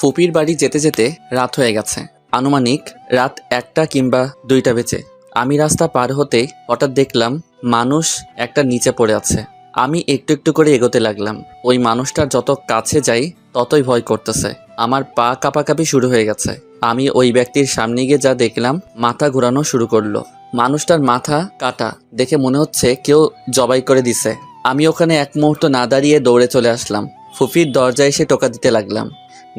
ফুপির বাড়ি যেতে যেতে রাত হয়ে গেছে। আনুমানিক রাত 1টা কিংবা 2টা বেজে। আমি রাস্তা পার হতেই হঠাৎ দেখলাম মানুষ একটা নিচে পড়ে আছে। আমি একটু একটু করে এগোতে লাগলাম। ওই মানুষটার যত কাছে যাই ততই ভয় করতেছে। আমার পা কাঁপাকাঁপি শুরু হয়ে গেছে। আমি ওই ব্যক্তির সামনে গিয়ে যা দেখলাম, মাথা ঘোরানো শুরু করলো। মানুষটার মাথা কাটা দেখে মনে হচ্ছে কেউ জবাই করে দিছে। আমি ওখানে এক মুহূর্ত না দাঁড়িয়ে দৌড়ে চলে আসলাম। ফুপির দরজায় এসে টোকা দিতে লাগলাম।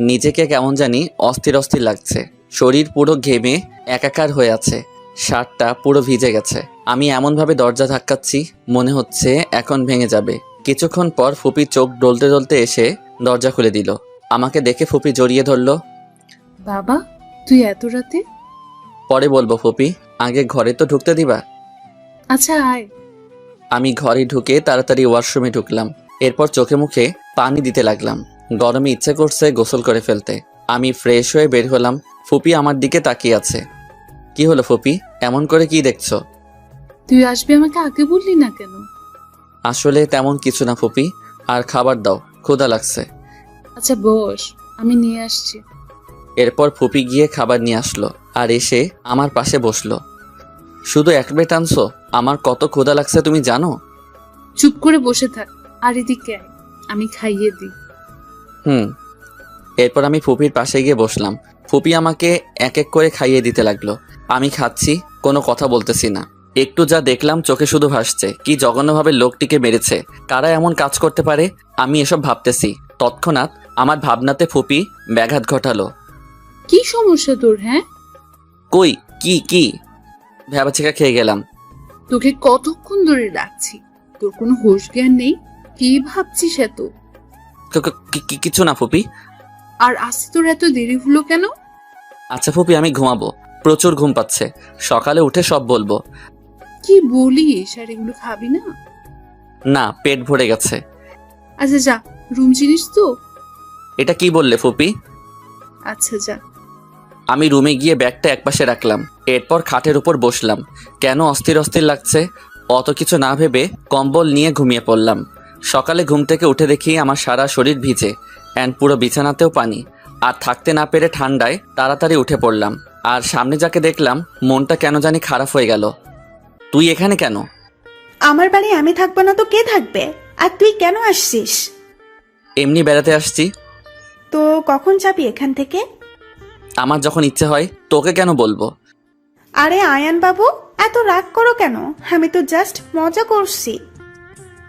নিজেকে কেমন জানি অস্থির অস্থির লাগছে। শরীর পুরো ঘেমে একাকার হয়ে আছে। শার্টটা পুরো ভিজে গেছে। আমি এমনভাবে দরজা ধাক্কাচ্ছি, মনে হচ্ছে এখন ভেঙে যাবে। কিছুক্ষণ পর ফুপি চোখ ডলতে ডলতে এসে দরজা খুলে দিল। আমাকে দেখে ফুপি জড়িয়ে ধরলো। বাবা, তুই এত রাতে? পরে বলবো ফুপি, আগে ঘরে তো ঢুকতে দিবা। আচ্ছা আয়। আমি ঘরে ঢুকে তাড়াতাড়ি ওয়াশরুমে ঢুকলাম। এরপর চোখে মুখে পানি দিতে লাগলাম। গরমে ইচ্ছে করছে গোসল করে ফেলতে। আমি ফ্রেশ হয়ে বের হলাম। ফুপি আমার দিকে তাকিয়ে আছে। কি হলো ফুপি, এমন করে কি দেখছো? তুই আসবি, আমাকে আগে বললি না কেন? আসলে তেমন কিছু না ফুপি, আর খাবার দাও, ক্ষুধা লাগছে। আচ্ছা বস, আমি নিয়ে আসছি। এরপর ফুপি গিয়ে খাবার নিয়ে আসলো আর এসে আমার পাশে বসলো। শুধু এক প্লেট আনছো? আমার কত ক্ষুধা লাগছে তুমি জানো? চুপ করে বসে থাক আর এদিকে আয়, আমি খাইয়ে দিই। এরপর আমি ফুপির পাশে গিয়ে বসলাম। ফুপি আমাকে এক এক করে খাইয়ে দিতে লাগলো। আমি খাচ্ছি, কোনো কথা বলতেছি না। একটু যা দেখলাম চোখে শুধু ভাসছে। কি জঘন্যভাবে লোকটিকে মেরেছে। কারা এমন কাজ করতে পারে? আমি এসব ভাবতেছি, তৎক্ষণাৎ আমার ভাবনাতে ফুপি ব্যাঘাত ঘটালো। কি সমস্যা তোর? হ্যাঁ, কই কি ভ্যাবাচিকা খেয়ে গেলাম। তোকে কতক্ষণ ধরে ডাকছি, তোর কোনো হুঁশ জ্ঞান নেই? কি ভাবছিস এত? কিছু না ফুপি। আর আসতে তোর এত দেরি হলো কেন? আচ্ছা ফুপি, আমি ঘুমাবো, প্রচুর ঘুম পাচ্ছে। সকালে উঠে সব বলবো। কি বলিস? আর এগুলো খাবি না? না, পেট ভরে গেছে। আচ্ছা যা, রুম চিনিস তো? এটা কি বললে ফুপি? আচ্ছা যা। আমি রুমে গিয়ে ব্যাগটা একপাশে রাখলাম। এরপর খাটের উপর বসলাম। কেন অস্থির অস্থির লাগছে, অত কিছু না ভেবে কম্বল নিয়ে ঘুমিয়ে পড়লাম। সকালে ঘুম থেকে উঠে দেখি আমার সারা শরীর ভিজে, অ্যান্ড পুরো বিছানাতেও পানি। আর থাকতে না পেরে ঠান্ডায় তাড়াতাড়ি উঠে পড়লাম। আর সামনে যাকে দেখলাম, মনটা কেন জানি খারাপ হয়ে গেল। তুই এখানে কেন? আমার বাড়ি আমি থাকবো না তো কে থাকবে? আর তুই কেন আসছিস? এমনি বেড়াতে আসছি। তো কখন যাবি এখান থেকে? আমার যখন ইচ্ছে হয়। তোকে কেন বলবো? আরে আয়ান বাবু, এত রাগ করো কেন? আমি তো জাস্ট মজা করছি।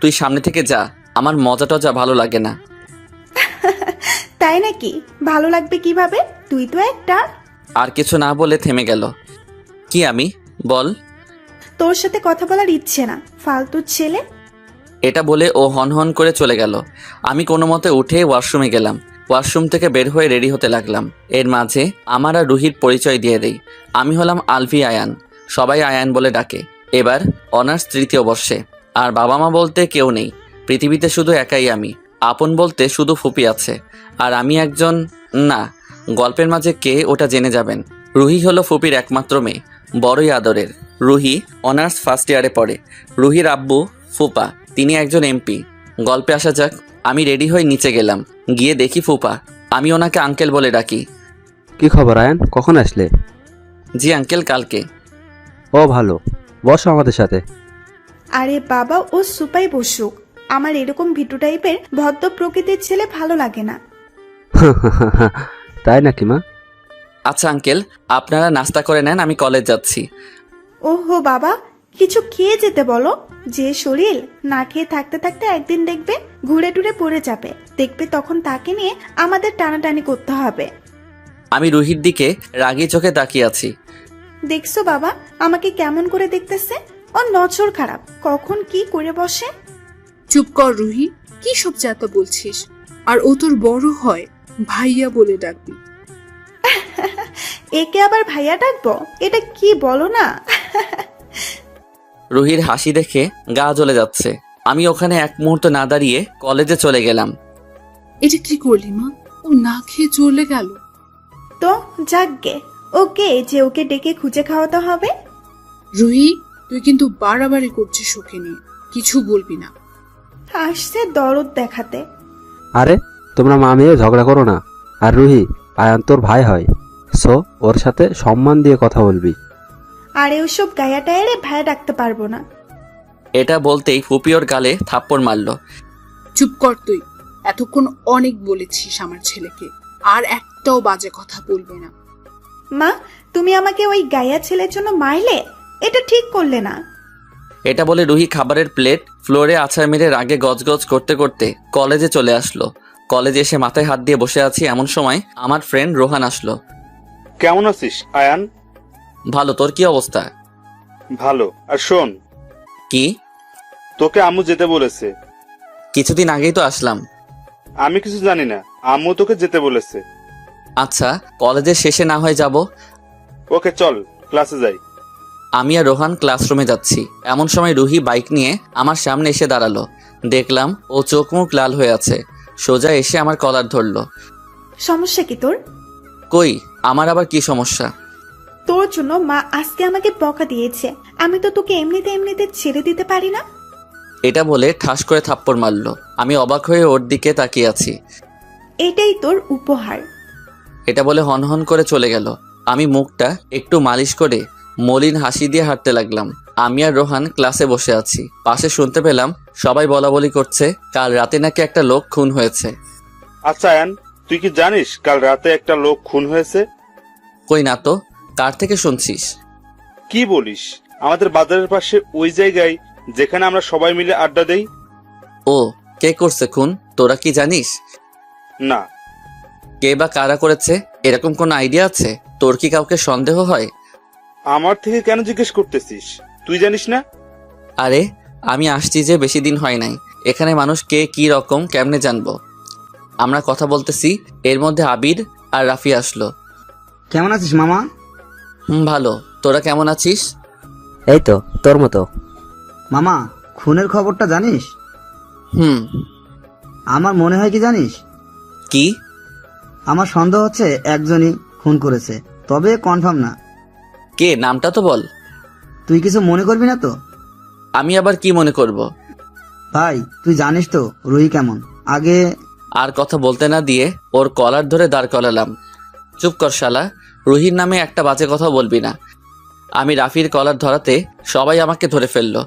তুই সামনে থেকে যা, আমার মজা টজা ভালো লাগে না। তাই নাকি? ভালো লাগবে কিভাবে? তুই তো একটা। আর কিছু না বলে থেমে গেল। কি আমি? বল। তোর সাথে কথা বলার ইচ্ছে না, ফালতু ছেলে। এটা বলে ও হন হন করে চলে গেল। আমি কোনো মতে উঠে ওয়াশরুমে গেলাম। ওয়াশরুম থেকে বের হয়ে রেডি হতে লাগলাম। এর মাঝে আমার আর রুহির পরিচয় দিয়ে দেই। আমি হলাম আলফি আয়ান, সবাই আয়ান বলে ডাকে। এবার অনার্স 3য় বর্ষে। আর বাবা মা বলতে কেউ নেই। পৃথিবীতে শুধু একাই আমি। আপন বলতে শুধু ফুপি আছে। আর আমি একজন, না, গল্পের মাঝে কে ওটা জেনে যাবেন। রুহি হলো ফুপির একমাত্র মেয়ে, বড়ই আদরের। রুহি অনার্স ফার্স্ট ইয়ারে পড়ে। রুহির আব্বু ফুপা, তিনি একজন এমপি। গল্পে আসা যাক। আমি রেডি হয়ে নিচে গেলাম। গিয়ে দেখি ফুপা। আমি ওনাকে আঙ্কেল বলে ডাকি। কি খবর আয়ান, কখন আসলে? জি আঙ্কেল, কালকে। ও ভালো, বসো আমাদের সাথে। আরে বাবা, ও সুপাই বসুক। আমার এরকম ভিটু টাইপের ভদ্র প্রকৃতির ছেলে ভালো লাগে না। তাই নাকি মা? আচ্ছা আঙ্কেল, আপনারা নাস্তা করে নেন, আমি কলেজ যাচ্ছি। ওহো বাবা, কিছু খেয়ে যেতে বলো। যে শরীর, না খেয়ে থাকতে থাকতে একদিন দেখবে ঘুরে টুরে পড়ে যাবে। দেখবে তখন তাকে নিয়ে আমাদের টানাটানি করতে হবে। আমি রুহির দিকে রাগী চোখে তাকিয়ে আছি। দেখছো বাবা আমাকে কেমন করে দেখতেছে? ও নজর খারাপ, কখন কি করে বসে। চুপ কর রুহি, কি সব যাতা বলছিস? আর ও তোর বড় হয়, ভাইয়া বলে ডাকবি। একে আবার ভাইয়া ডাকবো? এটা কি বলো না। রুহির হাসি দেখে গা জ্বলে যাচ্ছে। আমি ওখানে এক মুহূর্ত না দাঁড়িয়ে কলেজে চলে গেলাম। এটা কি করলি মা? ও না খেয়ে চলে গেল। তো যাকগে, ওকে যে ওকে ডেকে খুঁজে খাওয়াতে হবে। রুহি, তুই কিন্তু বাড়াবাড়ি করছিস ওকে নিয়ে, কিছু বলবি না। আসছে দরদ দেখাতে। আরে তোমরা মা মেয়ে ঝগড়া করো না, আর রুহি, আয়ান তোর ভাই হয়, সো ওর সাথে সম্মান দিয়ে কথা বলবি। আর ওসব গায়া টায়ারে ভাই ডাকতে পারবো না। এটা বলতেই ফুপি ওর গালে থাপ্পড় মারল। চুপ কর তুই। এতক্ষণ অনেক বলেছিস আমার ছেলেকে, আর একটাও বাজে কথা বলবে না। মা, তুমি আমাকে ওই গায়া ছেলের জন্য মারলে, এটা ঠিক করলে না। এটা বলে রুহি খাবারের প্লেট ফ্লোরে আছাড় মেরে রাগে গজগজ করতে করতে কলেজে চলে আসলো। কলেজে এসে মাথায় হাত দিয়ে বসে আছি এমন সময় আমার ফ্রেন্ড রোহান আসলো। কেমন আছিস আয়ান? ভালো, তোর কি অবস্থা? ভালো। আর শোন, কি? তোকে আম্মু যেতে বলেছে। কিছুদিন আগেই তো আসলাম। আমি কিছু জানি না, আম্মু তোকে যেতে বলেছে। আচ্ছা, কলেজের শেষে না হয় যাব। ওকে চল, ক্লাসে যাই। আমি আর রোহান ক্লাসরুমে যাচ্ছি এমন সময় রুহি বাইক নিয়ে আমার সামনে এসে দাঁড়ালো। দেখলাম ও চোখ মুখ লাল হয়ে আছে। সোজা এসে আমার কলার ধরলো। সমস্যা কি তোর? কই, আমার আবার কি সমস্যা? তোর জন্য মা আজকে আমাকে বকা দিয়েছে। আমি তো তোকে এমনিতে এমনিতে ছেড়ে দিতে পারি না। এটা বলে ঠাস করে থাপ্পড় মারলো। আমি অবাক হয়ে ওর দিকে তাকিয়ে আছি। এটাই তোর উপহার। এটা বলে হনহন করে চলে গেল। আমি মুখটা একটু মালিশ করে মলিন হাসি দিয়ে হাঁটতে লাগলাম। আমি আর রোহান ক্লাসে বসে আছি। পাশে শুনতে পেলাম সবাই বলাবলি করছে কাল রাতে নাকি একটা লোক খুন হয়েছে। আচ্ছা আয়ান, তুই কি জানিস কাল রাতে একটা লোক খুন হয়েছে? কই না তো, কার থেকে শুনছিস? কি বলিস, আমাদের বাজারের পাশে ওই জায়গায় যেখানে আমরা সবাই মিলে আড্ডা দেই। ও, কে করছে খুন তোরা কি জানিস? না। কে বা কারা করেছে এরকম কোন আইডিয়া আছে তোর? কি কাউকে সন্দেহ হয়? আমার থেকে কেন জিজ্ঞেস করতেছিস? তুই জানিস না? আরে আমি আসছি যে বেশি দিন হয় নাই, এখানে মানুষ কে কি রকম কেমনে জানবো? আমরা কথা বলতেছি, এর মধ্যে আবির আর রাফি আসলো। কেমন আছিস মামা? ভালো, তোরা কেমন আছিস? এই তো তোর মতো। মামা, খুনের খবরটা জানিস? হুম। আমার মনে হয় কি জানিস? কি? আমার সন্দেহ হচ্ছে একজনই খুন করেছে, তবে কনফার্ম না। কে, নামটা তো বল। তুই কিছু মনে করবি না তো? আমি আবার কি মনে করব? ভাই, তুই জানিস তো রুহি কেমন। আগে আর কথা বলতে না দিয়ে ওর কলার ধরে দাঁড় করালাম। চুপ কর শালা, রুহির নামে একটা বাজে কথা বলবি না। আমি রাফির কলার ধরাতে সবাই আমাকে ধরে ফেললো।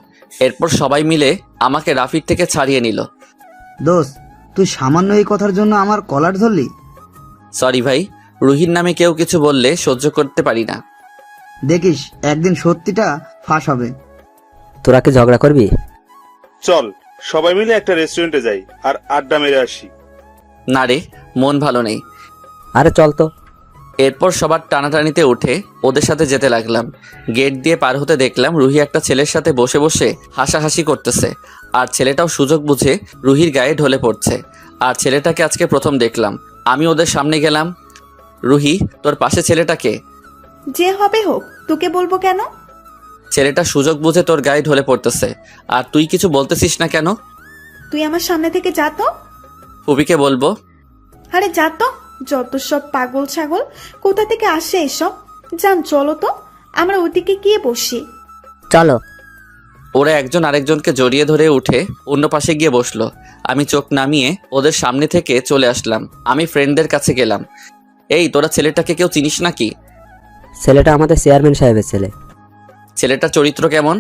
এরপর সবাই মিলে আমাকে রাফির থেকে ছাড়িয়ে নিল। দোস্ত, তুই সামান্য এই কথার জন্য আমার কলার ধরলি? সরি ভাই, রুহির নামে কেউ কিছু বললে সহ্য করতে পারি না। দেখিস একদিন সত্যিটা ফাঁস হবে। তোরা কি ঝগড়া করবি? চল সবাই মিলে একটা রেস্টুরেন্টে যাই আর আড্ডা মেরে আসি। না রে, মন ভালো নেই। আরে চল তো। এরপর সবার টানাটানিতে উঠে ওদের সাথে যেতে লাগলাম। গেট দিয়ে পার হতে দেখলাম রুহি একটা ছেলের সাথে বসে বসে হাসাহাসি করতেছে, আর ছেলেটাও সুযোগ বুঝে রুহির গায়ে ঢলে পড়ছে। আর ছেলেটাকে আজকে প্রথম দেখলাম। আমি ওদের সামনে গেলাম। রুহি, তোর পাশে ছেলেটাকে? যে হবে হোক, তোকে বলবো কেন? ছেলেটা সুযোগ বুঝে তোর গায়ে ঢলে পড়তেছে, আর তুই কিছু বলতেছিস না কেন? তুই আমার সামনে থেকে যা তো। ফুবিকে বলবো? আরে যা তো, যত সব পাগল ছাগল, কোথা থেকে আসে এসব? যান চলো তো, আমরা ওদিকে গিয়ে বসি। চলো। ওরা একজন আরেকজনকে জড়িয়ে ধরে উঠে অন্য পাশে গিয়ে বসলো। আমি চোখ নামিয়ে ওদের সামনে থেকে চলে আসলাম। আমি ফ্রেন্ডদের কাছে গেলাম। এই, তোরা ছেলেটাকে কেউ চিনিস নাকি? ছেলেটা আমাদের চেয়ারম্যান সাহেবের ছেলে। ছেলেটার চরিত্র কেমন?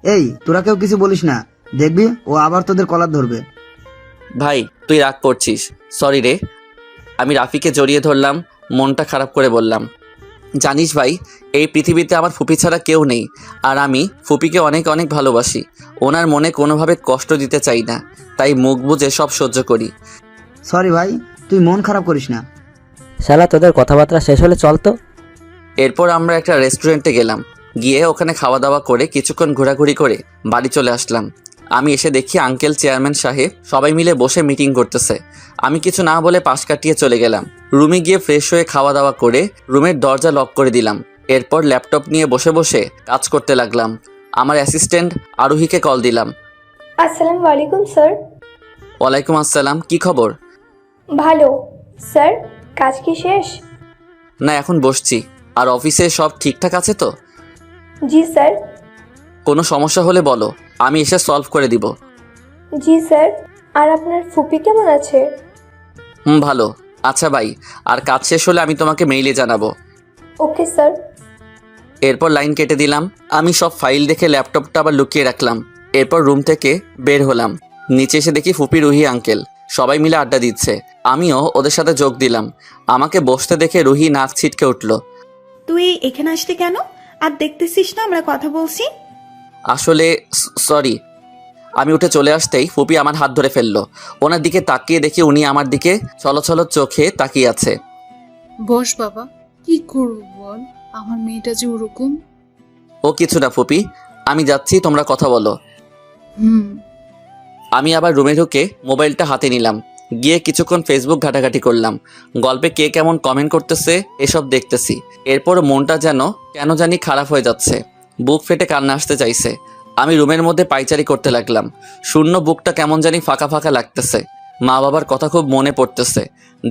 এই, তোরা কেউ কিছু বলিস না, দেখবি ও আবার তোদের কলার ধরবে। ভাই, তুই রাগ করছিস। সরি রে। আমি রাফিকে জড়িয়ে ধরলাম, মনটা খারাপ করে বললাম, জানিস ভাই, এই পৃথিবীতে আমার ফুপি ছাড়া কেউ নেই। আর আমি ফুপিকে অনেক অনেক ভালোবাসি। ওনার মনে কোনোভাবে কষ্ট দিতে চাই না, তাই মুখ বুজে সব সহ্য করি। সরি ভাই, তুই মন খারাপ করিস না। শালা তোদের কথাবার্তা শেষ হলে চল তো। এরপর আমরা একটা রেস্টুরেন্টে গেলাম। গিয়ে ওখানে খাওয়া দাওয়া করে কিছুক্ষণ ঘোরাঘুরি করে বাড়ি চলে আসলাম। আমি এসে দেখি আঙ্কেল চেয়ারম্যান সাহেব সবাই মিলে বসে মিটিং করতেছে। আমি কিছু না বলে পাশ কাটিয়ে চলে গেলাম। রুমে গিয়ে ফ্রেশ হয়ে খাওয়া দাওয়া করে রুমের দরজা লক করে দিলাম। এরপর ল্যাপটপ নিয়ে বসে বসে কাজ করতে লাগলাম। আমার অ্যাসিস্ট্যান্ট আরোহীকে কল দিলাম। আসসালামু আলাইকুম স্যার। ওয়ালাইকুম আসসালাম, কি খবর? ভালো স্যার, কাজ কি শেষ? না, এখন বসছি। আর অফিসে সব ঠিকঠাক আছে তো? জি স্যার। কোনো সমস্যা হলে বলো, আমি এসে সলভ করে দিব। জি স্যার। আর আপনার ফুপি কেমন আছে? ভালো। আচ্ছা ভাই, আর কাজ শেষ হলে আমি তোমাকে মেইলে জানাবো। Okay sir. এরপর লাইন কেটে দিলাম। আমি সব ফাইল দেখে ল্যাপটপটা আবার লুকিয়ে রাখলাম। এরপর রুম থেকে বের হলাম। নিচে এসে দেখি ফুপি, রুহি আঙ্কেল সবাই মিলে আড্ডা দিচ্ছে। আমিও ওদের সাথে যোগ দিলাম। আমাকে বসতে দেখে রুহি নাক ছিটকে উঠল। তুই এখানে আসলি কেন? আর দেখতেছিস না আমরা কথা বলছি? আসলে সরি। আমি উঠে চলে আসতেই ফুপি আমার হাত ধরে ফেললো। ওনার দিকে তাকিয়ে দেখি উনি আমার দিকে ছলছল চোখে তাকিয়ে আছে। বস বাবা, কি করব বল, আমার মেয়েটা যে ওরকম। ও কিছু না ফুপি, আমি যাচ্ছি, তোমরা কথা বলো। হুম। আমি আবার রুমে ঢুকে মোবাইলটা হাতে নিলাম। গিয়ে কিছুক্ষণ ফেসবুক ঘাটাঘাটি করলাম। গল্পে কে কেমন কমেন্ট করতেছে এসব দেখতেছি। এরপর মনটা যেন কেন জানি খারাপ হয়ে যাচ্ছে। বুক ফেটে কান্না আসতে চাইছে। আমি রুমের মধ্যে পাইচারি করতে লাগলাম। শূন্য বুকটা কেমন জানি ফাঁকা ফাঁকা লাগতেছে। মা বাবার কথা খুব মনে পড়তেছে।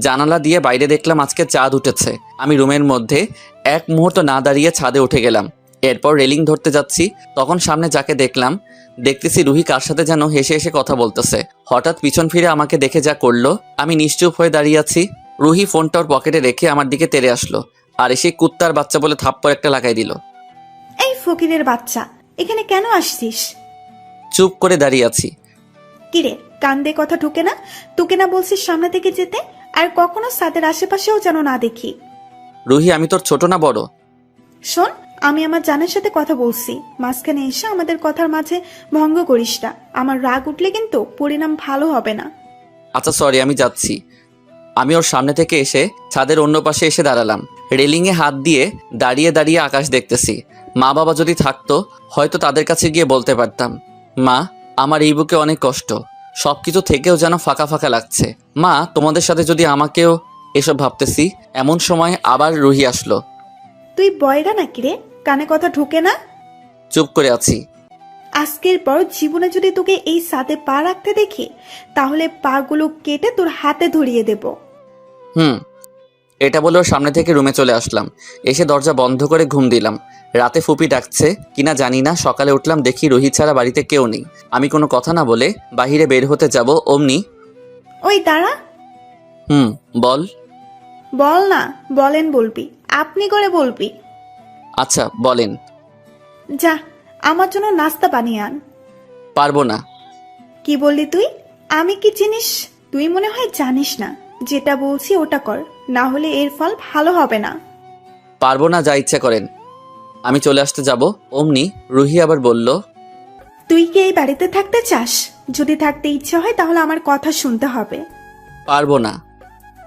জানালা দিয়ে বাইরে দেখলাম আজকে চাঁদ উঠেছে। আমি রুমের মধ্যে এক মুহূর্ত না দাঁড়িয়ে ছাদে উঠে গেলাম। এরপর রেলিং ধরতে যাচ্ছি, তখন সামনে যাকে দেখতেছি রুহি কার সাথে যেন হেসে হেসে কথা বলতেছে। হঠাৎ পিছন ফিরে আমাকে দেখে যা করলো, আমি নিশ্চুপ হয়ে দাঁড়িয়ে আছি। রুহি ফোনটা ওর পকেটে রেখে আমার দিকে তেড়ে আসলো আর এসে কুত্তার বাচ্চা বলে থাপ্পড় একটা লাগাই দিল। এই ফকিরের বাচ্চা, এখানে কেন আসছিস? চুপ করে দাঁড়িয়ে আছি। কিরে, কান দিয়ে কথা ঢুকে না? তোকে না বলছিস সামনে থেকে যেতে? আর কখনো সাদের আশেপাশেও যেন না দেখি। রুহি, আমি তোর ছোট না বড়? শোন, আমি আমার জানের সাথে কথা বলছি, মাঝখানে এসে আমাদের কথার মাঝে ভঙ্গ করিস না। আমার রাগ উঠলে কিন্তু পরিণাম ভালো হবে না। আচ্ছা সরি, আমি যাচ্ছি। আমি ওর সামনে থেকে এসে ছাদের অন্য পাশে এসে দাঁড়ালাম। রেলিংয়ে হাত দিয়ে দাঁড়িয়ে দাঁড়িয়ে আকাশ দেখতেছি। মা বাবা যদি থাকতো হয়তো তাদের কাছে গিয়ে বলতে পারতাম, মা, আমার এই বুকে অনেক কষ্ট, সব কিছু থেকেও যেন ফাঁকা ফাঁকা লাগছে। মা, তোমাদের সাথে যদি আমাকেও এসব ভাবতেছি। এমন সময় আবার রুহি আসলো। তুই বয়রা নাকি রে? কানে কথা ঢুকে না? চুপ করে আছি। আজকের পর জীবনে যদি তোকে এই সাথে পা রাখতে দেখি, তাহলে পা গুলো কেটে তোর হাতে ধরিয়ে দেব। এটা বলে ওর সামনে থেকে রুমে চলে আসলাম। এসে দরজা বন্ধ করে ঘুম দিলাম। রাতে ফুপি ডাকছে কিনা জানি না, সকালে উঠলাম দেখি রোহিত ছাড়া বাড়িতে কেউ নেই। আমি কোনো কথা না বলে বাহিরে বের হতে যাব, অমনি ওই দাঁড়া। বল। বল না, বলেন বলবি, আপনি করে বলবি। আচ্ছা বলেন। যা, আমার জন্য নাস্তা বানিয়ে আন। পারবো না। কি বললি তুই? আমি কি জিনিস তুই মনে হয় জানিস না। যেটা বলছি ওটা কর, না হলে এর ফল ভালো হবে না। পারবো না, যা ইচ্ছা করেন। আমি চলে আসতে যাব, অমনি রুহি আবার বলল, তুই কি এই বাড়িতে থাকতে চাস? যদি থাকতে ইচ্ছা হয় তাহলে আমার কথা শুনতে হবে। পারবো না।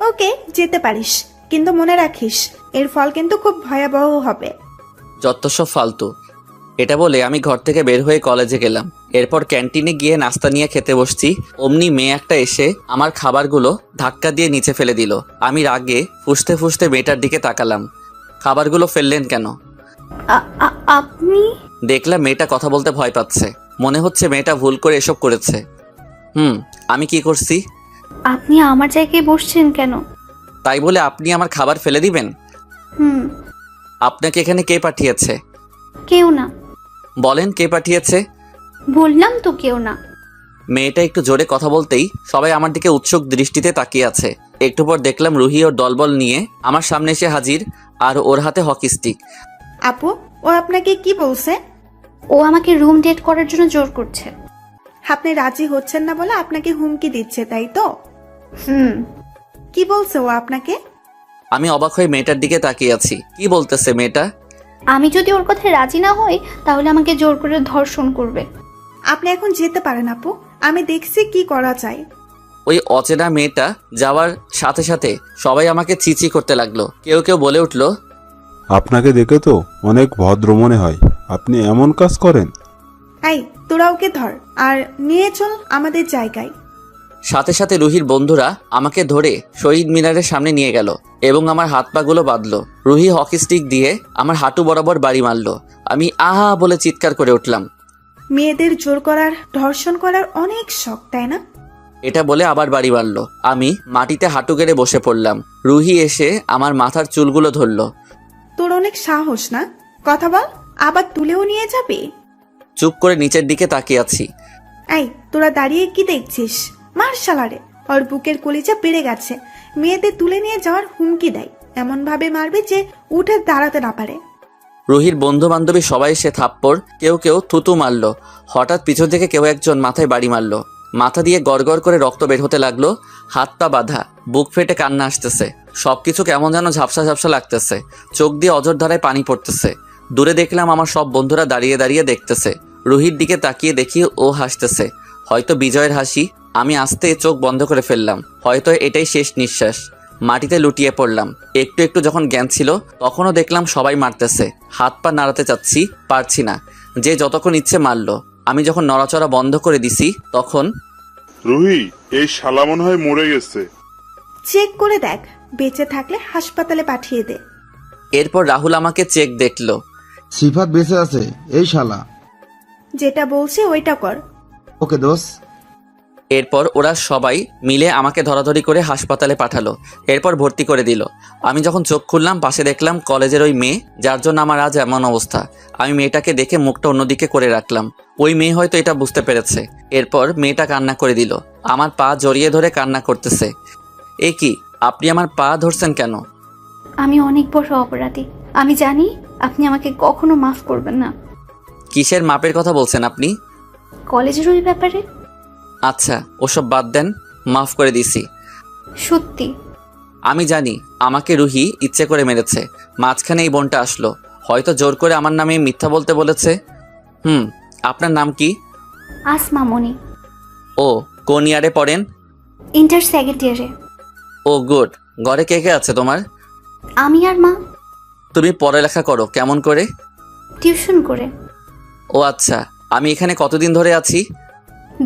ওকে, যেতে পারিস, কিন্তু মনে রাখিস এর ফল কিন্তু খুব ভয়াবহ হবে। যত সব ফালতু। এটা বলে আমি ঘর থেকে বের হয়ে কলেজে গেলাম। এরপর ক্যান্টিনে গিয়ে নাস্তা নিয়ে খেতে বসছি, অমনি মেয়ে একটা এসে আমার খাবারগুলো ধাক্কা দিয়ে নিচে ফেলে দিল। আমি রাগে ফুসতে ফুসতে মেয়েটার দিকে তাকালাম। খাবারগুলো ফেললেন কেন? আপনি? দেখলাম মেয়েটা কথা বলতে ভয় পাচ্ছে। মনে হচ্ছে মেয়েটা ভুল করে এসব করেছে। আমি কি করছি? আপনি আমার জায়গায় বসছেন কেন? তাই বলে আপনি আমার খাবার ফেলে দিবেন? আপনাকে এখানে কে পাঠিয়েছে? কেউ না। বলেন কে পাঠিয়েছে? বললাম তো কেউ না। মেয়েটা একটু জোরে কথা বলতেই সবাই আমার দিকে উৎসুক দৃষ্টিতে তাকিয়ে আছে। একটু পর দেখলাম রুহি ওর দলবল নিয়ে আমার সামনে এসে হাজির, আর ওর হাতে হকি স্টিক। আপু, ও আপনাকে কি বলছে? ও আমাকে রুম ডেট করার জন্য জোর করছে। আপনি রাজি হচ্ছেন না বলে আপনাকে হুমকি দিচ্ছে, তাই তো? কি বলছে ও আপনাকে? আমি অবাক হয়ে মেয়েটার দিকে তাকিয়ে আছি। কি বলতেছে মেয়েটা? আমি যদি ওর কথায় রাজি না হই তাহলে আমাকে জোর করে ধর্ষণ করবে। আপনি এখন যেতে পারেন আপু, আমি দেখছি কি করা যায়। ওই অচেনা মেয়েটা যাওয়ার সাথে সাথে সবাই আমাকে চিচি করতে লাগলো। কেউ কেউ বলে উঠলো, আপনাকে দেখে তো অনেক ভদ্র মনে হয়, আপনি এমন কাজ করেন? এই, তোরা ওকে ধর আর নিয়ে চল আমাদের জায়গায়। সাথে সাথে রুহির বন্ধুরা আমাকে ধরে শহীদ মিনারের সামনে নিয়ে গেল এবং আমার হাত পাগুলো বাঁধলো। রুহি হকি স্টিক দিয়ে আমার হাঁটু বরাবর বাড়ি মারলো। আমি আহা বলে চিৎকার করে উঠলাম। মেয়েদের জোর করার, ধর্ষণ করার অনেক শখ, তাই না? এটা বলে আবার বাড়ি মারলো। আমি মাটিতে হাঁটু গেড়ে বসে পড়লাম। রুহি এসে আমার মাথার চুলগুলো ধরলো। তোর অনেক সাহস না? কথা বল, আবার তুলেও নিয়ে যাবি? চুপ করে নিচের দিকে তাকিয়ে আছি। এই, তোরা দাঁড়িয়ে কি দেখছিস? মার শালারে, ওর বুকের কলিজা বেড়ে গেছে। মেয়েদের তুলে নিয়ে যাওয়ার হুমকি দেয়, এমন ভাবে মারবে যে উঠে দাঁড়াতে না পারে। রুহির বন্ধু বান্ধবী সবাই সে থাপ্পড়, কেউ কেউ থুতু মারলো। হঠাৎ পিছন থেকে কেউ একজন মাথায় বাড়ি মারলো। মাথা দিয়ে গড়গড় করে রক্ত বের হতে লাগলো। হাত পা বাঁধা, বুক ফেটে কান্না আসতেছে। সবকিছু কেমন যেন ঝাপসা ঝাপসা লাগতেছে। চোখ দিয়ে অঝর ধারায় পানি পড়তেছে। দূরে দেখলাম আমার সব বন্ধুরা দাঁড়িয়ে দাঁড়িয়ে দেখতেছে। রুহির দিকে তাকিয়ে দেখি ও হাসতেছে, হয়তো বিজয়ের হাসি। আমি আস্তে চোখ বন্ধ করে ফেললাম, হয়তো এটাই শেষ নিঃশ্বাস। মাটিতে লুটিয়ে পড়লাম। একটু একটু যখন জ্ঞান ছিল তখনও দেখলাম সবাই মারতেছে। হাত পা নাড়াতে চাচ্ছি, পারছি না। যে যতক্ষণ ইচ্ছে মারলো। আমি যখন নড়াচড়া বন্ধ করে দিছি তখন রুহি, এই শালা মনে হয় মরে গেছে। চেক করে দেখ, বেঁচে থাকলে হাসপাতালে পাঠিয়ে দে। এরপর রাহুল আমাকে চেক দেখলো। সিফাত বেঁচে আছে, এই শালা। যেটা বলছে ওইটা কর। ওকে দোষ। এরপর ওরা সবাই মিলে আমাকে ধরাধরি করে হাসপাতালে পাঠালো। এরপর ভর্তি করে দিল। আমি যখন চোখ খুললাম পাশে দেখলাম কলেজের ওই মেয়ে, যার জন্য আমার আজ এমন অবস্থা। আমি মেয়েটাকে দেখে মুখটা অন্যদিকে করে রাখলাম। ওই মেয়ে হয়তো এটা বুঝতে পেরেছে। এরপর মেয়েটা কান্না করে দিল। আমার পা জড়িয়ে ধরে কান্না করতেছে। এ কি, আপনি আমার পা ধরছেন কেন? আমি অনেক বড় অপরাধী। আমি জানি আপনি আমাকে কখনো মাফ করবেন না। কিসের মাপের কথা বলছেন আপনি? কলেজের ওই ব্যাপারে। আচ্ছা, ওসব বাদ দেন, মাফ করে দিছি। সত্যি? আমি জানি আমাকে রুহি ইচ্ছে করে মেরেছে। মাঝখানে এই বোনটা আসলো, হয়তো জোর করে আমার নামে মিথ্যা বলতে বলেছে। আপনার নাম কি? আসমা মনি। ও, কোন ইয়ারে পড়েন? ইন্টার সেকেন্ড ইয়ারে। ও গুড। ঘরে কে কে আছে তোমার? আমি আর মা। তুমি পড়ালেখা করো কেমন করে? টিউশন করে। ও আচ্ছা, আমি এখানে কতদিন ধরে আছি?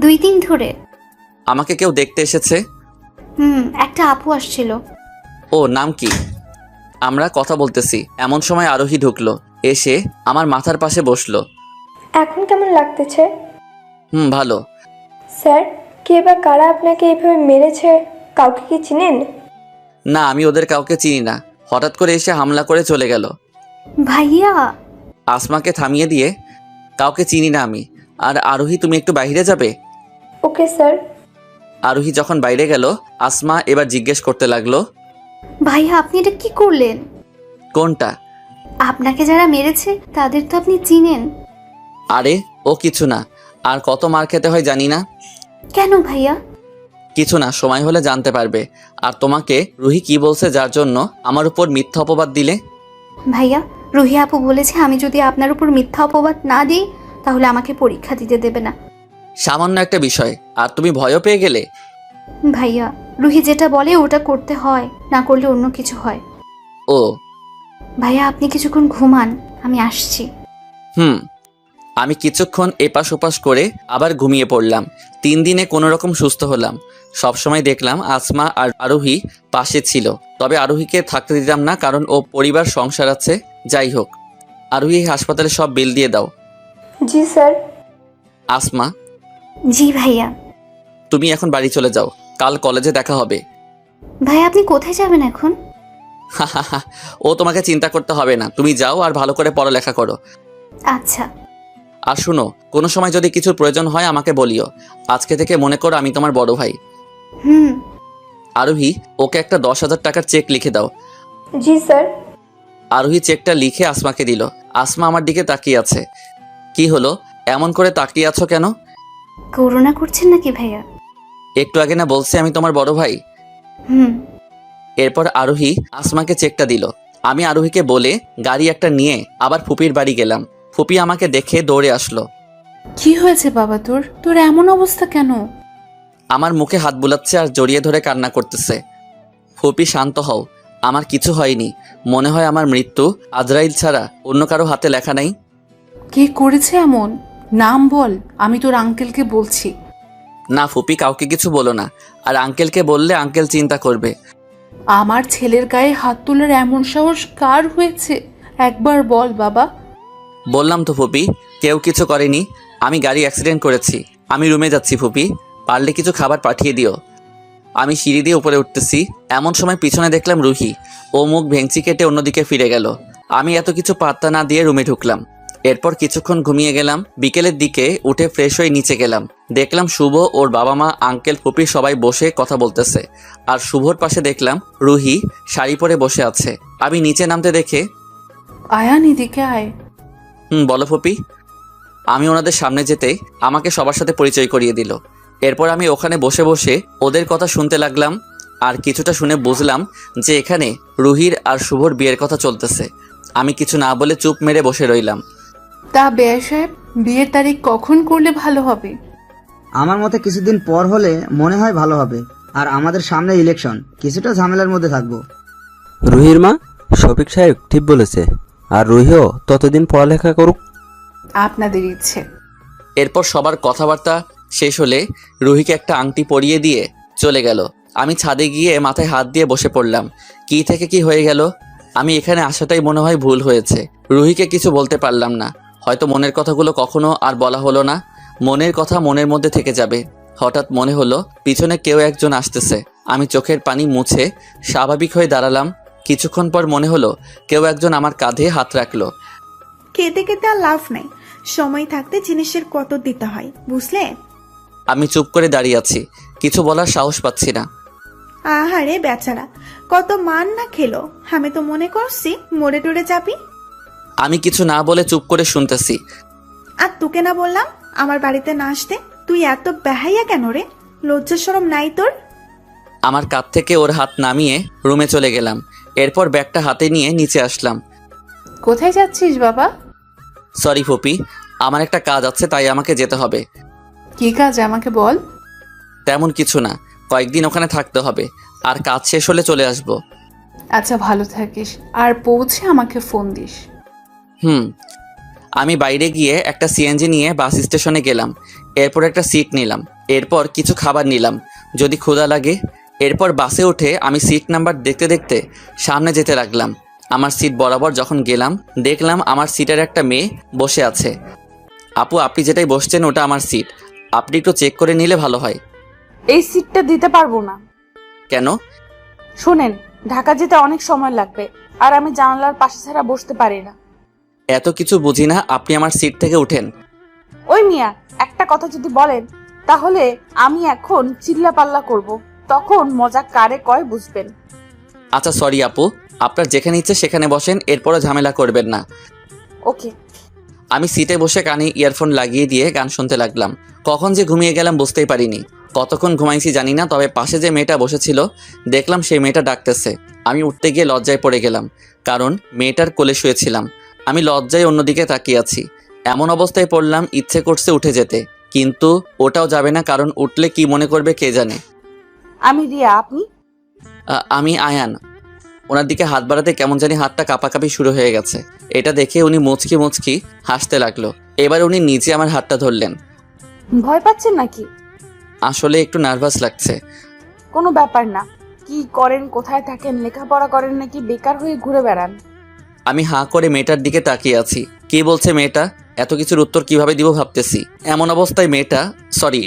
2 দিন ধরে। আমাকে কেউ দেখতে এসেছে? একটা আপু আসছিল। ও, নাম কি? আমরা কথা বলতেছি এমন সময় আরোহী ঢুকলো। এসে আমার মাথার পাশে বসলো। এখন কেমন লাগতেছে? ভালো। স্যার, কে বা কারা আপনাকে এইভাবে মেরেছে, কাউকে কি চিনেন? না, আমি ওদের কাউকে চিনি না। হঠাৎ করে এসে হামলা করে চলে গেল। ভাইয়া। আসমাকে থামিয়ে দিয়ে, কাউকে চিনি না আমি। আর আরোহী, তুমি একটু বাইরে যাবে? Okay sir. আরোহী যখন বাইরে গেল আসমা এবার জিজ্ঞেস করতে লাগলো, ভাইয়া আপনি এটা কি করলেন? কোনটা? আপনাকে যারা মেরেছে তাদের তো আপনি চিনেন। আরে ও কিছু না। আর কত মার খেতে হয় জানি না। কেন ভাইয়া? কিছু না, সময় হলে জানতে পারবে। আর তোমাকে রুহি কি বলছে যার জন্য আমার উপর মিথ্যা অপবাদ দিলে? ভাইয়া, রুহি আপু বলেছে আমি যদি আপনার উপর মিথ্যা অপবাদ না দিই তাহলে আমাকে পরীক্ষা দিতে দেবে না। সামান্য একটা বিষয় আর তুমি ভয়ও পেয়ে গেলে? ভাইয়া, রুহি যেটা বলে ওটা করতে হয়, না করলে অন্য কিছু হয়। ও ভাইয়া আপনি কিছুক্ষণ ঘুমান, আমি আসছি। আমি কিছুক্ষণ এপাশ ওপাশ করে আবার ঘুমিয়ে পড়লাম। 3 দিনে কোনো রকম সুস্থ হলাম। সবসময় দেখলাম আসমা আর আরোহী পাশে ছিল, তবে আরোহীকে থাকতে দিতাম না, কারণ ও পরিবার সংসার আছে। যাই হোক, আরোহী হাসপাতালে সব বিল দিয়ে দাও। জি স্যার। আসমা, জি ভাইয়া। তুমি এখন বাড়ি চলে যাও, কাল কলেজে দেখা হবে। ভাইয়া আপনি কোথায় যাবেন এখন? ও তোমাকে চিন্তা করতে হবে না, তুমি যাও আর ভালো করে পড়ালেখা করো। আচ্ছা। আর শুনো, কোনো সময় যদি কিছুর প্রয়োজন হয় আমাকে বলিও। আজকে থেকে মনে করো আমি তোমার বড় ভাই। আরোহী, ওকে একটা 10,000 টাকার চেক লিখে দাও। জি স্যার। আরোহী চেকটা লিখে আসমাকে দিল। আসমা আমার দিকে তাকিয়ে আছে। কি হলো, এমন করে তাকিয়ে আছো কেন? করোনা করছেন নাকি ভাইয়া? একটু আগে না বলছি আমি তোমার বড় ভাই? এরপর আরোহী আসমাকে চেকটা দিল। আমি আরোহীকে বলে গাড়ি একটা নিয়ে আবার ফুপির বাড়ি গেলাম। ফুপি আমাকে দেখে দৌড়ে আসলো। কি হয়েছে বাবা তোর? তোর এমন অবস্থা কেন? আমার মুখে হাত বুলাচ্ছে আর জড়িয়ে ধরে কান্না করতেছে। ফুপি, শান্ত হও, আমার কিছু হয়নি। মনে হয় আমার মৃত্যু আজরাইল ছাড়া অন্য কারো হাতে লেখা নাই। কে করেছে এমন? নাম বল, আমি তোর আঙ্কেলকে বলছি। না ফুপি, কাউকে কিছু বলো না। আর আঙ্কেলকে বললে আঙ্কেল চিন্তা করবে। আমার ছেলের গায়ে হাত তোলার এমন সাহস কার হয়েছে? একবার বল বাবা। বললাম তো ফুপি, কেউ কিছু করেনি। আমি গাড়ি অ্যাক্সিডেন্ট করেছি। আমি রুমে যাচ্ছি ফুপি, পারলে কিছু খাবার পাঠিয়ে দিও। আমি সিঁড়ি দিয়ে উপরে উঠতেছি, এমন সময় পিছনে দেখলাম রুহি। ও মুখ ভেঙচি কেটে অন্যদিকে ফিরে গেল। আমি এত কিছু পাত্তা না দিয়ে রুমে ঢুকলাম। এরপর কিছুক্ষণ ঘুমিয়ে গেলাম। বিকেলের দিকে উঠে ফ্রেশ হয়ে নিচে গেলাম। দেখলাম শুভ, ওর বাবা মা, আঙ্কেল, ফুপি সবাই বসে কথা বলতেছে। আর শুভর পাশে দেখলাম রুহি শাড়ি পরে বসে আছে। আমি নিচে নামতে দেখে, আয়ান এদিকে আয়। বলো ফুপি। আমি ওনাদের সামনে যেতেই আমাকে সবার সাথে পরিচয় করিয়ে দিল। এরপর আমি ওখানে বসে বসে ওদের কথা শুনতে লাগলাম। আর কিছুটা শুনে বুঝলাম যে এখানে রুহির আর শুভর বিয়ের কথা চলতেছে। আমি কিছু না বলে চুপ মেরে বসে রইলাম। তা বেয়া সাহেব, বিয়ের তারিখ কখন করলে ভালো হবে? আমার মতে কিছুদিন পর হলে মনে হয় ভালো হবে। আর আমাদের সামনে ইলেকশন, কিছুটা ঝামেলার মধ্যে থাকবো। রুহির মা, শফিক সাহেব ঠিক বলেছে। আর রুহিও ততদিন পড়ালেখা করুক। আপনাদের ইচ্ছে। এরপর সবার কথাবার্তা শেষ হলে রুহিকে একটা আংটি পরিয়ে দিয়ে চলে গেল। আমি ছাদে গিয়ে মাথায় হাত দিয়ে বসে পড়লাম। কি থেকে কি হয়ে গেল। আমি এখানে আসাটাই মনে হয় ভুল হয়েছে। রুহিকে কিছু বলতে পারলাম না। হয়তো মনের কথাগুলো কখনো আর বলা হলো না। মনের কথা মনের মধ্যে থেকে যাবে। হঠাৎ মনে হলো পিছনে কেউ একজন আসতেছে। আমি চোখের পানি মুছে স্বাভাবিক হয়ে দাঁড়ালাম। কিছুক্ষণ পর মনে হলো কেউ একজন আমার কাঁধে হাত রাখলো। কেঁদে কেটে আর লাভ নাই, সময় থাকতে জিনিসের কত দিতে হয়, বুঝলে? আমি চুপ করে দাঁড়িয়ে আছি, কিছু বলার সাহস পাচ্ছি না। আহারে বেচারা, কত মান না খেলো। আমি তো মনে করছি মরে টরে যাবি। আমি কিছু না বলে চুপ করে শুনতেছি। আর তোকে না বললাম আমার বাড়িতে না আসতে? তুই এত বেহাইয়া কেন রে? লজ্জা শরম নাই তোর? আমার কাঁধ থেকে ওর হাত নামিয়ে রুমে চলে গেলাম। এরপর ব্যাগটা হাতে নিয়ে নিচে আসলাম। কোথায় যাচ্ছিস বাবা? সরি ফুপি, আমার একটা কাজ আছে, তাই আমাকে যেতে হবে। কি কাজ আমাকে বল। তেমন কিছু না, কয়েকদিন ওখানে থাকতে হবে, আর কাজ শেষ হলে চলে আসব। আচ্ছা, ভালো থাকিস, আর পৌঁছে আমাকে ফোন দিস। আমি বাইরে গিয়ে একটা সিএনজি নিয়ে বাস স্টেশনে গেলাম। এরপর একটা সিট নিলাম। এরপর কিছু খাবার নিলাম, যদি ক্ষুধা লাগে। এরপর বাসে উঠে আমি সিট নাম্বার দেখতে দেখতে সামনে যেতে লাগলাম। আমার সিট বরাবর যখন গেলাম, দেখলাম আমার সিটের একটা মেয়ে বসে আছে। আপু, আপনি যেটাই বসছেন ওটা আমার সিট, আপনি একটু চেক করে নিলে ভালো হয়। এই সিটটা দিতে পারবো না। কেন? শুনেন, ঢাকা যেতে অনেক সময় লাগবে, আর আমি জানালার পাশে ছাড়া বসতে পারি না। এত কিছু বুঝি না, আপনি আমার সিট থেকে উঠেন। ওই মিয়া, একটা কথা যদি বলেন তাহলে আমি এখন চিল্লা পাল্লা করব, তখন মজা কারে কয় বুঝবেন। আচ্ছা সরি আপু, আপনার যেখানে ইচ্ছে সেখানে বসেন, এরপরও ঝামেলা করবেন না। ওকে। আমি সিটে বসে কানে ইয়ারফোন লাগিয়ে দিয়ে গান শুনতে লাগলাম। কখন যে ঘুমিয়ে গেলাম বুঝতেই পারিনি। কতক্ষণ ঘুমাইছি জানি না, তবে পাশে যে মেয়েটা বসেছিল দেখলাম সেই মেয়েটা ডাকতেছে। আমি উঠতে গিয়ে লজ্জায় পড়ে গেলাম, কারণ মেয়েটার কোলে শুয়েছিলাম। আমি লজ্জায় অন্যদিকে তাকিয়ে আছি। এমন অবস্থায় পড়লাম ইচ্ছে করছে উঠে যেতে, কিন্তু ওটাও যাবে না, কারণ উঠলে কি মনে করবে কে জানে। আমি রিয়া, আপনি? আমি আয়ান। ওনার দিকে হাত বাড়াতে কেমন জানি হাতটা কাঁপাকাঁপি শুরু হয়ে গেছে। এটা দেখে উনি মুচকি মুচকি হাসতে লাগলো। এবার উনি নিজে আমার হাতটা ধরলেন। ভয় পাচ্ছেন নাকি? আসলে একটু নার্ভাস লাগছে। কোনো ব্যাপার না। কি করেন, কোথায় থাকেন, লেখাপড়া করেন নাকি বেকার হয়ে ঘুরে বেড়ান? আমি হাঁ করে মেয়েটার দিকে তাকিয়ে আছি। কি বলছে মেয়েটা, এত কিছুর উত্তর কিভাবে দিব ভাবতেছি। এমন অবস্থায় মেয়েটা,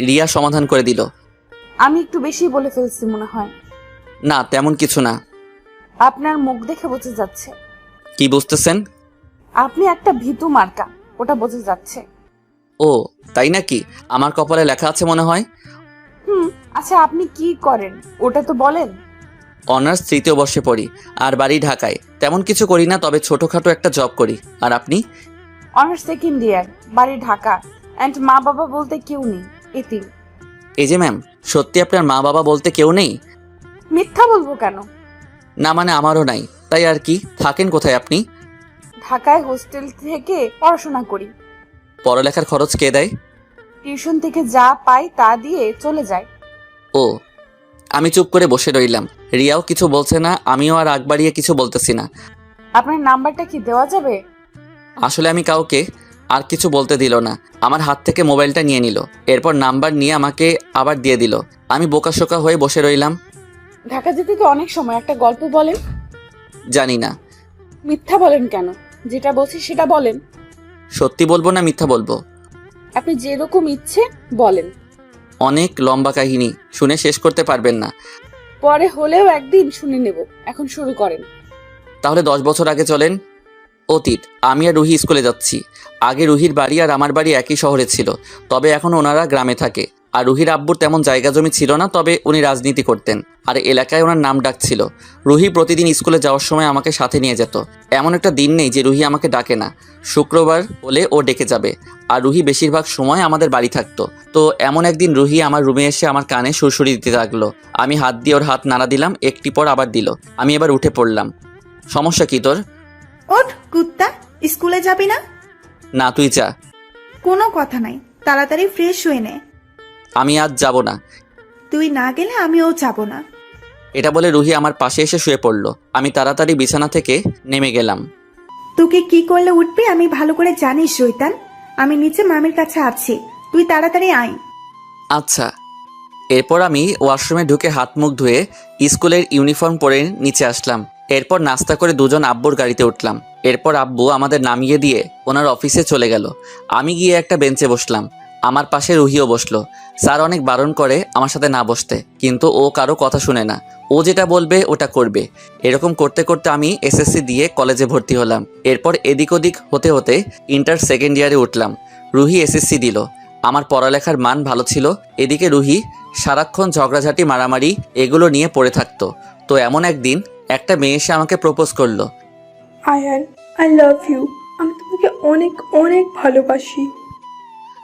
রিয়া সমাধান করে দিল। আমি একটু বেশি বলে ফেলছি মনে হয়। না, তেমন কিছু না। আপনার মুখ দেখে বোঝা যাচ্ছে। কি বুঝতেছেন? আপনি একটা ভীতু মার্কা, ওটা বোঝা যাচ্ছে। ও তাই নাকি? আমার কপালে লেখা আছে মনে হয়। আচ্ছা, আপনি কি করেন ওটা তো বলেন। অনার্স 3য় বর্ষে পড়ি, আর বাড়ি ঢাকায়। তেমন কিছু করি না, তবে ছোটখাটো একটা জব করি। আর আপনি? অনার্স 2nd ইয়ার, বাড়ি ঢাকা, এন্ড মা বাবা বলতে কেউ নেই, এতিম। এই যে ম্যাম, সত্যি আপনার মা বাবা বলতে কেউ নেই? মিথ্যা বলবো কেন? না মানে আমারও নাই, তাই আর কি। থাকেন কোথায় আপনি? ঢাকায় হোস্টেল থেকে পড়াশোনা করি। পড়ালেখার খরচ কে দেয়? টিউশন থেকে যা পাই তা দিয়ে চলে যায়। ও। আমি চুপ করে বসে রইলাম। রিয়াও কিছু বলছে না, আমিও আর আগ বাড়িয়ে কিছু বলতেছি না। আপনার নাম্বারটা কি দেওয়া যাবে? আসলে আমি কাউকে আর কিছু বলতে দিল না। আমার হাত থেকে মোবাইলটা নিয়ে নিল। এরপর নাম্বার নিয়ে আমাকে আবার দিয়ে দিল। আমি বোকাশোকা হয়ে বসে রইলাম। ঢাকা যেতে তো অনেক সময়, একটা গল্প বলেন। জানি না। মিথ্যা বলেন কেন? যেটা বলছি সেটা বলেন। সত্যি বলবো না মিথ্যা বলবো? আপনি যেরকম ইচ্ছে বলেন। অনেক লম্বা কাহিনী, শুনে শেষ করতে পারবেন না। পরে হলেও একদিন শুনে নেব, এখন শুরু করেন। তাহলে 10 বছর আগে চলেন। অতীত। আমি আর রুহি স্কুলে যাচ্ছি। আগে রুহির বাড়ি আর আমার বাড়ি একই শহরে ছিল, তবে এখন ওনারা গ্রামে থাকে। আর রুহির আব্বুর তেমন জায়গা জমি ছিল না, তবে উনি রাজনীতি করতেন আর এলাকায় ওনার নাম ডাক ছিল। রুহি প্রতিদিন স্কুলে যাওয়ার সময় আমাকে সাথে নিয়ে যেত। এমন একটা দিন নেই যে রুহি আমাকে ডাকে না। শুক্রবার হলে ও ডেকে যাবে। আর রুহি বেশিরভাগ সময় আমাদের বাড়ি থাকতো। তো এমন একদিন রুহি আমার রুমে এসে আমার কানে সুরসুরি দিতে লাগলো। আমি হাত দিয়ে ওর হাত নাড়া দিলাম, একটি পর আবার দিল। আমি এবার উঠে পড়লাম। সমস্যা কি তোর? ওঠ কুত্তা, স্কুলে যাবি না? না, তুই যা। কোনো কথা নাই, তাড়াতাড়ি ফ্রেশ হয়ে নে। আমি আজ যাব না। তুই না গেলে আমিও যাব না। এটা বলে রুহি আমার পাশে এসে শুয়ে পড়ল। আমি তাড়াতাড়ি বিছানা থেকে নেমে গেলাম। তোকে কি করলে উঠবি আমি ভালো করে জানি শৈতান। আমি নিচে মামির কাছে আছি, তুই তাড়াতাড়ি আয়। আচ্ছা। এরপর আমি ওয়াশরুমে ঢুকে হাত মুখ ধুয়ে স্কুলের ইউনিফর্ম পরে নিচে আসলাম। এরপর নাস্তা করে দুজন আব্বুর গাড়িতে উঠলাম। এরপর আব্বু আমাদের নামিয়ে দিয়ে ওনার অফিসে চলে গেল। আমি গিয়ে একটা বেঞ্চে বসলাম। আমার পাশে রুহিও বসলো। স্যার অনেক বারণ করে আমার সাথে না বসতে, কিন্তু ও কারো কথা শুনে না। ও যেটা বলবে ওটা করবে। এরকম করতে করতে আমি এসএসসি দিয়ে কলেজে ভর্তি হলাম। এরপর এদিক ওদিক হতে হতে ইন্টার সেকেন্ড ইয়ারে উঠলাম। রুহি এসএসসি দিল। আমার পড়ালেখার মান ভালো ছিল। এদিকে রুহি সারাক্ষণ ঝগড়াঝাটি মারামারি এগুলো নিয়ে পড়ে থাকতো। তো এমন একদিন একটা মেয়ে এসে আমাকে প্রপোজ করলো। Ayaan, I love you. আমি তোমাকে অনেক অনেক ভালোবাসি।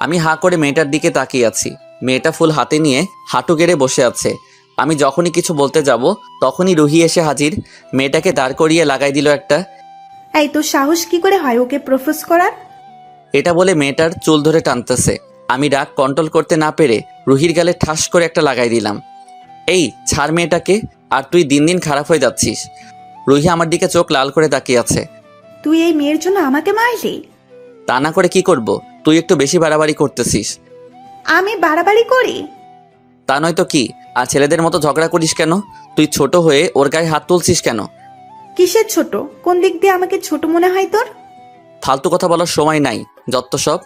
আমি হাঁ করে মেয়েটার দিকে তাকিয়ে আছি। মেয়েটা ফুল হাতে নিয়ে হাঁটু গেড়ে বসে আছে। আমি যখনই কিছু বলতে যাব তখনই রুহি এসে হাজির। মেয়েটাকে দাঁড় করিয়ে লাগাই দিল একটা। এই তোর সাহস কি করে হয় ওকে প্রপোজ করার? এটা বলে মেয়েটার চুল ধরে টানতেছে। আমি রাগ কন্ট্রোল করতে না পেরে রুহির গালে ঠাস করে একটা লাগাই দিলাম। এই ছাড় মেয়েটাকে, আর তুই দিন দিন খারাপ হয়ে যাচ্ছিস। রুহি আমার দিকে চোখ লাল করে তাকিয়ে আছে। তুই এই মেয়ের জন্য আমাকে মারলি? তা না করে কি করব? তুই একটু বেশি বাড়াবাড়ি করতেছিস। আমি বাড়াবাড়ি করি? তা নয় তো কি? আর ছেলেদের মতো ঝগড়া করিস কেন? তুই ছোট হয়ে ওর গায়ে হাত তুলছিস কেন? কিসের ছোট? কোন দিক দিয়ে আমাকে ছোট মনে হয় তোর? ফালতু কথা বলার সময় নাই, যত সব।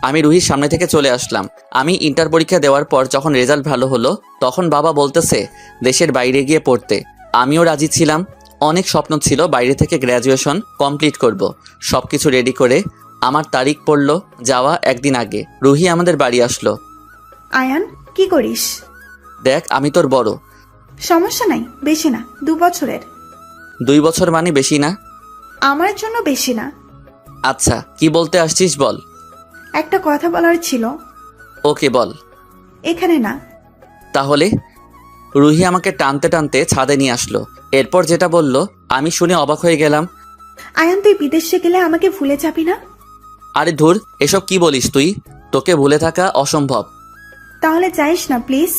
আমি রুহির সামনে থেকে চলে আসলাম। আমি ইন্টার পরীক্ষা দেওয়ার পর যখন রেজাল্ট ভালো হলো তখন বাবা বলতেছে দেশের বাইরে গিয়ে পড়তে। আমিও রাজি ছিলাম। অনেক স্বপ্ন ছিল বাইরে থেকে গ্র্যাজুয়েশন কমপ্লিট করব। সব কিছু রেডি করে আমার তারিখ পড়লো যাওয়া একদিন আগে। রুহি আমাদের বাড়ি আসলো। আয়ান, কি করিস? দেখ, আমি তোর বড়। সমস্যা নাই, বেশি না, 2 বছরের। 2 বছর মানে বেশি না? আমার জন্য বেশি না। আচ্ছা, কি বলতে আসছিস বল। একটা কথা বলার ছিল। ওকে বল। এখানে না। তাহলে? রুহি আমাকে টানতে টানতে ছাদে নিয়ে আসলো। এরপর যেটা বলল আমি শুনে অবাক হয়ে গেলাম। আয়ান, তুই বিদেশে গেলে আমাকে ভুলে যাবি না? আরে ধুর, এসব কি বলিস তুই? তোকে ভুলে থাকা অসম্ভব। তাহলে যাইস না প্লিজ।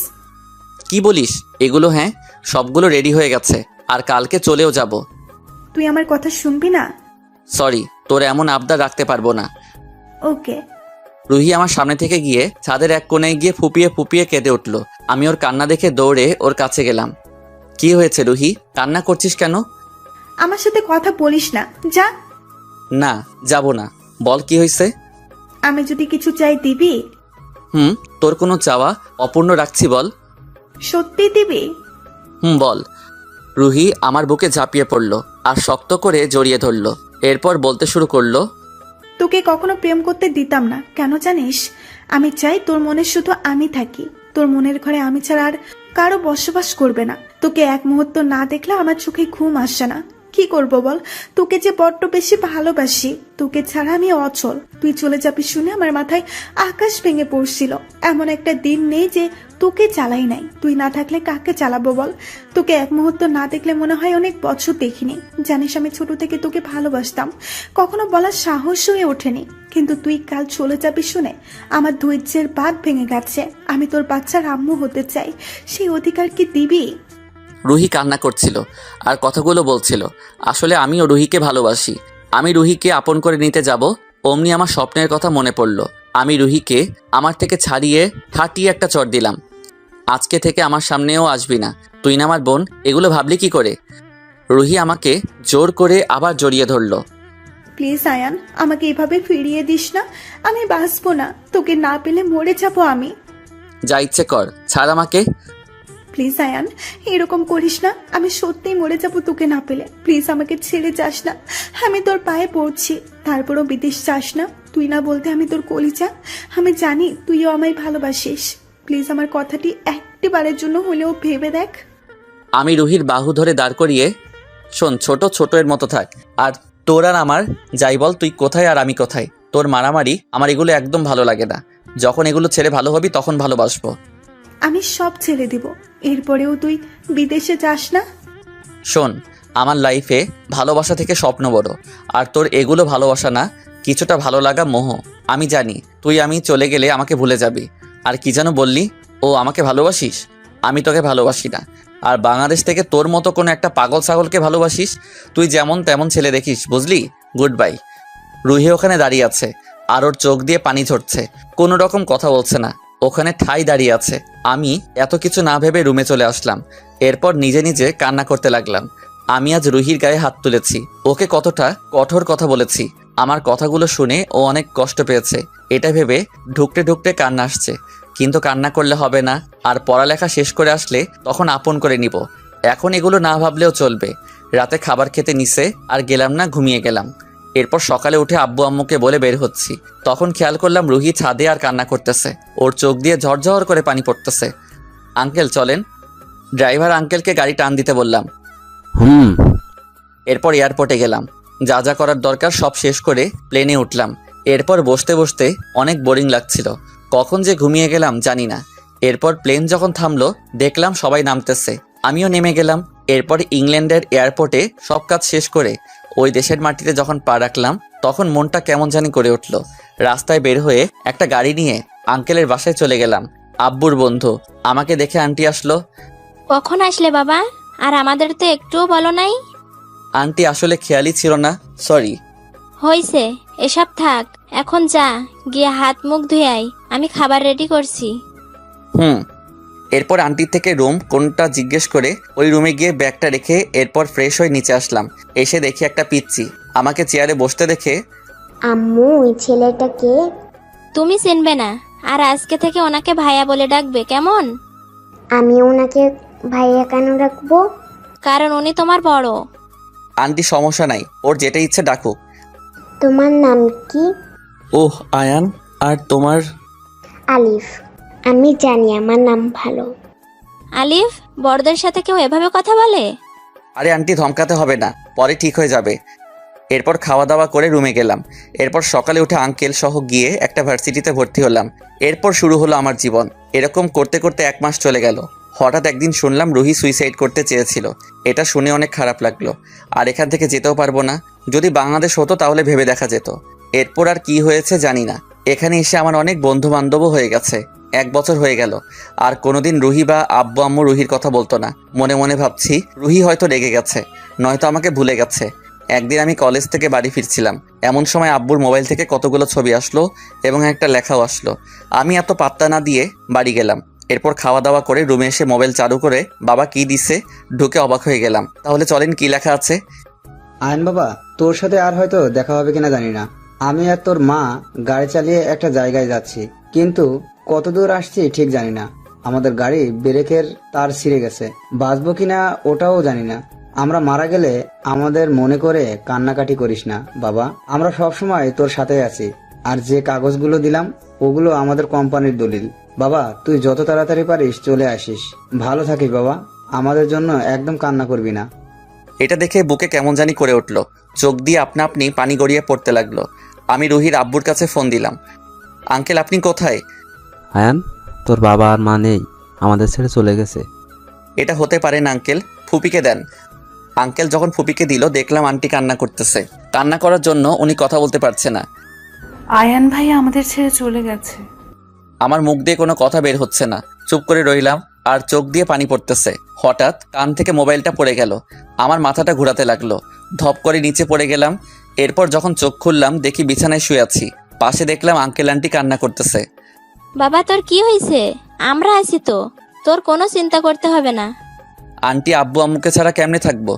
কি বলিস এগুলো? হ্যাঁ, সবগুলো রেডি হয়ে গেছে, আর কালকে চলেও যাব। তুই আমার কথা শুনবি না? সরি, তোর এমন আবদার রাখতে পারবো না। ওকে। রুহি আমার সামনে থেকে গিয়ে ছাদের এক কোণে গিয়ে ফুপিয়ে ফুপিয়ে কেঁদে উঠলো। আমি ওর কান্না দেখে দৌড়ে ওর কাছে গেলাম। কি হয়েছে রুহি, কান্না করছিস কেন? আমার সাথে কথা বলিস না, যা। না, যাব না। বল কি হয়েছে? আমি যদি কিছু চাই দিবি? তোর কোনো চাওয়া অপূর্ণ রাখছি, বল। সত্যি দিবি? বল। রুহি আমার বুকে ঝাঁপিয়ে পড়লো আর শক্ত করে জড়িয়ে ধরলো। এরপর বলতে শুরু করলো। তোকে কখনো প্রেম করতে দিতাম না, কেন জানিস? আমি চাই তোর মনে শুধু আমি থাকি। তোর মনের ঘরে আমি ছাড়া আর কারো বসবাস করবে না। তোকে এক মুহূর্ত না দেখলে আমার চোখে ঘুম আসে না। কি করব বল? তোকে যে বড্ড বেশি ভালোবাসি। তোকে ছাড়া আমি অচল। তুই চলে যাবি শুনে আমার মাথায় আকাশ ভেঙে পড়ছিল। এমন একটা দিন নেই যে তোকে চালাই নাই। তুই না থাকলে কাকে চালাবো বল? তোকে এক মুহূর্ত না দেখলে মনে হয় অনেক বছর দেখিনি। জানিস আমি ছোট থেকে তোকে ভালোবাসতাম, কখনো বলার সাহস হয়ে ওঠেনি। কিন্তু তুই কাল চলে যাবি শুনে আমার ধৈর্যের বাঁধ ভেঙে গেছে। আমি তোর বাচ্চার আম্মু হতে চাই, সেই অধিকার কি দিবি? রুহি কান্না করছিল আর কথাগুলো বলছিল। আসলে আমিও রুহিকে ভালোবাসি। আমি রুহিকে আপন করে নিতে যাব, অমনি আমার স্বপ্নের কথা মনে পড়ল। আমি রুহিকে আমার থেকে ছাড়িয়ে হাঁটিয়ে একটা চড় দিলাম। আজকে থেকে আমার সামনেও আসবি না, তুই না আমার বোন। এগুলো ভাবলি কি করে? রুহি আমাকে জোর করে আবার জড়িয়ে ধরলো। প্লিজ আয়ান, আমাকে এভাবে ফিরিয়ে দিস না। আমি বাঁচবো না, তোকে না পেলে মরে যাবো আমি। যা ইচ্ছে কর, ছাড় আমাকে। প্লিজ আয়ান, এরকম করিস না। আমি সত্যিই মরে যাবো তোকে না পেলে। প্লিজ আমাকে ছেড়ে যাস না। আমি তোর পায়ে পড়ছি, তারপরও বিদেশ যাস না। তুই না বলতে আমি তোর কলিজা। আমি জানি তুইও আমায় ভালোবাসিস। প্লিজ আমার কথাটি একটিবারের জন্য হলেও ভেবে দেখ। আমি রুহির বাহু ধরে দাঁড় করিয়ে, শোন ছোট ছোট এর মতো থাক। আর তোর আর আমার যাই বল, তুই কোথায় আর আমি কোথায়, তোর মারামারি আমার এগুলো একদম ভালো লাগে না। যখন এগুলো ছেড়ে ভালো হবি তখন ভালোবাসবো। আমি সব ছেড়ে দিব, এরপরেও তুই বিদেশে যাস না। শোন, আমার লাইফে ভালোবাসা থেকে স্বপ্ন বড়, আর তোর এগুলো ভালোবাসা না, কিছুটা ভালো লাগা, মোহ। আমি জানি তুই আমি চলে গেলে আমাকে ভুলে যাবি। আর কি যেন বললি, ও আমাকে ভালোবাসিস? আমি তোকে ভালোবাসি না। আর বাংলাদেশ থেকে তোর মতো কোনো একটা পাগল ছাগলকে ভালোবাসিস। তুই যেমন তেমন ছেলে দেখিস, বুঝলি? Good bye. রুহি ওখানে দাঁড়িয়ে আছে, আর ওর চোখ দিয়ে পানি ঝরছে। কোনো রকম কথা বলছে না, ওখানে ঠাই দাঁড়িয়ে আছে। আমি এত কিছু না ভেবে রুমে চলে আসলাম। এরপর নিজে নিজে কান্না করতে লাগলাম। আমি আজ রুহির গায়ে হাত তুলেছি, ওকে কতটা কঠোর কথা বলেছি। আমার কথাগুলো শুনে ও অনেক কষ্ট পেয়েছে, এটা ভেবে ঢুকতে ঢুকতে কান্না আসছে। কিন্তু কান্না করলে হবে না, আর পড়ালেখা শেষ করে আসলে তখন আপন করে নিব। এখন এগুলো না ভাবলেও চলবে। রাতে খাবার খেতে নিছে, আর গেলাম না, ঘুমিয়ে গেলাম। এরপর সকালে উঠে আব্বু আম্মুকে বলে বের হচ্ছি, তখন খেয়াল করলাম রুহি ছাদে আর কান্না করতেছে। ওর চোখ দিয়ে ঝরঝর করে পানি পড়তেছে। আঙ্কেল চলেন। ড্রাইভার আঙ্কেলকে গাড়ি টান দিতে বললাম। এরপর এয়ারপোর্টে গেলাম, যা যা করার দরকার সব শেষ করে প্লেনে উঠলাম। এরপর বসতে বসতে অনেক বোরিং লাগছিল, কখন যে ঘুমিয়ে গেলাম জানি না। এরপর প্লেন যখন থামলো দেখলাম সবাই নামতেছে, আমিও নেমে গেলাম। এরপর ইংল্যান্ডের এয়ারপোর্টে সব কাজ শেষ করে ওই দেশের মাটিতে যখন পা রাখলাম তখন মনটা কেমন জানি করে উঠলো। রাস্তায় বের হয়ে একটা গাড়ি নিয়ে আঙ্কেলের বাসায় চলে গেলাম। আব্বুর বন্ধু, আমাকে দেখে আন্টি আসলো। কখন আসলে বাবা? আর আমাদের তো একটুও বলো নাই। আন্টি আসলে খেয়ালই ছিল না, সরি। হইছে, এসব থাক, এখন যা, গিয়ে হাত মুখ ধুয়ে আয়, আমি খাবার রেডি করছি। এরপর আন্টির থেকে রুম কোনটা জিজ্ঞেস করে ওই রুমে গিয়ে ব্যাগটা রেখে এরপর ফ্রেশ হয়ে নিচে আসলাম। এসে দেখি একটা পিচ্চি আমাকে চেয়ারে বসতে দেখে, আম্মু, ওই ছেলেটা কে? তুমি চিনবে না, আর আজকে থেকে ওনাকে ভাইয়া বলে ডাকবে, কেমন? আমি ওনাকে ভাইয়া কেন রাখবো? কারণ উনি তোমার বড়। আন্টি সমস্যা নাই, ওর যেটা ইচ্ছে ডাকুক। তোমার নাম কি? ওহ আয়ান, আর তোমার? আলিফ। আমি জানি আমার নাম ভালো। আলিফ, বড়দের সাথে কেউ এভাবে কথা বলে? আরে আন্টি ধমকাতে হবে না, পরে ঠিক হয়ে যাবে। এরপর খাওয়া দাওয়া করে রুমে গেলাম। এরপর সকালে উঠে আঙ্কেল সহ গিয়ে একটা ভার্সিটিতে ভর্তি হলাম। এরপর শুরু হলো আমার জীবন। এরকম করতে করতে 1 মাস চলে গেল। হঠাৎ একদিন শুনলাম রুহি সুইসাইড করতে চেয়েছিল। এটা শুনে অনেক খারাপ লাগলো, আর এখান থেকে যেতেও পারবো না। যদি বাংলাদেশ হতো তাহলে ভেবে দেখা যেত। এরপর আর কি হয়েছে জানি না। এখানে এসে আমার অনেক বন্ধু বান্ধবও হয়ে গেছে। 1 বছর হয়ে গেল, আর কোনোদিন রুহি বা আব্বু আম্মু রুহির কথা বলতো না। মনে মনে ভাবছি রুহি হয়তো রেগে গেছে, নয়তো আমাকে ভুলে গেছে। একদিন আমি কলেজ থেকে বাড়ি ফিরছিলাম, এমন সময় আব্বুর মোবাইল থেকে কতগুলো ছবি আসলো এবং একটা লেখাও আসলো। আমি এত পাত্তা না দিয়ে বাড়ি গেলাম। এরপর খাওয়া দাওয়া করে রুমে এসে মোবাইল চালু করে বাবা কি দিছে ঢুকে অবাক হয়ে গেলাম। তাহলে চলেন কি লেখা আছে। আয়ন বাবা, তোর সাথে আর হয়তো দেখা হবে কিনা জানি না। আমি আর তোর মা গাড়ি চালিয়ে একটা জায়গায় যাচ্ছি, কিন্তু কত দূর আসছি ঠিক জানি না। আমাদের গাড়ি ব্রেকের তার ছিঁড়ে গেছে, বাঁচবো কিনা ওটাও জানি না। আমরা মারা গেলে আমাদের মনে করে কান্নাকাটি করিস না বাবা, আমরা সব সময় তোর সাথে আছি। আর যে কাগজগুলো দিলাম ওগুলো আমাদের কোম্পানির দলিল। বাবা, তুই যত তাড়াতাড়ি পারিস চলে আসিস। ভালো থাকিস বাবা, আমাদের জন্য একদম কান্না করবি না। এটা দেখে বুকে কেমন জানি করে উঠলো, চোখ দিয়ে আপনা আপনি পানি গড়িয়ে পড়তে লাগলো। আমি রুহির আব্বুর কাছে ফোন দিলাম। আঙ্কেল আপনি কোথায়? আয়ান, তোর বাবা আর মা নেই, আমাদের ছেড়ে চলে গেছে। এটা হতে পারে না আঙ্কেল, ফুপিকে দেন। আঙ্কেল যখন ফুপিকে দিল দেখলাম আন্টি কান্না করতেছে। কান্না করার জন্য উনি কথা বলতে পারছে না। আয়ান ভাই আমাদের ছেড়ে চলে গেছে। আমার মুখ দিয়ে কোনো কথা বের হচ্ছে না, চুপ করে রইলাম, আর চোখ দিয়ে পানি পড়তেছে। হঠাৎ কান থেকে মোবাইলটা পড়ে গেল, আমার মাথাটা ঘোরাতে লাগলো, ধপ করে নিচে পড়ে গেলাম। এরপর যখন চোখ খুললাম দেখি বিছানায় শুয়ে আছি, পাশে দেখলাম আঙ্কেল আন্টি কান্না করতেছে। বাবা, তোর কি হয়েছে? আমরা আছি তো, তোর কোনো চিন্তা করতে হবে না। আন্টি আব্বু আম্মুকে ছাড়া কেমনে থাকবো?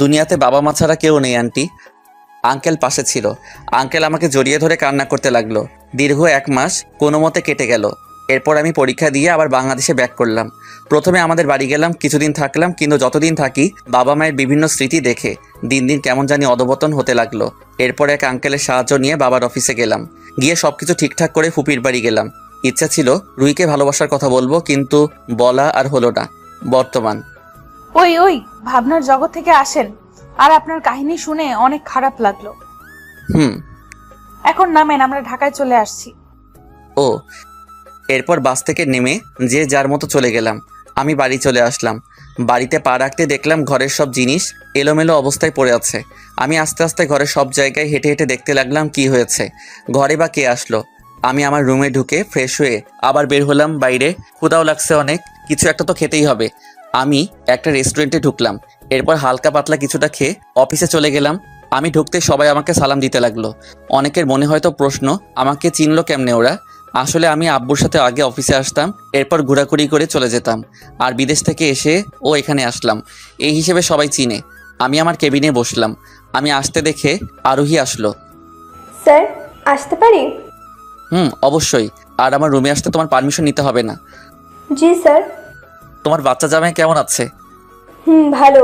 দুনিয়াতে বাবা মা ছাড়া কেউ নেই আন্টি। আঙ্কেল পাশে ছিল, আঙ্কেল আমাকে জড়িয়ে ধরে কান্না করতে লাগলো। দীর্ঘ 1 মাস কোনো মতে কেটে গেল। এরপর আমি পরীক্ষা দিয়ে আবার বাংলাদেশে ব্যাক করলাম। প্রথমে আমাদের বাড়ি গেলাম, কিছুদিন থাকলাম, কিন্তু যতদিন থাকি বাবা মায়ের বিভিন্ন স্মৃতি দেখে দিন দিন কেমন জানি অধপতন হতে লাগলো। এরপর এক আঙ্কেলের সাহায্য নিয়ে বাবার অফিসে গেলাম, গিয়ে সবকিছু ঠিকঠাক করে ফুপির বাড়ি গেলাম। ইচ্ছা ছিল রুহিকে ভালোবাসার কথা বলবো, কিন্তু বলা আর হলো না। বর্তমান ওই ভাবনার জগৎ থেকে আসেন। আর আপনার কাহিনী শুনে অনেক খারাপ লাগলো। এখন নামেন, আমরা ঢাকায় চলে আসছি। ও, এরপর বাস থেকে নেমে যে যার মতো চলে গেলাম। আমি বাড়ি চলে আসলাম। বাড়িতে পা রাখতে দেখলাম ঘরের সব জিনিস এলোমেলো অবস্থায় পড়ে আছে। আমি আস্তে আস্তে ঘরের সব জায়গায় হেঁটে হেঁটে দেখতে লাগলাম কি হয়েছে, ঘরে বা কে আসলো। আমি আমার রুমে ঢুকে ফ্রেশ হয়ে আবার বের হলাম বাইরে। ক্ষুধাও লাগছে অনেক, কিছু একটা তো খেতেই হবে। আমি একটা রেস্টুরেন্টে ঢুকলাম। এরপর হালকা পাতলা কিছুটা খেয়ে অফিসে চলে গেলাম। আমি ঢুকতে সবাই আমাকে সালাম দিতে লাগলো। অনেকের মনে হয়তো প্রশ্ন, আমাকে চিনলো কেমনে ওরা। আসলে আমি আব্বুর সাথে আগে অফিসে আসতাম, এরপর ঘোরাঘুরি করে চলে যেতাম, আর বিদেশ থেকে এসে ও এখানে আসলাম, এই হিসেবে সবাই চিনে। আমি আমার কেবিনে বসলাম। আমি আসতে দেখে আরোহী আসলো। স্যার, আসতে পারি? অবশ্যই। আর আমার রুমে আসতে তোমার পারমিশন নিতে হবে না। জি স্যার। তোমার বাচ্চা জামাই কেমন আছে? ভালো।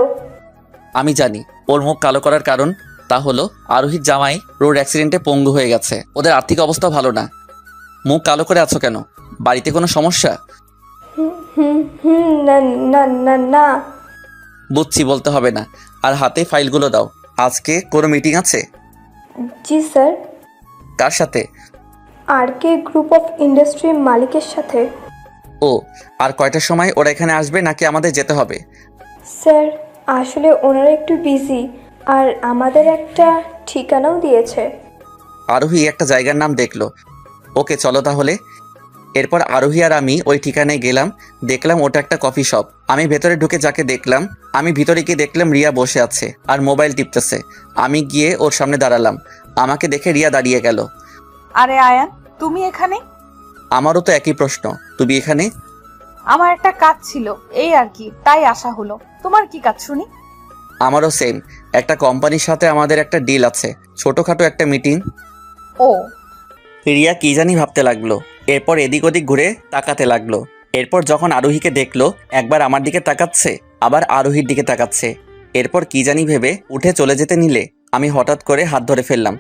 আমি জানি ওর মুখ কালো করার কারণ, তা হলো আরোহীর জামাই রোড অ্যাক্সিডেন্টে পঙ্গু হয়ে গেছে। ওদের আর্থিক অবস্থা ভালো না। মুখ কালো করে আছো কেন? বাড়িতে কোনো সমস্যা? না না না না। বুঝছি, বলতে হবে না। আর হাতে ফাইলগুলো দাও। আজকে কোনো মিটিং আছে? জি স্যার। কার সাথে? RK গ্রুপ অফ ইন্ডাস্ট্রির মালিকের সাথে। ও, আর কয়টার সময় ওরা এখানে আসবে, নাকি আমাদের যেতে হবে? স্যার, আসলে ওনারা একটু বিজি, আর আমাদের একটা ঠিকানাও দিয়েছে। আরোহী একটা জায়গার নাম দেখলো। ওকে, চলো তাহলে। এরপর আরোহী আর আমি ওই ঠিকানায় গেলাম। দেখলাম ওটা একটা কফি শপ। আমি ভেতরে ঢুকে যাকে দেখলাম, আমি ভিতরে গিয়ে দেখলাম রিয়া বসে আছে আর মোবাইল টিপতেছে। আমি গিয়ে ওর সামনে দাঁড়ালাম। আমাকে দেখে রিয়া দাঁড়িয়ে গেল। আরে আয়ান, তুমি এখানে? আমারও তো একই প্রশ্ন, তুমি এখানে? আমার একটা কাজ ছিল, এই আর কি, তাই আসা হলো। তোমার কি কাজ শুনি? আমারও সেম। একটা কোম্পানির সাথে আমাদের একটা ডিল আছে, ছোটখাটো একটা মিটিং। ও। রিয়া কি জানি ভাবতে লাগলো। এরপর এদিক ওদিক ঘুরে তাকাতে লাগলো। এরপর যখন আরোহীকে দেখলো, একবার আমার দিকে তাকাচ্ছে, আবার আরোহীর দিকে তাকাচ্ছে। এরপর কি জানি ভেবে উঠে চলে যেতে নিলে আমি হঠাৎ করে হাত ধরে ফেললাম।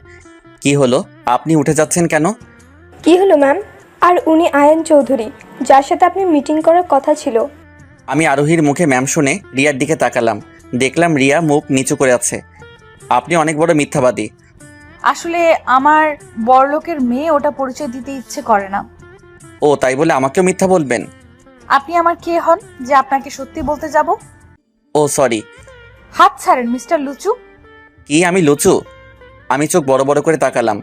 কি হলো, আপনি উঠে যাচ্ছেন কেন? কি হলো ম্যাম? আর উনি আয়ান চৌধুরী, যার সাথে আপনি মিটিং করার কথা ছিল। আমি আরোহীর মুখে ম্যাম শুনে রিয়ার দিকে তাকালাম। দেখলাম রিয়া মুখ নিচু করে আছে। আপনি অনেক বড় মিথ্যাবাদী। আসলে আমার বড়লোকের মেয়ে, ওটা পরিচয় দিতে ইচ্ছে করে না। ও, তাই বলে আমাকেও মিথ্যা বলবেন? আপনি আমার কে হন যে আপনাকে সত্যি বলতে যাব? ও সরি। হাত ছাড়েন মিস্টার লুচু। কি আমি লুচু? আমি চোখ বড় বড় করে তাকালাম।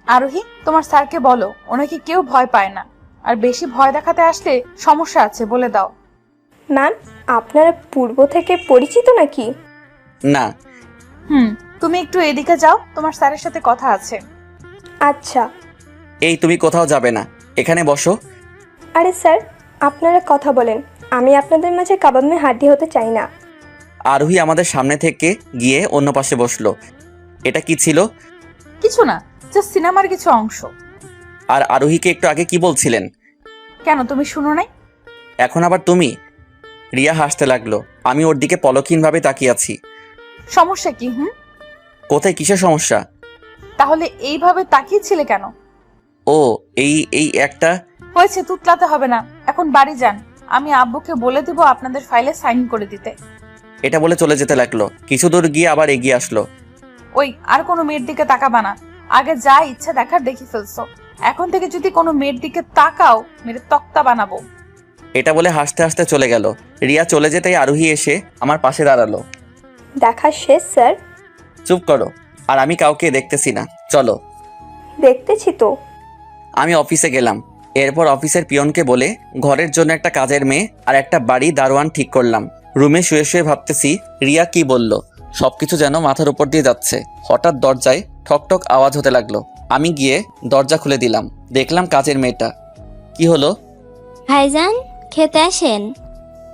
আরোহী, তোমার স্যারকে বলো ওনাকে কেউ ভয় পায় না, আর বেশি ভয় দেখাতে আসলে সমস্যা আছে, বলে দাও। ম্যাম, আপনারা পূর্ব থেকে পরিচিত নাকি? না। তুমি একটু এদিকে যাও, তোমার স্যারের সাথে কথা আছে। আচ্ছা। এই, তুমি কোথাও যাবে না, এখানে বসো। আরে স্যার, আপনারা কথা বলেন, আমি আপনাদের মাঝে কাবাব মে হাড্ডি হতে চাই না। আরোহী আমাদের সামনে থেকে গিয়ে অন্য পাশে বসলো। এটা কি ছিল? কিছু না, জাস্ট সিনেমার কিছু অংশ। আর আরোহীকে একটু আগে কি বলছিলেন? কেন, তুমি শুনো নাই? এখন আবার তুমি? রিয়া হাসতে লাগলো। আমি ওর দিকে পলকহীনভাবে তাকিয়ে আছি। সমস্যা কি? কোথায়, কিসের সমস্যা? তাহলে এইভাবে তাকিয়েছিলে কেন? ও, এই একটা। হয়েছে, তুতলাতে হবে না, এখন বাড়ি যান। আমি আব্বুকে বলে দিব আপনাদের ফাইলে সাইন করে দিতে। এটা বলে চলে যেতে লাগলো। কিছু দূর গিয়ে আবার এগিয়ে আসলো। ওই, আর কোনো মেয়ের দিকে তাকাবা না। আগে যা ইচ্ছা দেখার দেখি ফেলছো, এখন থেকে যদি কোনো মেয়ের দিকে তাকাও, মেরে তক্তা বানাবো। এটা বলে হাসতে হাসতে চলে গেল। রিয়া চলে যেতেই আরোহী এসে আমার পাশে দাঁড়ালো। দেখা শেষ স্যার। চুপ করো, আর আমি কাউকে দেখতেছি না, চলো। দেখতেছি তো। আমি অফিসে গেলাম। এরপর অফিসের পিয়নকে বলে ঘরের জন্য একটা কাজের মেয়ে আর একটা বাড়ি দারোয়ান ঠিক করলাম। রুমে শুয়ে শুয়ে ভাবতেছি রিয়া কি বলল, সবকিছু যেন মাথার উপর দিয়ে যাচ্ছে। হঠাৎ দরজায় ঠক ঠক আওয়াজ হতে লাগলো। আমি গিয়ে দরজা খুলে দিলাম। দেখলাম কাজের মেয়েটা। কি হলো? ভাইজান, খেতে আসেন।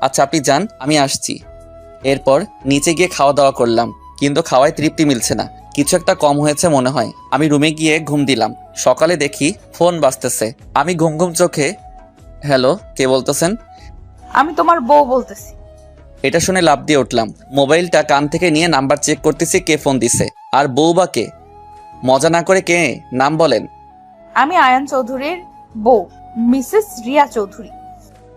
আচ্ছা, আপনি যান, আমি আসছি। এরপর নিচে গিয়ে খাওয়া দাওয়া করলাম, কিন্তু খাওয়ায় তৃপ্তি মিলছে না, কিছু একটা কম হয়েছে মনে হয়। আমি রুমে গিয়ে ঘুম দিলাম। সকালে দেখি ফোন বাজতেছে। আমি ঘুম ঘুম চোখে হ্যালো, কে বলতেছেন? আমি তোমার বউ বলতেছি। এটা শুনে লাফ দিয়ে উঠলাম। মোবাইলটা কান থেকে নিয়ে নাম্বার চেক করতেছি কে ফোন দিছে। আর বউ বা কে? মজা না করে কে, নাম বলেন। আমি আয়ান চৌধুরীর বউ, মিসেস রিয়া চৌধুরী।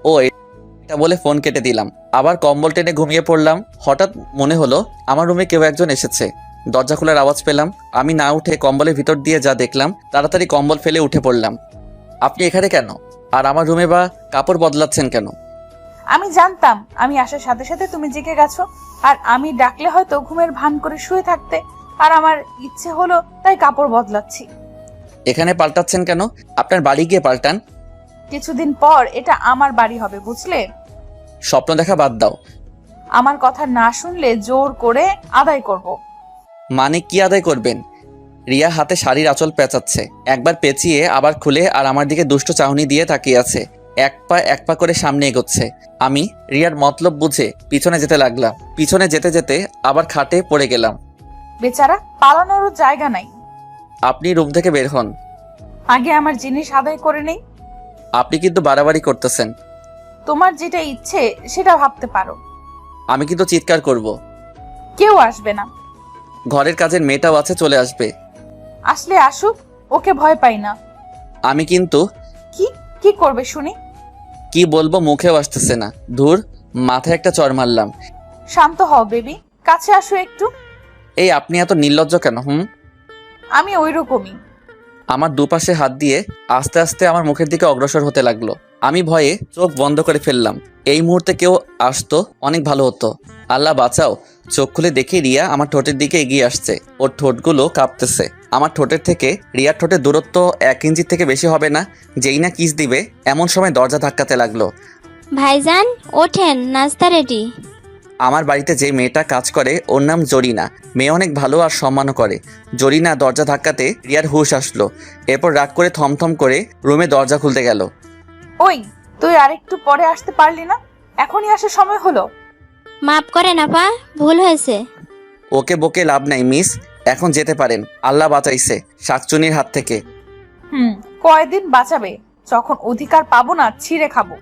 ও, এটা বলে ফোন কেটে দিলাম। আবার কম্বল টেনে ঘুমিয়ে পড়লাম। হঠাৎ মনে হলো আমার রুমে কেউ একজন এসেছে। দরজা খোলার আওয়াজ পেলাম। আমি না উঠে কম্বলের ভিতর দিয়ে যা দেখলাম, তাড়াতাড়ি কম্বল ফেলে উঠে পড়লাম। আপনি এখানে কেন? আর আমার রুমে বা কাপড় বদলাচ্ছেন কেন? আমি জানতাম আমি আসার সাথে সাথে তুমি জেগে গেছো, আর আমি ডাকলে হয়তো ঘুমের ভান করে শুয়ে থাকতে, আর আমার ইচ্ছে হলো তাই কাপড় বদলাচ্ছি। এখানে পাল্টাচ্ছেন কেন? আপনার বাড়ি গিয়ে পাল্টান। কিছুদিন পর এটা আমার বাড়ি হবে, বুঝলে? স্বপ্ন দেখা বাদ দাও। আমার কথা না শুনলে জোর করে আদায় করব। মানে কি আদায় করবেন? রিয়া হাতে শাড়ির আঁচল পেঁচাচ্ছে, একবার পেঁচিয়ে আবার খুলে, আর আমার দিকে দুষ্ট চাহনি দিয়ে তাকিয়ে আছে। এক পা করে সামনে এগোচ্ছে। আমি রিয়ার মতলব বুঝে পিছনে যেতে লাগলাম। পিছনে যেতে যেতে আবার খাটে পড়ে গেলাম। বেচারা, পালানোরও জায়গা নাই। আপনি রুম থেকে বের হন। আগে আমার জিনিস আদায় করে নেই। আপনি কিন্তু বাড়াবাড়ি করতেছেন। তোমার যেটা ইচ্ছে সেটা ভাবতে পারো। আমি কিন্তু চিৎকার করব। কেউ আসবে না। ঘরের কাজের মেয়েটাও আছে, চলে আসবে। আসলে আসুক, ওকে ভয় পাই না। আমি কিন্তু কি কি করবে শুনি? কি বলবো মুখেও আসতেছে না। ধুর, মাথায় একটা চড় মারলাম। শান্ত হও বেবি, কাছে আসো একটু। এই আপনি এত নির্লজ্জ কেন? আমি ওইরকমই। আমার দুপাশে হাত দিয়ে আস্তে আস্তে আমার মুখের দিকে অগ্রসর হতে লাগলো। আমি ভয়ে চোখ বন্ধ করে ফেললাম। এই মুহূর্তে কেউ আসতো অনেক ভালো হতো। আল্লাহ বাঁচাও। চোখ খুলে দেখি রিয়া আমার ঠোঁটের দিকে এগিয়ে আসছে। ওর ঠোঁটগুলো কাঁপতেছে। আমার ঠোঁটের থেকে রিয়ার ঠোঁটের দূরত্ব 1 ইঞ্চির থেকে বেশি হবে না। যেই না কিস দিবে এমন সময় দরজা ধাক্কাতে লাগলো। ভাইজান ওঠেন, নাস্তা রেডি। আমার বাড়িতে যে মেয়েটা কাজ করে ওর নাম জরিনা। মেয়ে অনেক ভালো আর সম্মানও করে। জরিনা দরজা ধাক্কাতে রিয়ার হুঁশ আসলো। এরপর রাগ করে থমথম করে রুমে দরজা খুলতে গেল। ওই, তুই আরেকটু পরে আসতে পারলি না? এখনই আসার সময় হলো। মাফ করেন আপা, ভুল হয়েছে। ওকে বকে লাভ নাই মিস, এখন যেতে পারেন। আল্লাহ বাঁচাইছে শাকচুনির হাত থেকে। কয়দিন বাঁচাবে? যখন অধিকার পাবো না ছিঁড়ে খাবো।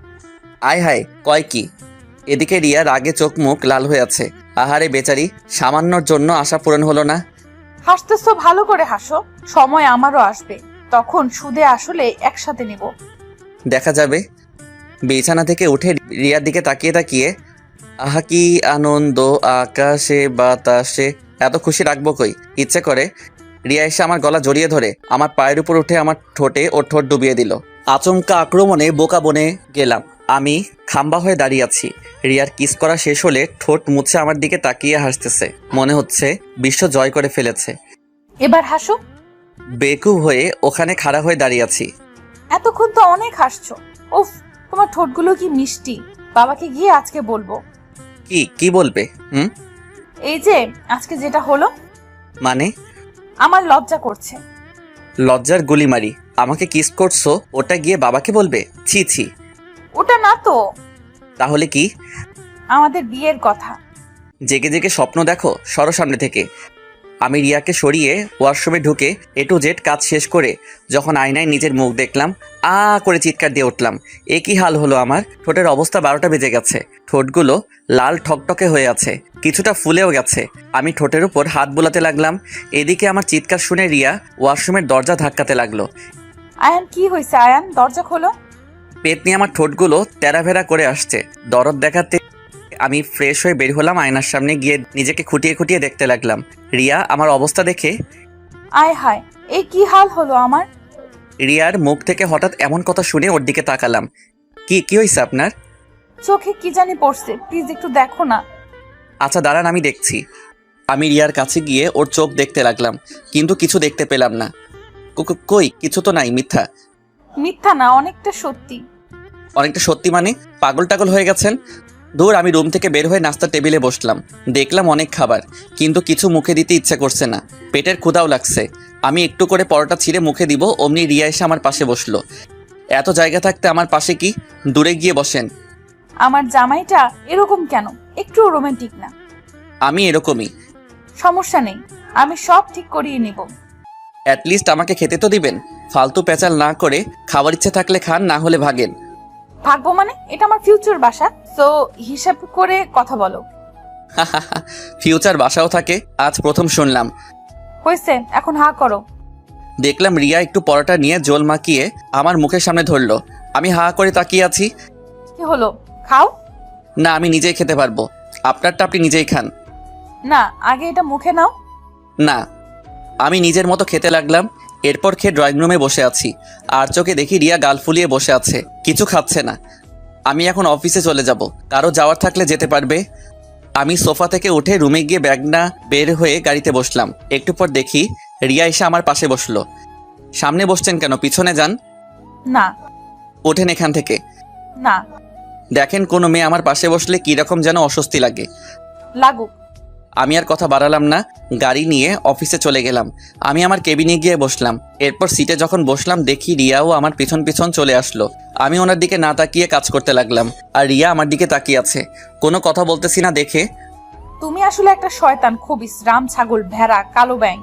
আয় হায়, কয় কি? এদিকে রিয়া রাগে চোখ মুখ লাল হয়ে আছে। আহারে বেচারি, সামান্যর জন্য আশা পূরণ হলো না। হাসতেছো, ভালো করে হাসো। সময় আমারও আসবে, তখন সুদে আসলে একসাথে নিব। দেখা যাবে। বিছানা থেকে উঠে রিয়ার দিকে তাকিয়ে তাকিয়ে আহা কি আনন্দ আকাশে বাতাসে, এত খুশি রাখবো কই? ইচ্ছে করে রিয়া এসে আমার গলা জড়িয়ে ধরে আমার পায়ের উপর উঠে আমার ঠোঁটে ওর ঠোঁট ডুবিয়ে দিল। আচমকা আক্রমণে বোকা বনে গেলাম। আমি খাম্বা হয়ে দাঁড়িয়ে আছি। রিয়ার কিস করা শেষ হলে ঠোঁট মুছে আমার দিকে তাকিয়ে হাসতেছে। মনে হচ্ছে বিশ্ব জয় করে ফেলেছে। এবার হাসো। বেকুব হয়ে ওখানে খাড়া হয়ে দাঁড়িয়ে আছি। এতক্ষণ তো অনেক হাসছো। উফ, তোমার ঠোঁটগুলো কি মিষ্টি। বাবাকে গিয়ে আজকে বলবো। কি বলবে? এই যে আজকে যেটা হলো। মানে? আমার লজ্জা করছে। লজ্জার গুলি মারি। আমাকে কিস করছো, ওটা গিয়ে বাবাকে বলবে? ছি ছি। ওটা না তো। তাহলে কি? আমাদের বিয়ের কথা। জেগে জেগে স্বপ্ন দেখো, সরো সামনে থেকে। আমি রিয়াকে সরিয়ে ওয়াশরুমে ঢুকে A to Z কাজ শেষ করে যখন আয়নায় নিজের মুখ দেখলাম, করে চিৎকার দিয়ে উঠলাম। এ কি হাল হলো আমার? ঠোঁটের অবস্থা 12টা বেজে গেছে। ঠোঁটগুলো লাল ঠকটকে হয়ে আছে, কিছুটা ফুলেও গেছে। আমি ঠোঁটের উপর হাত বোলাতে লাগলাম। এদিকে আমার চিৎকার শুনে রিয়া ওয়াশরুমের দরজা ধাক্কাতে লাগলো। আয়ান, কি হয়েছে আয়ান? দরজা খোলো। পেট নিয়ে আমার ঠোঁটগুলো তেরাভেরা করে আসছে। দরদ দেখাতে আমি ফ্রেশ হয়ে বের হলাম। আয়নার সামনে গিয়ে নিজেকে খুঁটিয়ে খুঁটিয়ে দেখতে লাগলাম। রিয়া আমার অবস্থা দেখে, আয় হায়, এই কি হাল হলো আমার? রিয়ার মুখ থেকে হঠাৎ এমন কথা শুনে ওর দিকে তাকালাম। কি হয়েছে আপনার? চোখে কি জানি পড়ছে, প্লিজ একটু দেখো না। আচ্ছা দাঁড়ান, আমি দেখছি। আমি রিয়ার কাছে গিয়ে ওর চোখ দেখতে লাগলাম, কিন্তু কিছু দেখতে পেলাম না। কই, কিছু তো নাই। মিথ্যা। মিথ্যা না, অনেকটা সত্যি। অনেকটা সত্যি মানে? পাগল টাগল হয়ে গেছেন? দূর। আমি রুম থেকে বের হয়ে নাস্তার টেবিলে বসলাম। দেখলাম অনেক খাবার, কিন্তু কিছু মুখে দিতে ইচ্ছে করছে না। পেটের ক্ষুধাও লাগছে। আমি একটু করে পরোটা ছিঁড়ে মুখে দিব, অমনি রিয়া এসে আমার পাশে বসলো। এত জায়গা থাকতে আমার পাশে কি? দূরে গিয়ে বসেন। আমার জামাইটা এরকম কেন? একটু রোমান্টিক না? আমি এরকমই। সমস্যা নেই, আমি সব ঠিক করিয়ে নিব। অ্যাটলিস্ট আমাকে খেতে তো দিবেন। ফালতু পেঁচাল না করে খাওয়ার ইচ্ছে থাকলে খান, না হলে ভাগেন। থাকবো মানে? এটা আমার ফিউচার বাসা, তো হিসাব করে কথা বলো। ফিউচার বাসাও থাকে? আজ প্রথম শুনলাম। হয়েছে, এখন হা করো। দেখলাম রিয়া একটু পরোটা নিয়ে জল মাখিয়ে আমার মুখের সামনে ধরলো। আমি হা করে তাকিয়ে আছি। কি হলো, খাও। না, আমি নিজেই খেতে পারবো। আপনারটা আপনি নিজেই খান। না, আগে এটা মুখে নাও। না। আমি নিজের মতো খেতে লাগলাম। এরপর খেয়ে ড্রয়িং রুমে বসে আছি, আর চোখে দেখি রিয়া গাল ফুলিয়ে বসে আছে, কিছু খাচ্ছে না। আমি এখন অফিসে চলে যাব, কারো যাওয়ার থাকলে যেতে পারবে। আমি সোফা থেকে উঠে রুমে গিয়ে ব্যাগ না বের হয়ে গাড়িতে বসলাম। একটু পর দেখি রিয়া এসে আমার পাশে বসলো। সামনে বসছেন কেন? পিছনে যান। না। ওঠেন এখান থেকে। না। দেখেন, কোনো মেয়ে আমার পাশে বসলে কিরকম যেন অস্বস্তি লাগে। লাগুক। আমি আর কথা বাড়ালাম না, গাড়ি নিয়ে অফিসে চলে গেলাম। আমি আমার কেবিনে গিয়ে বসলাম। এরপর সিটে যখন বসলাম দেখি রিয়াও আমার পিছন পিছন চলে আসলো। আমি ওনার দিকে না তাকিয়ে কাজ করতে লাগলাম, আর রিয়া আমার দিকে তাকিয়ে আছে। কোনো কথা বলতেছি না দেখে। তুমি আসলে একটা শয়তান, খবিস, রাম ছাগল, ভেড়া, কালো ব্যাঙ।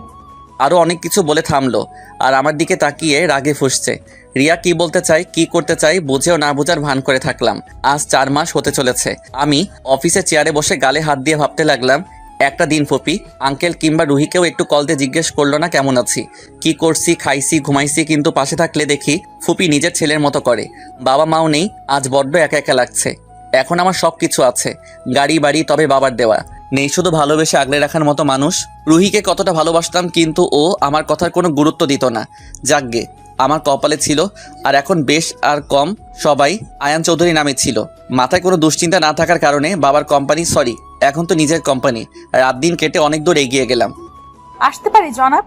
আরও অনেক কিছু বলে থামলো, আর আমার দিকে তাকিয়ে রাগে ফুঁসছে। রিয়া কি বলতে চাই, কি করতে চাই বুঝেও না বুঝার ভান করে থাকলাম। আজ 4 মাস হতে চলেছে। আমি অফিসে চেয়ারে বসে গালে হাত দিয়ে ভাবতে লাগলাম, একটা দিন ফুপি, আঙ্কেল কিংবা রুহিকেও একটু কল দিয়ে জিজ্ঞেস করলো না কেমন আছি, কি করছি, খাইছি, ঘুমাইছি। কিন্তু পাশে থাকলে দেখি ফুপি নিজের ছেলের মতো করে। বাবা মাও নেই, আজ বড্ড একা একা লাগছে। এখন আমার সব কিছু আছে, গাড়ি বাড়ি, তবে বাবার দেওয়া নেই শুধু ভালোবেসে আগলে রাখার মতো মানুষ। রুহিকে কতটা ভালোবাসতাম, কিন্তু ও আমার কথার কোনো গুরুত্ব দিত না। যাকগে, আমার কপালে ছিল। আর এখন বেশ আর কম সবাই আয়ান চৌধুরী নামে ছিল। মাথায় কোনো দুশ্চিন্তা না থাকার কারণে বাবার কোম্পানি, সরি এখন তো নিজের কোম্পানি, রাত দিন কেটে অনেক দূর এগিয়ে গেলাম। আসতে পারি জনাব?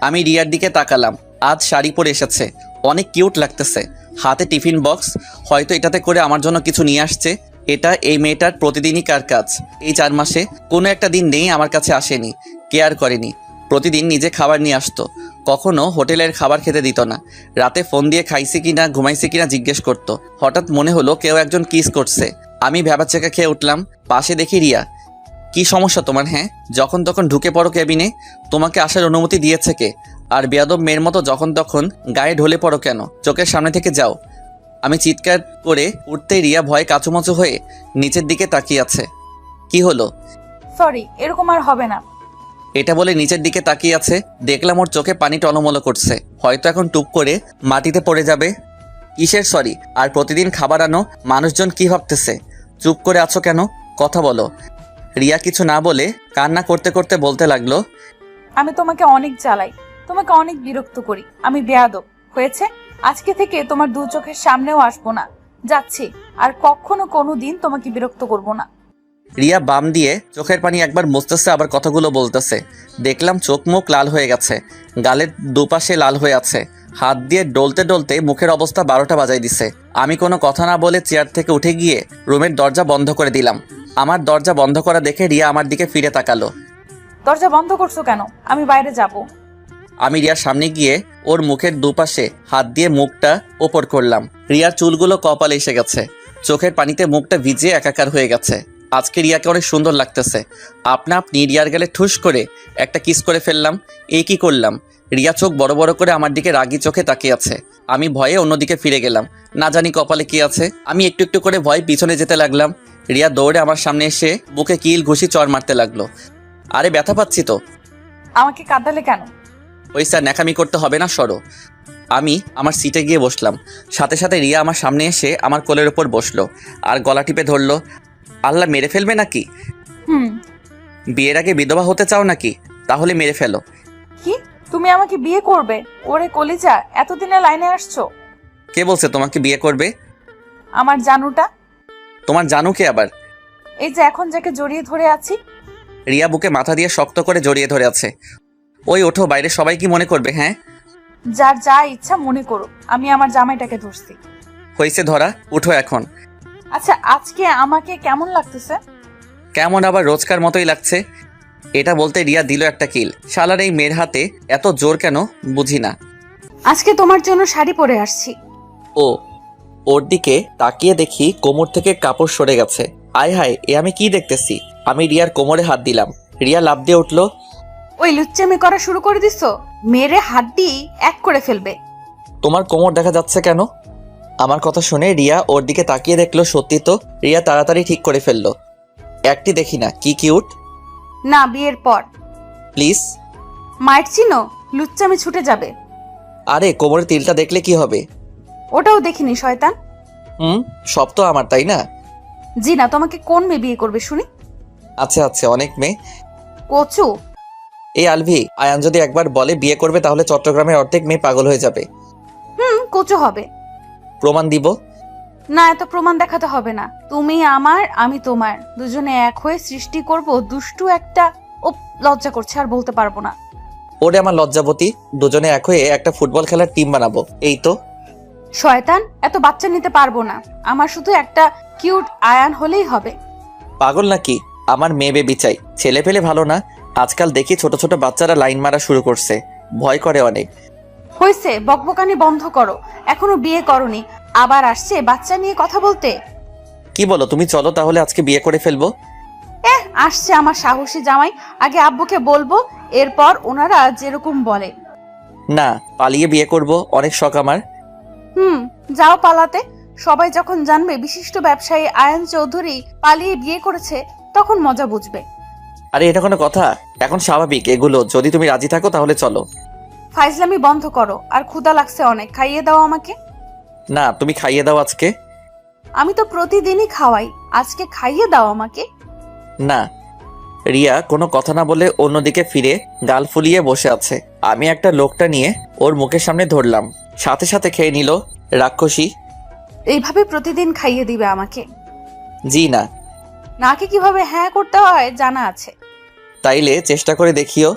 আমি রিয়ার দিকে তাকালাম। আজ শাড়ি পরে এসেছে, অনেক কিউট লাগতেছে। হাতে টিফিন বক্স, হয়তো এটাতে করে আমার জন্য কিছু নিয়ে আসছে। এটা এই মেয়েটার প্রতিদিনই কার কাজ। এই 4 মাসে কোনো একটা দিন নেই আমার কাছে আসেনি, কেয়ার করেনি। প্রতিদিন নিজে খাবার নিয়ে আসতো, কখনো হোটেলের খাবার খেতে দিত না। রাতে ফোন দিয়ে খাইছি কিনা, ঘুমাইছি কিনা জিজ্ঞেস করতো। হঠাৎ মনে হলো কেউ একজন কিস করছে। আমি ভ্যাবাচ্চাকা খেয়ে উঠলাম। পাশে দেখি রিয়া। কি সমস্যা তোমার? হ্যাঁ, যখন তখন ঢুকে পড়ো কেবিনে। তোমাকে আসার অনুমতি দিয়েছে কে? আর বেয়াদব মেয়ের মতো যখন তখন গায়ে ঢলে পড়ো কেন? চোখের সামনে থেকে যাও। আমি চিৎকার করে উঠতেই রিয়া ভয়ে কাচুমাচু হয়ে নিচের দিকে তাকিয়ে আছে। কি হলো? সরি, এরকম আর হবে না। এটা বলে নিচের দিকে তাকিয়ে আছে। দেখলাম ওর চোখে পানি টলমলো করছে, হয়তো এখন টুপ করে মাটিতে পড়ে যাবে। কিসের সরি? আর প্রতিদিন খাবার আনো, মানুষজন কি ভাবতেছে? চুপ করে আছো কেন? কথা বলো। রিয়া কিছু না বলে কান্না করতে করতে বলতে লাগলো, আমি তোমাকে অনেক জ্বালাই, তোমাকে অনেক বিরক্ত করি, আমি বেয়াদব। হয়েছে, আজকে থেকে তোমার 2 চোখের সামনেও আসবো না। যাচ্ছি, আর কখনো কোনো দিন তোমাকে বিরক্ত করব না। রিয়া বাম দিয়ে চোখের পানি একবার মুছতেছে, আবার কথাগুলো বলতেছে। দেখলাম চোখ মুখ লাল হয়ে গেছে, গালের দুপাশে লাল হয়ে আছে। হাত দিয়ে ডলতে ডলতে মুখের অবস্থা 12টা বাজাই দিছে। আমি কোনো কথা না বলে চেয়ার থেকে উঠে গিয়ে রুমের দরজা বন্ধ করে দিলাম। আমার দরজা বন্ধ করা দেখে রিয়া আমার দিকে ফিরে তাকালো। দরজা বন্ধ করছো কেন? আমি বাইরে যাব। আমি রিয়ার সামনে গিয়ে ওর মুখের দুপাশে হাত দিয়ে মুখটা ওপর করলাম। রিয়ার চুলগুলো কপালে এসে গেছে, চোখের পানিতে মুখটা ভিজে একাকার হয়ে গেছে। আজকে রিয়াকে অনেক সুন্দর লাগতেছে। আপনা আপনি রিয়ার গালে ঠুস করে একটা কিস করে ফেললাম। এই কি করলাম? রিয়া চোখ বড় বড় করে আমার দিকে রাগি চোখে তাকিয়ে আছে। আমি ভয়ে অন্যদিকে ফিরে গেলাম, না জানি কপালে কি আছে। আমি একটু একটু করে ভয় পিছনে যেতে লাগলাম। রিয়া দৌড়ে আমার সামনে এসে বুকে কিল ঘুষি চড় মারতে লাগলো। আরে ব্যথা পাচ্ছি তো। আমাকে কাঁদালে কেন? ওই স্যার, ন্যাকামি করতে হবে না, সরো। আমি আমার সিটে গিয়ে বসলাম। সাথে সাথে রিয়া আমার সামনে এসে আমার কোলের ওপর বসলো আর গলা টিপে ধরলো। আল্লাহ, মেরে ফেলবে নাকি? বিয়ের আগে বিধবা হতে চাও নাকি? তাহলে মেরে ফেলো। কি, তুমি আমাকে বিয়ে করবে? ওরে কলিজা, এতদিনে লাইনে আসছো? কে বলছে তোমাকে বিয়ে করবে? আমার জানুটা। তোমার জানু কে আবার? এই যে এখন যাকে জড়িয়ে ধরে আছি। রিয়া বুকে মাথা দিয়ে শক্ত করে জড়িয়ে ধরে আছে। ওই ওঠো, বাইরে সবাই কি মনে করবে? হ্যাঁ, যার যা ইচ্ছা মনে করো, আমি আমার জামাইটাকে ধরছি। হয়েছে ধরা, উঠো এখন। আচ্ছা, আজকে আমাকে কেমন লাগতেছে? কেমন আবার? রোজকার মতোই লাগছে। এটা বলতে রিয়া দিল একটা কিল। শালার এই মেয়ের হাতে এত জোর কেন বুঝি না। আজকে তোমার জন্য শাড়ি পরে আসছি। ওর দিকে তাকিয়ে দেখি কোমর থেকে কাপড় সরে গেছে। আয় হায়, এ আমি কি দেখতেছি? আমি রিয়ার কোমরে হাত দিলাম। রিয়া লাফ দিয়ে উঠলো। ওই লুচ্চামি করা শুরু করে দিছো? মেরে হাড্ডি এক করে ফেলবে। তোমার কোমর দেখা যাচ্ছে কেন? আমার কথা শুনে রিয়া ওর দিকে তাকিয়ে দেখলো সত্যি তো। রিয়া তাড়াতাড়ি ঠিক করে ফেললো, একটি দেখি না কি কিউট। না, বিয়ের পর। প্লিজ। মায়ের চিনো, লুচ্চামি ছুটে যাবে। আরে কোমরের তিলটা দেখলে কি হবে? ওটাও দেখিনি শয়তান। সব তো আমার, তাই না? জি না, তোমাকে কোন মেয়ে বিয়ে করবে শুনি? আচ্ছা আচ্ছা, অনেক মেয়ে। কচু। এই আলভি, আয়ান যদি একবার বলে বিয়ে করবে তাহলে চট্টগ্রামের অর্ধেক মেয়ে পাগল হয়ে যাবে। কচু হবে। প্রমাণ দিব। না, এত প্রমাণ দেখাতে হবে না। তুমি আমার, আমি তোমার, দুজনে এক হয়ে সৃষ্টি করব দুষ্টু একটা। ও লজ্জা করছে, আর বলতে পারবো না। ওরে আমার লজ্জাবতী, দুজনে এক হয়ে একটা ফুটবল খেলার টিম বানাবো। এই তো। শয়তান, এত বাচ্চা নিতে পারবো না। আমার শুধু একটা কিউট আয়ান হলেই হবে। পাগল নাকি? আমার মেয়ে বেবি চাই, ছেলে পেলে ভালো না। আজকাল দেখি ছোট ছোট বাচ্চারা লাইন মারা শুরু করছে, ভয় করে অনেক। হয়েছে, বকবকানি বন্ধ করো। এখনো বিয়ে করনি, আবার আসছে বাচ্চা নিয়ে কথা বলতে। কি বলো তুমি? চলো তাহলে আজকে বিয়ে করে ফেলবো। আসছে আমার সাহসী জামাই, আগে আব্বুকে বলবো, এরপর ওনারা যেরকম বলে। না, পালিয়ে বিয়ে করব, অনেক শখ আমার। যাও পালাতে। সবাই যখন জানবে বিশিষ্ট ব্যবসায়ী আয়ান চৌধুরী পালিয়ে বিয়ে করেছে, তখন মজা বুঝবে। আরে এটা কোনো কথা? এখন স্বাভাবিক এগুলো। যদি তুমি রাজি থাকো তাহলে চলো। ফাইজলামি বন্ধ করো, আর ক্ষুধা লাগছে অনেক, খাইয়ে দাও আমাকে। না, তুমি খাইয়ে দাও আজকে। আমি তো প্রতিদিনই খাওয়াই, আজকে খাইয়ে দাও আমাকে। না। রিয়া কোনো কথা না বলে অন্যদিকে ফিরে গাল ফুলিয়ে বসে আছে। আমি একটা লোকটা নিয়ে ওর মুখের সামনে ধরলাম, সাথে সাথে খেয়ে নিল। রাক্ষসী। এইভাবে প্রতিদিন খাইয়ে দিবে আমাকে? জি না। নাকি কিভাবে হ্যাঁ করতে হয় জানা আছে। তাইলে চেষ্টা করে দেখিও।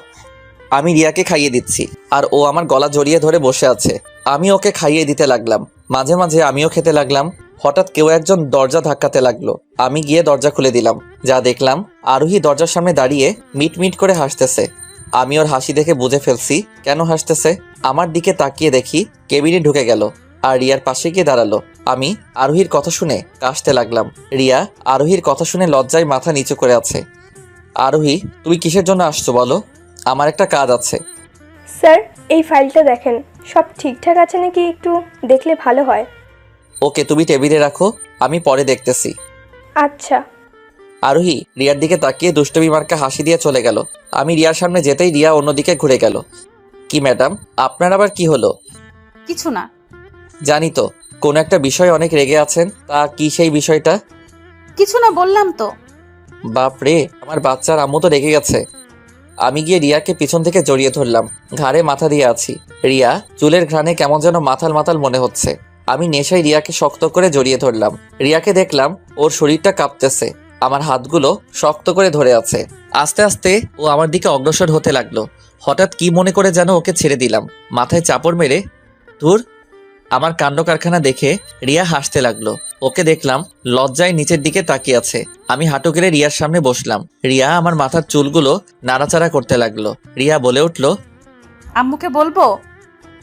আমি রিয়াকে খাইয়ে দিচ্ছি, আর ও আমার গলা জড়িয়ে ধরে বসে আছে। আমি ওকে খাইয়ে দিতে লাগলাম, মাঝে মাঝে আমিও খেতে লাগলাম। হঠাৎ কেউ একজন দরজা ধাক্কাতে লাগলো। আমি গিয়ে দরজা খুলে দিলাম। যা দেখলাম, আরোহী দরজার সামনে দাঁড়িয়ে মিট মিট করে হাসতেছে। আমি ওর হাসি দেখে বুঝে ফেলছি কেন হাসতেছে। আমার দিকে তাকিয়ে দেখি কেবিনে ঢুকে গেল আর রিয়ার পাশে গিয়ে দাঁড়ালো। আমি আরোহীর কথা শুনে কাশতে লাগলাম। রিয়া আরোহীর কথা শুনে লজ্জায় মাথা নিচু করে আছে। আরোহী, তুমি কিসের জন্য আসছো বলো? আমার একটা কাজ আছে। স্যার, এই ফাইলটা দেখেন, সব ঠিকঠাক আছে নাকি একটু দেখলে ভালো হয়। ওকে, তুমি টেবিলে রাখো, আমি পরে দেখতেছি। আচ্ছা। আরোহী রিয়ার দিকে তাকিয়ে দুষ্টমি মার্কা হাসি দিয়ে চলে গেল। আমি রিয়ার সামনে যেতেই রিয়া অন্যদিকে ঘুরে গেল। কি ম্যাডাম, আপনার আবার কি হলো? কিছু না। জানি তো কোন একটা বিষয়ে অনেক রেগে আছেন, তা কি সেই বিষয়টা? কিছু না বললাম তো। বাপরে, আমার বাচ্চার আম্মু তো রেগে গেছে। আমি গিয়ে রিয়াকে পিছন থেকে জড়িয়ে ধরলাম। ঘাড়ে মাথা দিয়ে আছি। রিয়া চুলের ঘ্রাণে কেমন যেন মাথাল মাথাল মনে হচ্ছে। আমি নেশায় রিয়াকে শক্ত করে জড়িয়ে ধরলাম। রিয়াকে দেখলাম ওর শরীরটা কাঁপতেছে, আমার হাতগুলো শক্ত করে ধরে আছে। আস্তে আস্তে ও আমার দিকে অগ্রসর হতে লাগলো। হঠাৎ কি মনে করে যেন ওকে ছেড়ে দিলাম, মাথায় চাপড় মেরে। ধুর, আমার কাণ্ড কারখানা দেখে রিয়া হাসতে লাগলো। ওকে দেখলাম লজ্জায় নিচের দিকে তাকিয়ে আছে। আমি হাঁটু গেড়ে রিয়ার সামনে বসলাম। রিয়া আমার মাথার চুলগুলো নাড়াচাড়া করতে লাগলো। রিয়া বলে উঠলো, আম্মুকে বলবো?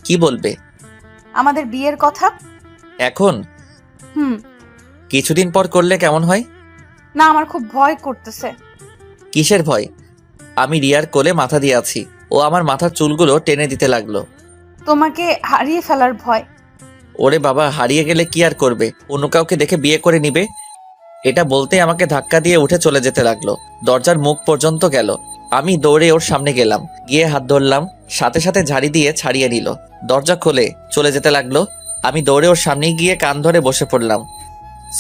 কি বলবে? আমাদের বিয়ের কথা। এখন? কিছুদিন পর করলে কেমন হয়? না, আমার খুব ভয় করতেছে। কিসের ভয়? আমি রিয়ার কোলে মাথা দিয়ে আছি। ও আমার মাথার চুলগুলো টেনে দিতে লাগলো। তোমাকে হারিয়ে ফেলার ভয়। ওরে বাবা, হারিয়ে গেলে কি আর করবে? অন্য কাউকে দেখে বিয়ে করে নিবে। এটা বলতে আমাকে ধাক্কা দিয়ে উঠে চলে যেতে লাগলো। দরজার মুখ পর্যন্ত গেল। আমি দৌড়ে ওর সামনে গেলাম, গিয়ে হাত ধরলাম, সাথে সাথে ঝাড়ি দিয়ে ছাড়িয়ে নিল। দরজা খুলে চলে যেতে লাগলো। আমি দৌড়ে ওর সামনে গিয়ে কান ধরে বসে পড়লাম।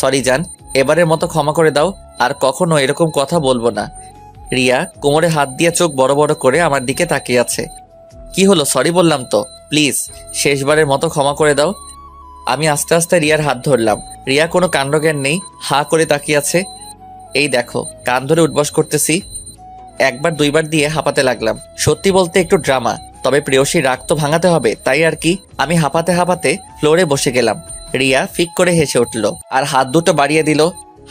সরি জান, এবারের মতো ক্ষমা করে দাও, আর কখনো এরকম কথা বলবো না। রিয়া কোমরে হাত দিয়ে চোখ বড় বড় করে আমার দিকে তাকিয়ে আছে। কি হলো? সরি বললাম তো, প্লিজ শেষবারের মতো ক্ষমা করে দাও। আমি আস্তে আস্তে রিয়ার হাত ধরলাম। রিয়া কোনো কাণ্ডজ্ঞান নেই, হা করে তাকিয়ে আছে। এই দেখো, কান ধরে উঠবস করতেছি। একবার দুইবার দিয়ে হাঁপাতে লাগলাম। সত্যি বলতে একটু ড্রামা, তবে প্রেয়সী রাগ তো ভাঙাতে হবে, তাই আর কি। আমি হাঁপাতে হাঁপাতে ফ্লোরে বসে গেলাম। রিয়া ফিক করে হেসে উঠলো আর হাত দুটো বাড়িয়ে দিল।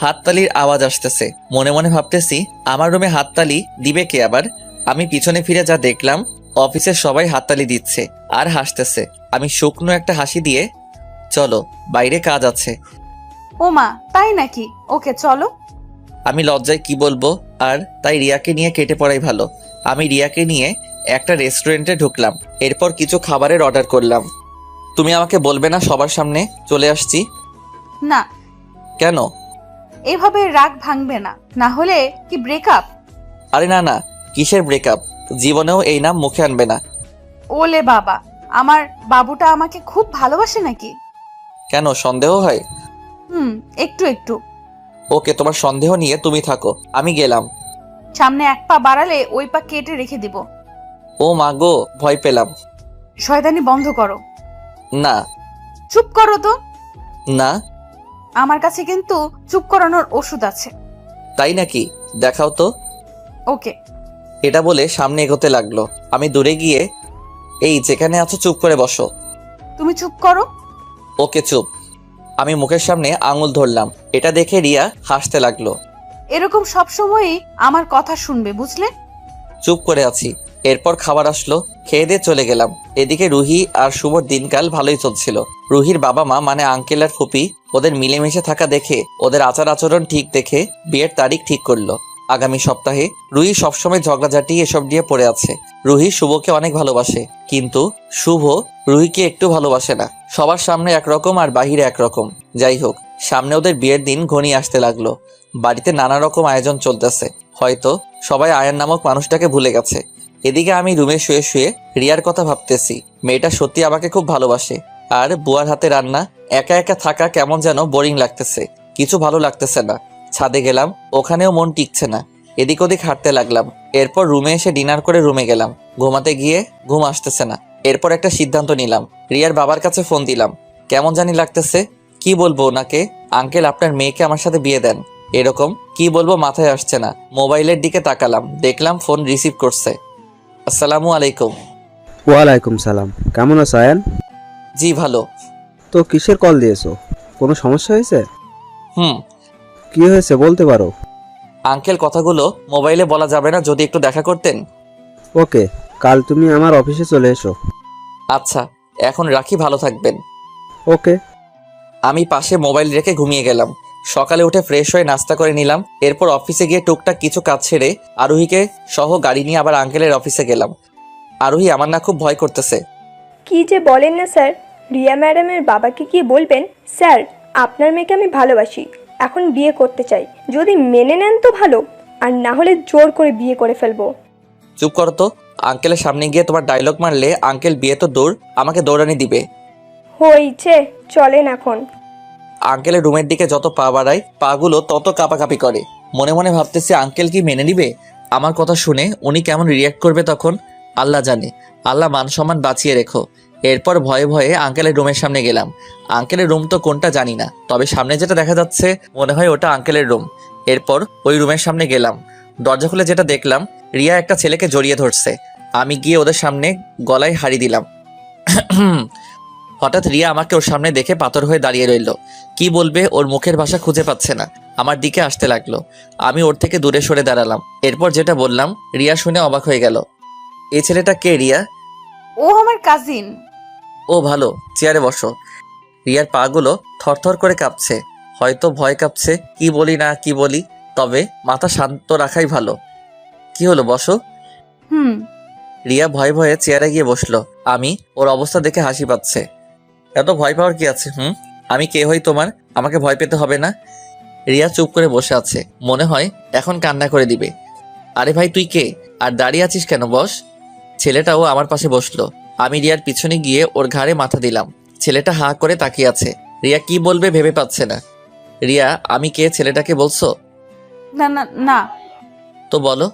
হাততালির আওয়াজ আসতেছে। মনে মনে ভাবতেছি, আমার রুমে হাততালি দিবে কে আবার? আমি পিছনে ফিরে যা দেখলাম, অফিসের সবাই হাততালি দিচ্ছে আর হাসতেছে। আমি শুকনো একটা হাসি দিয়ে, চলো বাইরে কাজ আছে। ও মা, তাই নাকি? ওকে চলো। আমি লজ্জায় কি বলবো, আর তাই রিয়াকে নিয়ে কেটে পড়াই ভালো। আমি রিয়াকে নিয়ে একটা রেস্টুরেন্টে ঢুকলাম। এরপর কিছু খাবারের অর্ডার করলাম। তুমি আমাকে বলবে না সবার সামনে চলে আসছি? না, কেন? এভাবে রাগ ভাঙবে না, না হলে কি ব্রেকআপ? আরে না না, কিসের ব্রেকআপ? জীবনেও এই নাম মুখে আনবে না। ওলে বাবা, আমার বাবুটা আমাকে খুব ভালোবাসে নাকি? কেন, সন্দেহ হয়? একটু একটু। ওকে, তোমার সন্দেহ নিয়ে তুমি থাকো, আমি গেলাম। সামনে এক পা বাড়ালে ওই পা কেটে রেখে দিব। ও মা গো, ভয় পেলাম। শয়তানি বন্ধ করো। না। চুপ করো তো। না। আমার কাছে কিন্তু চুপ করানোর ওষুধ আছে। তাই নাকি? দেখাও তো। ওকে। এটা বলে সামনে এগোতে লাগলো। আমি দূরে গিয়ে, এই যেখানে আছো চুপ করে বসো। তুমি চুপ করো। ওকে চুপ। আমি মুখের সামনে আঙুল ধরলাম। এটা দেখে রিয়া হাসতে লাগলো। এরকম সব সময়ই আমার কথা শুনবে, বুঝলে? চুপ করে আছি। এরপর খাবার আসলো, খেয়ে দিয়ে চলে গেলাম। এদিকে রুহি আর শুভর দিনকাল ভালোই চলছিল। রুহির বাবা মা মানে আঙ্কেল আর ফুপি ওদের মিলেমিশে থাকা দেখে, ওদের আচার আচরণ ঠিক দেখে বিয়ের তারিখ ঠিক করলো আগামী সপ্তাহে। রুহি সবসময় ঝগড়াঝাটি এসব নিয়ে পড়ে আছে। রুহি শুভকে অনেক ভালোবাসে, কিন্তু শুভ রুহিকে একটু ভালোবাসে না। সবার সামনে একরকম আর বাহিরে একরকম। যাই হোক, সামনে ওদের বিয়ের দিন ঘনিয়ে আসতে লাগলো। বাড়িতে নানা রকম আয়োজন চলতেছে। হয়তো সবাই আয়ান নামক মানুষটাকে ভুলে গেছে। এদিকে আমি রুমে শুয়ে শুয়ে রিয়ার কথা ভাবতেছি। মেয়েটা সত্যি আমাকে খুব ভালোবাসে। আর বুয়ার হাতে রান্না, একা একা থাকা কেমন যেন বোরিং লাগতেছে, কিছু ভালো লাগতেছে না। ছাদে গেলাম, ওখানেও মন টিকছে না। এদিক ওদিক হাঁটতে লাগলাম। এরপর রুমে এসে ডিনার করে রুমে গেলাম। ঘুমাতে গিয়ে ঘুম আসতেছে না। এরপর একটা সিদ্ধান্ত নিলাম, রিয়ার বাবার কাছে ফোন দিলাম। কেমন জানি লাগতেছে। কি বলবো ওনাকে, আঙ্কেল আপনার মেয়েকে আমার সাথে বিয়ে দেন, এরকম কি বলবো মাথায় আসছে না। মোবাইলের দিকে তাকালাম, দেখলাম ফোন রিসিভ করছে। আসসালামু আলাইকুম। ওয়ালাইকুম সালাম। কেমন আছো আয়ান? জি ভালো। তো কিসের কল দিয়েছো? কোনো সমস্যা হয়েছে? কি হয়েছে বলতে পারো। আঙ্কেল, কথাগুলো মোবাইলে বলা যাবে না, যদি একটু দেখা করতেন। ওকে, কাল তুমি আমার অফিসে চলে এসো। আচ্ছা, এখন রাখি, ভালো থাকবেন। ওকে। আমি পাশে মোবাইল রেখে ঘুমিয়ে গেলাম। সকালে উঠে ফ্রেশ হয়ে নাস্তা করে নিলাম। এরপর অফিসে গিয়ে টুকটাক কিছু কাজ ছেড়ে আরোহীকে সহ গাড়ি নিয়ে আবার আঙ্কেলের অফিসে গেলাম। আরোহী, আমার না খুব ভয় করতেছে। কি যে বলেন না স্যার, রিয়া ম্যাডামের বাবাকে কি বলবেন? স্যার, আপনার মেয়েকে আমি ভালোবাসি, এখন বিয়ে করতে চাই, যদি মেনে নেন তো ভালো, আর না হলে জোর করে বিয়ে করে ফেলবো। চুপ করো তো। আঙ্কেলের সামনে গিয়ে তোমার ডায়লগ মারলে আঙ্কেল বিয়ে তো দৌড়, আমাকে দৌড়ানি দিবে। হয়েছে, চলেন এখন। আঙ্কেলের রুমের দিকে যত পা বাড়ায়, পাগুলো তত কাঁপাকাঁপি করে। মনে মনে ভাবতেছি আঙ্কেল কি মেনে নিবে আমার কথা শুনে? উনি কেমন রিয়াক্ট করবে তখন আল্লাহ জানে। আল্লাহ মান সম্মান বাঁচিয়ে রেখো। এরপর ভয়ে ভয়ে আঙ্কেলের রুমের সামনে গেলাম। আঙ্কেলের রুম তো কোনটা জানি না, তবে সামনে যেটা দেখা যাচ্ছে মনে হয় ওটা আঙ্কেলের রুম। এরপর ওই রুমের সামনে গেলাম। দরজা খুলে যেটা দেখলাম, রিয়া একটা ছেলেকে জড়িয়ে ধরছে। আমি গিয়ে ওদের সামনে গলায় হাড়ি দিলাম। হঠাৎ রিয়া আমাকে ওর সামনে দেখে পাথর হয়ে দাঁড়িয়ে রইল। কি বলবে ওর মুখের ভাষা খুঁজে পাচ্ছে না। আমার দিকে আসতে লাগলো। আমি ওর থেকে দূরে সরে দাঁড়ালাম। এরপর যেটা বললাম, রিয়া শুনে অবাক হয়ে গেল। এই ছেলেটা কে রিয়া? ও আমার কাজিন। ও ভালো, চেয়ারে বসো। রিয়ার পাগুলো থরথর করে কাঁপছে, হয়তো ভয় কাঁপছে। কি বলি না কি বলি, তবে মাথা শান্ত রাখাই ভালো। কি হলো, বসো। রিয়া ভয়ে ভয়ে চেয়ারে গিয়ে বসলো। আমি ওর অবস্থা দেখে হাসি পাচ্ছে। এত ভয় পাওয়ার কি আছে? আমি কে হই তোমার? আমাকে ভয় পেতে হবে না। রিয়া চুপ করে বসে আছে, মনে হয় এখন কান্না করে দিবে। আরে ভাই, তুই কে আর দাঁড়িয়ে আছিস কেন? বস। ছেলেটাও আমার পাশে বসলো। আমি রিয়ার পিছনে গিয়ে ওর ঘাড়ে মাথা দিলাম। ছেলেটা হা করে তাকিয়ে আছে। রিয়া কি বলবে ভেবে পাচ্ছে না। রিয়া, আমি কে ছেলেটাকে বলছো? না না না। তো বলো।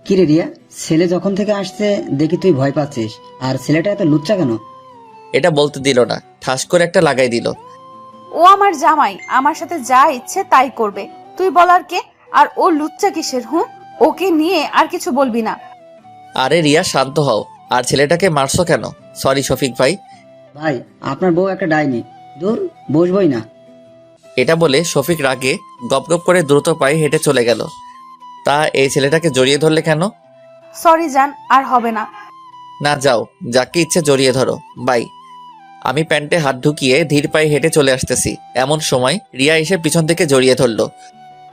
কিরে রিয়া, ছেলে যখন থেকে আসছে দেখি তুই ভয় পাচ্ছিস, আর ছেলেটা এত লুচ্চা কেন? এটা বলতে দিল না, ঠাস করে একটা লাগাই দিল। ও আমার জামাই, আমার সাথে যা ইচ্ছে তাই করবে, তুই বলার কে? আর ও লুচ্চা কিসের? ওকে নিয়ে আর কিছু বলবি না। আরে রিয়া, শান্ত হও। আর ছেলেটাকে মারছো কেন? সরি শফিক ভাই। ভাই, আপনার বউ একটা ডাইনি, দূর বসবই না। এটা বলে শফিক রাগে গপ গপ করে দ্রুত পায়ে হেঁটে চলে গেল। তা এই ছেলেটাকে জড়িয়ে ধরলে কেন? সরি জান, আর হবে না। না, যাও, যাকে ইচ্ছে জড়িয়ে ধরো, বাই। আমি প্যান্টে হাত ঢুকিয়ে ধীর পায়ে হেঁটে চলে আসতেছি। এমন সময় রিয়া এসে পিছন থেকে জড়িয়ে ধরলো।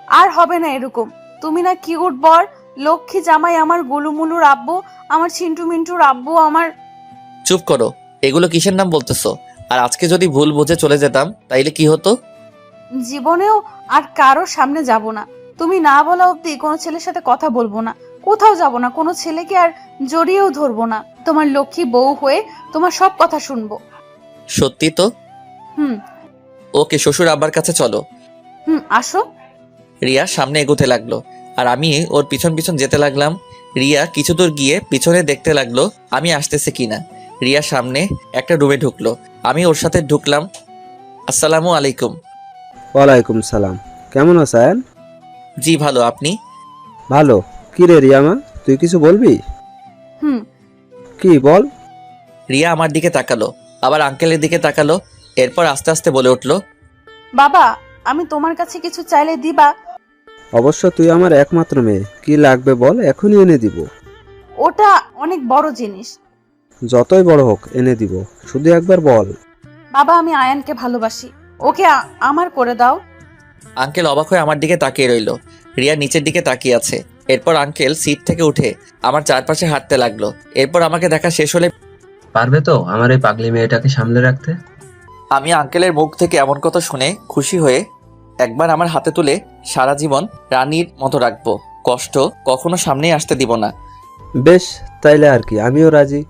আর হবে না এরকম। তুমি না কিউট বর, লক্ষ্মী জামাই, আমার গুলুমুলুর আব্বু, আমার ছিন্টু মিন্টুর আব্বু, আমার। চুপ করো, এগুলো কিসের নাম বলতেছো? আর আজকে যদি ভুল বুঝে চলে যেতাম তাইলে কি হতো? জীবনেও আর কারো সামনে যাব না। তুমি না বলা অবধি কোনো ছেলের সাথে কথা বলবো না, কোথাও যাব না, কোনো ছেলেকে আর জড়িয়েও ধরবো না। তোমার লক্ষ্মী বউ হয়ে তোমার সব কথা শুনবো। সত্যি তো? হুম। ওকে, শ্বশুর আব্বার কাছে চলো। আসো। রিয়া সামনে এগোতে লাগলো আর আমি ওর পিছন পিছন যেতে লাগলাম। রিয়া কিছু দূর গিয়ে পিছনে দেখতে লাগলো আমি আসতেছে কিনা। রিয়া সামনে একটা রুমে ঢুকলো, আমি ওর সাথে ঢুকলাম। আসসালামু আলাইকুম। ওয়ালাইকুম সালাম। কেমন আছেন? জি ভালো, আপনি? ভালো। কি রে রিয়ামা, তুই কিছু বলবি? হুম। কি বল? রিয়া আমার দিকে তাকালো, আবার আঙ্কেলের দিকে তাকালো, এরপর আস্তে আস্তে বলে উঠলো, বাবা, আমি তোমার কাছে কিছু চাইলে দিবা? অবশ্য তুই আমার একমাত্র মেয়ে, কি লাগবে বল, এখনই এনে দিব। ওটা অনেক বড় জিনিস। যতই বড় হোক এনে দিব, শুধু একবার বল। বাবা, আমি আয়ানকে ভালোবাসি, ওকে আমার করে দাও। আঙ্কেল অবাক হয়ে আমার দিকে তাকিয়ে রইল। রিয়া নিচের দিকে তাকিয়ে আছে। এরপর আঙ্কেল সিট থেকে উঠে আমার চারপাশে হাঁটতে লাগলো। এরপর আমাকে দেখা শেষ হলে পারবে তো আমার এই পাগলি মেয়েটাকে সামলে রাখতে? আমি আঙ্কেলের মুখ থেকে এমন কথা শুনে খুশি হয়ে একবার আমার হাতে তুলে সারা জীবন রানীর মতো রাখবো, কষ্ট কখনো সামনে আসতে দিব না। বেশ, তাইলে আর কি, আমিও রাজি।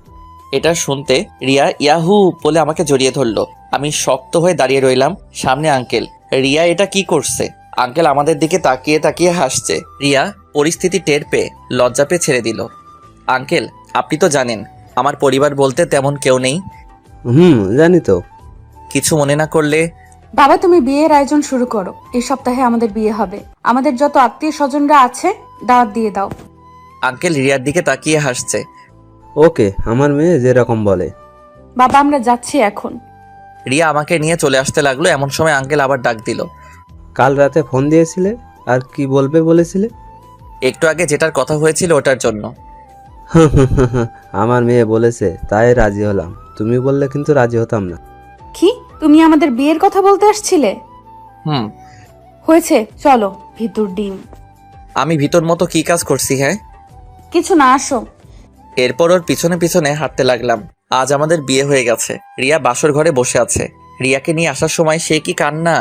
এটা শুনতে রিয়া ইয়াহু বলে আমাকে জড়িয়ে ধরলো। আমি শক্ত হয়ে দাঁড়িয়ে রইলাম। সামনে আঙ্কেল। রিয়া এটা কি করছে? আঙ্কেল আমাদের দিকে তাকিয়ে তাকিয়ে হাসছে। রিয়া পরিস্থিতি টের পেয়ে লজ্জা পেয়ে ছেড়ে দিল। আঙ্কেল, আপনি তো জানেন আমার পরিবার বলতে তেমন কেউ নেই। জানি তো। কিছু মনে না করলে বাবা, তুমি বিয়ের আয়োজন শুরু করো। এই সপ্তাহে আমাদের বিয়ে হবে। আমাদের যত আত্মীয় স্বজনরা আছে দাওয়াত দিয়ে দাও। আঙ্কেল রিয়ার দিকে তাকিয়ে হাসছে। ওকে, আমার মেয়ে যেরকম বলে। বাবা, আমরা যাচ্ছি এখন। রিয়া আমাকে নিয়ে চলে আসতে লাগলো। এমন সময় আঙ্কেল আবার ডাক দিল। কাল রাতে ফোন দিয়েছিলে, আর কি বলবে বলেছিলে? একটু আগে যেটার কথা হয়েছিল ওটার জন্য। আমার মেয়ে বলেছে তাই রাজি হলাম, তুমি বললে কিন্তু রাজি হতাম না। কি, তুমি আমাদের বিয়ের কথা বলতে আসছিলে? হয়েছে, চলো ভিতর ডিম। আমি ভিতর মতো কি কাজ করছি? হ্যাঁ কিছু না, আসো। এরপর ওর পিছনে পিছনে হাঁটতে লাগলাম। আজ আমাদের বিয়ে হয়ে গেছে। রিয়া বাসর ঘরে বসে আছে। রিয়াকে নিয়ে আসার সময় সে কি কান্না!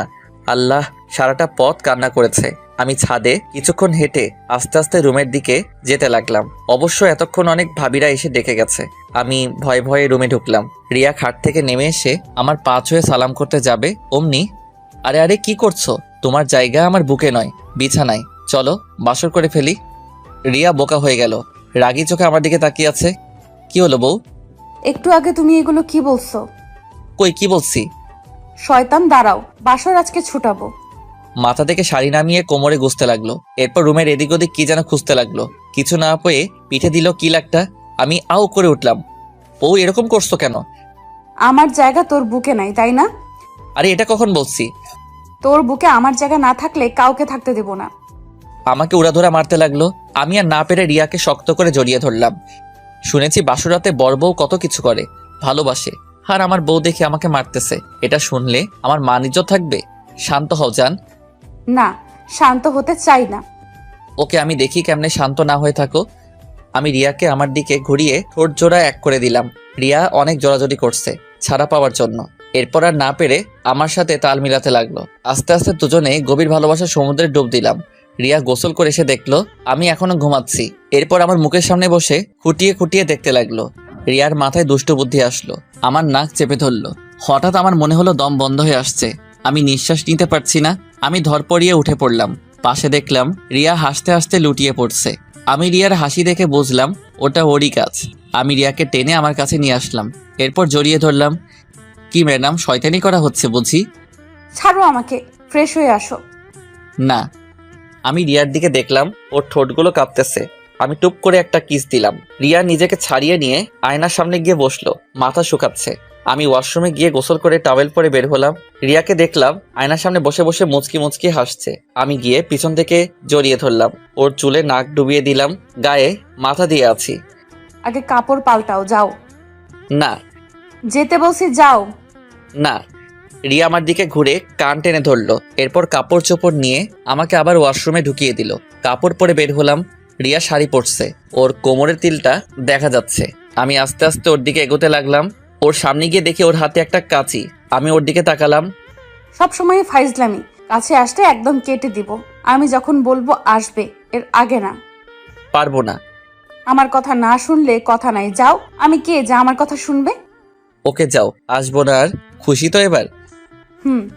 আল্লাহ, সারাটা পথ কান্না করেছে। আমি ছাদে কিছুক্ষণ হেঁটে আস্তে আস্তে রুমের দিকে যেতে লাগলাম। অবশ্য এতক্ষণ অনেক ভাবিরা এসে ডেকে গেছে। আমি ভয়ে ভয়ে রুমে ঢুকলাম। রিয়া খাট থেকে নেমে এসে আমার পা ছুঁয়ে সালাম করতে যাবে অমনি, আরে আরে কি করছো? তোমার জায়গা আমার বুকে নয়, বিছানায়। চলো বাসর করে ফেলি। রিয়া বোকা হয়ে গেল, রাগী চোখে আমার দিকে তাকিয়ে আছে। কি হলো বউ? একটু আগে তুমি এগুলো কি বলছো? কই কি বলছি? শয়তান, দাঁড়াও, বাসর আজকে ছুটাবো। মাথা থেকে শাড়ি নামিয়ে কোমরে গুছতে লাগলো। এরপর রুমের এদিক ওদিক কি যেন খুঁজতে লাগলো। কিছু না পেয়ে পিঠে দিল কিল একটা। আমি আউ করে উঠলাম। বউ এরকম করছো কেন? আমার জায়গা তোর বুকে নাই, তাই না? আরে এটা কখন বলছি? তোর বুকে আমার জায়গা না থাকলে কাউকে থাকতে দেব না। আমাকে উড়াধরা মারতে লাগলো। আমি আর না পেরে রিয়াকে শক্ত করে জড়িয়ে ধরলাম। শুনেছি বাসুরাতে বড় বউ কত কিছু করে, ভালোবাসে। আর আমার বউ দেখে আমাকে মারতেছে। এটা শুনলে আমার মান ইজ্জত থাকবে? শান্ত হও জান। না, শান্ত হতে চাই না। ওকে, আমি দেখি কেমনে শান্ত না হয়ে থাকো। আমি রিয়াকে আমার দিকে ঘুরিয়ে ঠোঁট জোড়া এক করে দিলাম। রিয়া অনেক জোরাজোরি করছে ছাড়া পাওয়ার জন্য। এরপর আর না পেরে আমার সাথে তাল মিলাতে লাগলো। আস্তে আস্তে দুজনে গভীর ভালোবাসার সমুদ্রে ডুব দিলাম। রিয়া গোসল করে এসে দেখলো আমি এখনো ঘুমাচ্ছি। এরপর আমার মুখের সামনে বসে খুঁটিয়ে খুঁটিয়ে দেখতে লাগলো। রিয়ার মাথায় দুষ্ট বুদ্ধি আসলো, আমার নাক চেপে ধরলো। হঠাৎ আমার মনে হলো দম বন্ধ হয়ে আসছে, আমি নিঃশ্বাস নিতে পারছি না। আমি ধরপড়িয়ে উঠে পড়লাম। পাশে দেখলাম রিয়া হাসতে হাসতে লুটিয়ে পড়ছে। আমি রিয়ার হাসি দেখে বুঝলাম ওটা ওরই কাজ। আমি রিয়াকে টেনে আমার কাছে নিয়ে আসলাম। এরপর জড়িয়ে ধরলাম। কি ম্যাডাম, শয়তানি করা হচ্ছে বুঝি? ছাড়ো আমাকে, ফ্রেশ হয়ে আসো। না। আমি রিয়ার দিকে দেখলাম, ওর ঠোঁটগুলো কাঁপতেছে। আমি টুপ করে একটা কিস দিলাম। রিয়া নিজেকে ছাড়িয়ে নিয়ে আয়নার সামনে গিয়ে বসলো, মাথা শুকাচ্ছে। আমি ওয়াশরুমে গিয়ে গোসল করে টাওয়েল পরে বের হলাম। রিয়াকে দেখলাম আয়নার সামনে বসে বসে মুচকি মুচকি হাসছে। আমি গিয়ে পিছন থেকে জড়িয়ে ধরলাম, ওর চুলে নাক ডুবিয়ে দিলাম, গায়ে মাথা দিয়ে আছি। আগে কাপড় পাল্টাও, যাও। না। যেতে বলছি, যাও। না। রিয়া আমার দিকে ঘুরে কান টেনে ধরলো। এরপর কাপড় চোপড় নিয়ে আমাকে আবার ওয়াশরুমে ঢুকিয়ে দিল। কাপড় পরে বের হলাম। রিয়া শাড়ি পরছে, ওর কোমরের তিলটা দেখা যাচ্ছে। আমি আস্তে আস্তে ওর দিকে এগোতে লাগলাম। ওর সামনে গিয়ে দেখি ওর হাতে একটা কাঁচি। আমি ওর দিকে তাকালাম। সবসময় ফাইজলামি, কাছে আসলে একদম কেটে দিব। আমি যখন বলবো আসবে, এর আগে না। পারবো না। আমার কথা না শুনলে কথা নাই, যাও। আমি কে যা আমার কথা শুনবে? ওকে যাও, আসবো না আর। খুশি তো এবার? হুম।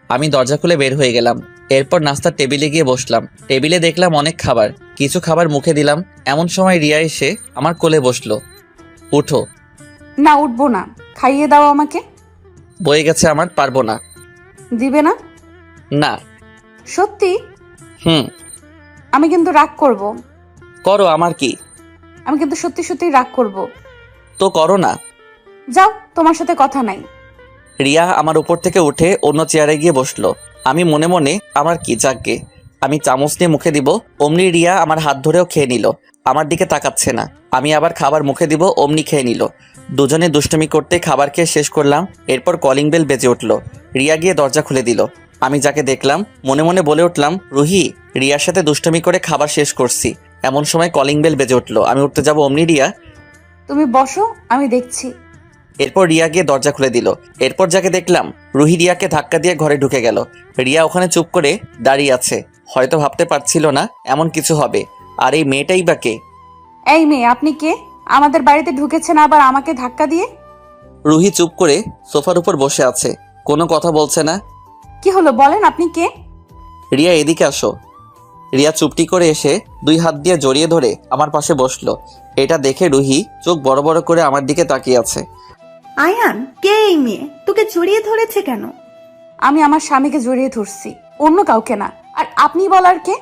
আমি দরজা খুলে বের হয়ে গেলাম। এরপর নাস্তার টেবিলে গিয়ে বসলাম। টেবিলে দেখলাম অনেক খাবার। কিছু খাবার মুখে দিলাম, এমন সময় রিয়া এসে আমার কোলে বসলো। উঠো। না, উঠবো না, খাইয়ে দাও আমাকে। বয়ে গেছে আমার, পারবো না। দিবে না? না। সত্যি? হুম। আমি কিন্তু রাগ করব। করো, আমার কি। আমি কিন্তু সত্যি সত্যি রাগ করব। তো করো না। যাও, তোমার সাথে কথা নাই। রিয়া আমার উপর থেকে উঠে অন্য চেয়ারে গিয়ে বসলো। আমি মনে মনে আমার কি, যাকগে। আমি চামচ নিয়ে মুখে দিব, অমনি রিয়া আমার হাত ধরেও খেয়ে নিল। আমার দিকে তাকাচ্ছে না। আমি আবার খাবার মুখে দিব, অমনি খেয়ে নিল। দুজনে দুষ্টুমি করতে খাবার খেয়ে শেষ করলাম। এরপর কলিং বেল বেজে উঠল। রিয়া গিয়ে দরজা খুলে দিল। আমি যাকে দেখলাম মনে মনে বলে উঠলাম, রুহি, রিয়ার সাথে দুষ্টুমি করে খাবার শেষ করছি। এমন সময় কলিং বেল বেজে উঠল। আমি উঠতে যাব, অমনি রিয়া। তুমি বসো, আমি দেখছি। এরপর রিয়া গিয়ে দরজা খুলে দিল। এরপর যাকে দেখলাম, রুহি রিয়াকে ধাক্কা দিয়ে ঘরে ঢুকে গেল। রিয়া ওখানে চুপ করে দাঁড়িয়ে আছে। হয়তো ভাবতে পারছিল না এমন কিছু হবে। আর এই মেয়েটাই বা কে? এই মেয়ে, আপনি কে? আমাদের বাড়িতে ঢুকেছেন আবার আমাকে ধাক্কা দিয়ে? রুহি চুপ করে সোফার উপর বসে আছে, কোনো কথা বলছে না। কি হলো বলেন, আপনি কে? রিয়া, এদিকে আসো। রিয়া চুপটি করে এসে দুই হাত দিয়ে জড়িয়ে ধরে আমার পাশে বসলো। এটা দেখে রুহি চোখ বড় বড় করে আমার দিকে তাকিয়ে আছে। আয়ান, কে এই মেয়ে? তোকে জড়িয়ে ধরেছে কেন? আমি আমার স্বামীকে জড়িয়ে ধরছি, অন্য কাউকে না। আর আপনি বলার কে?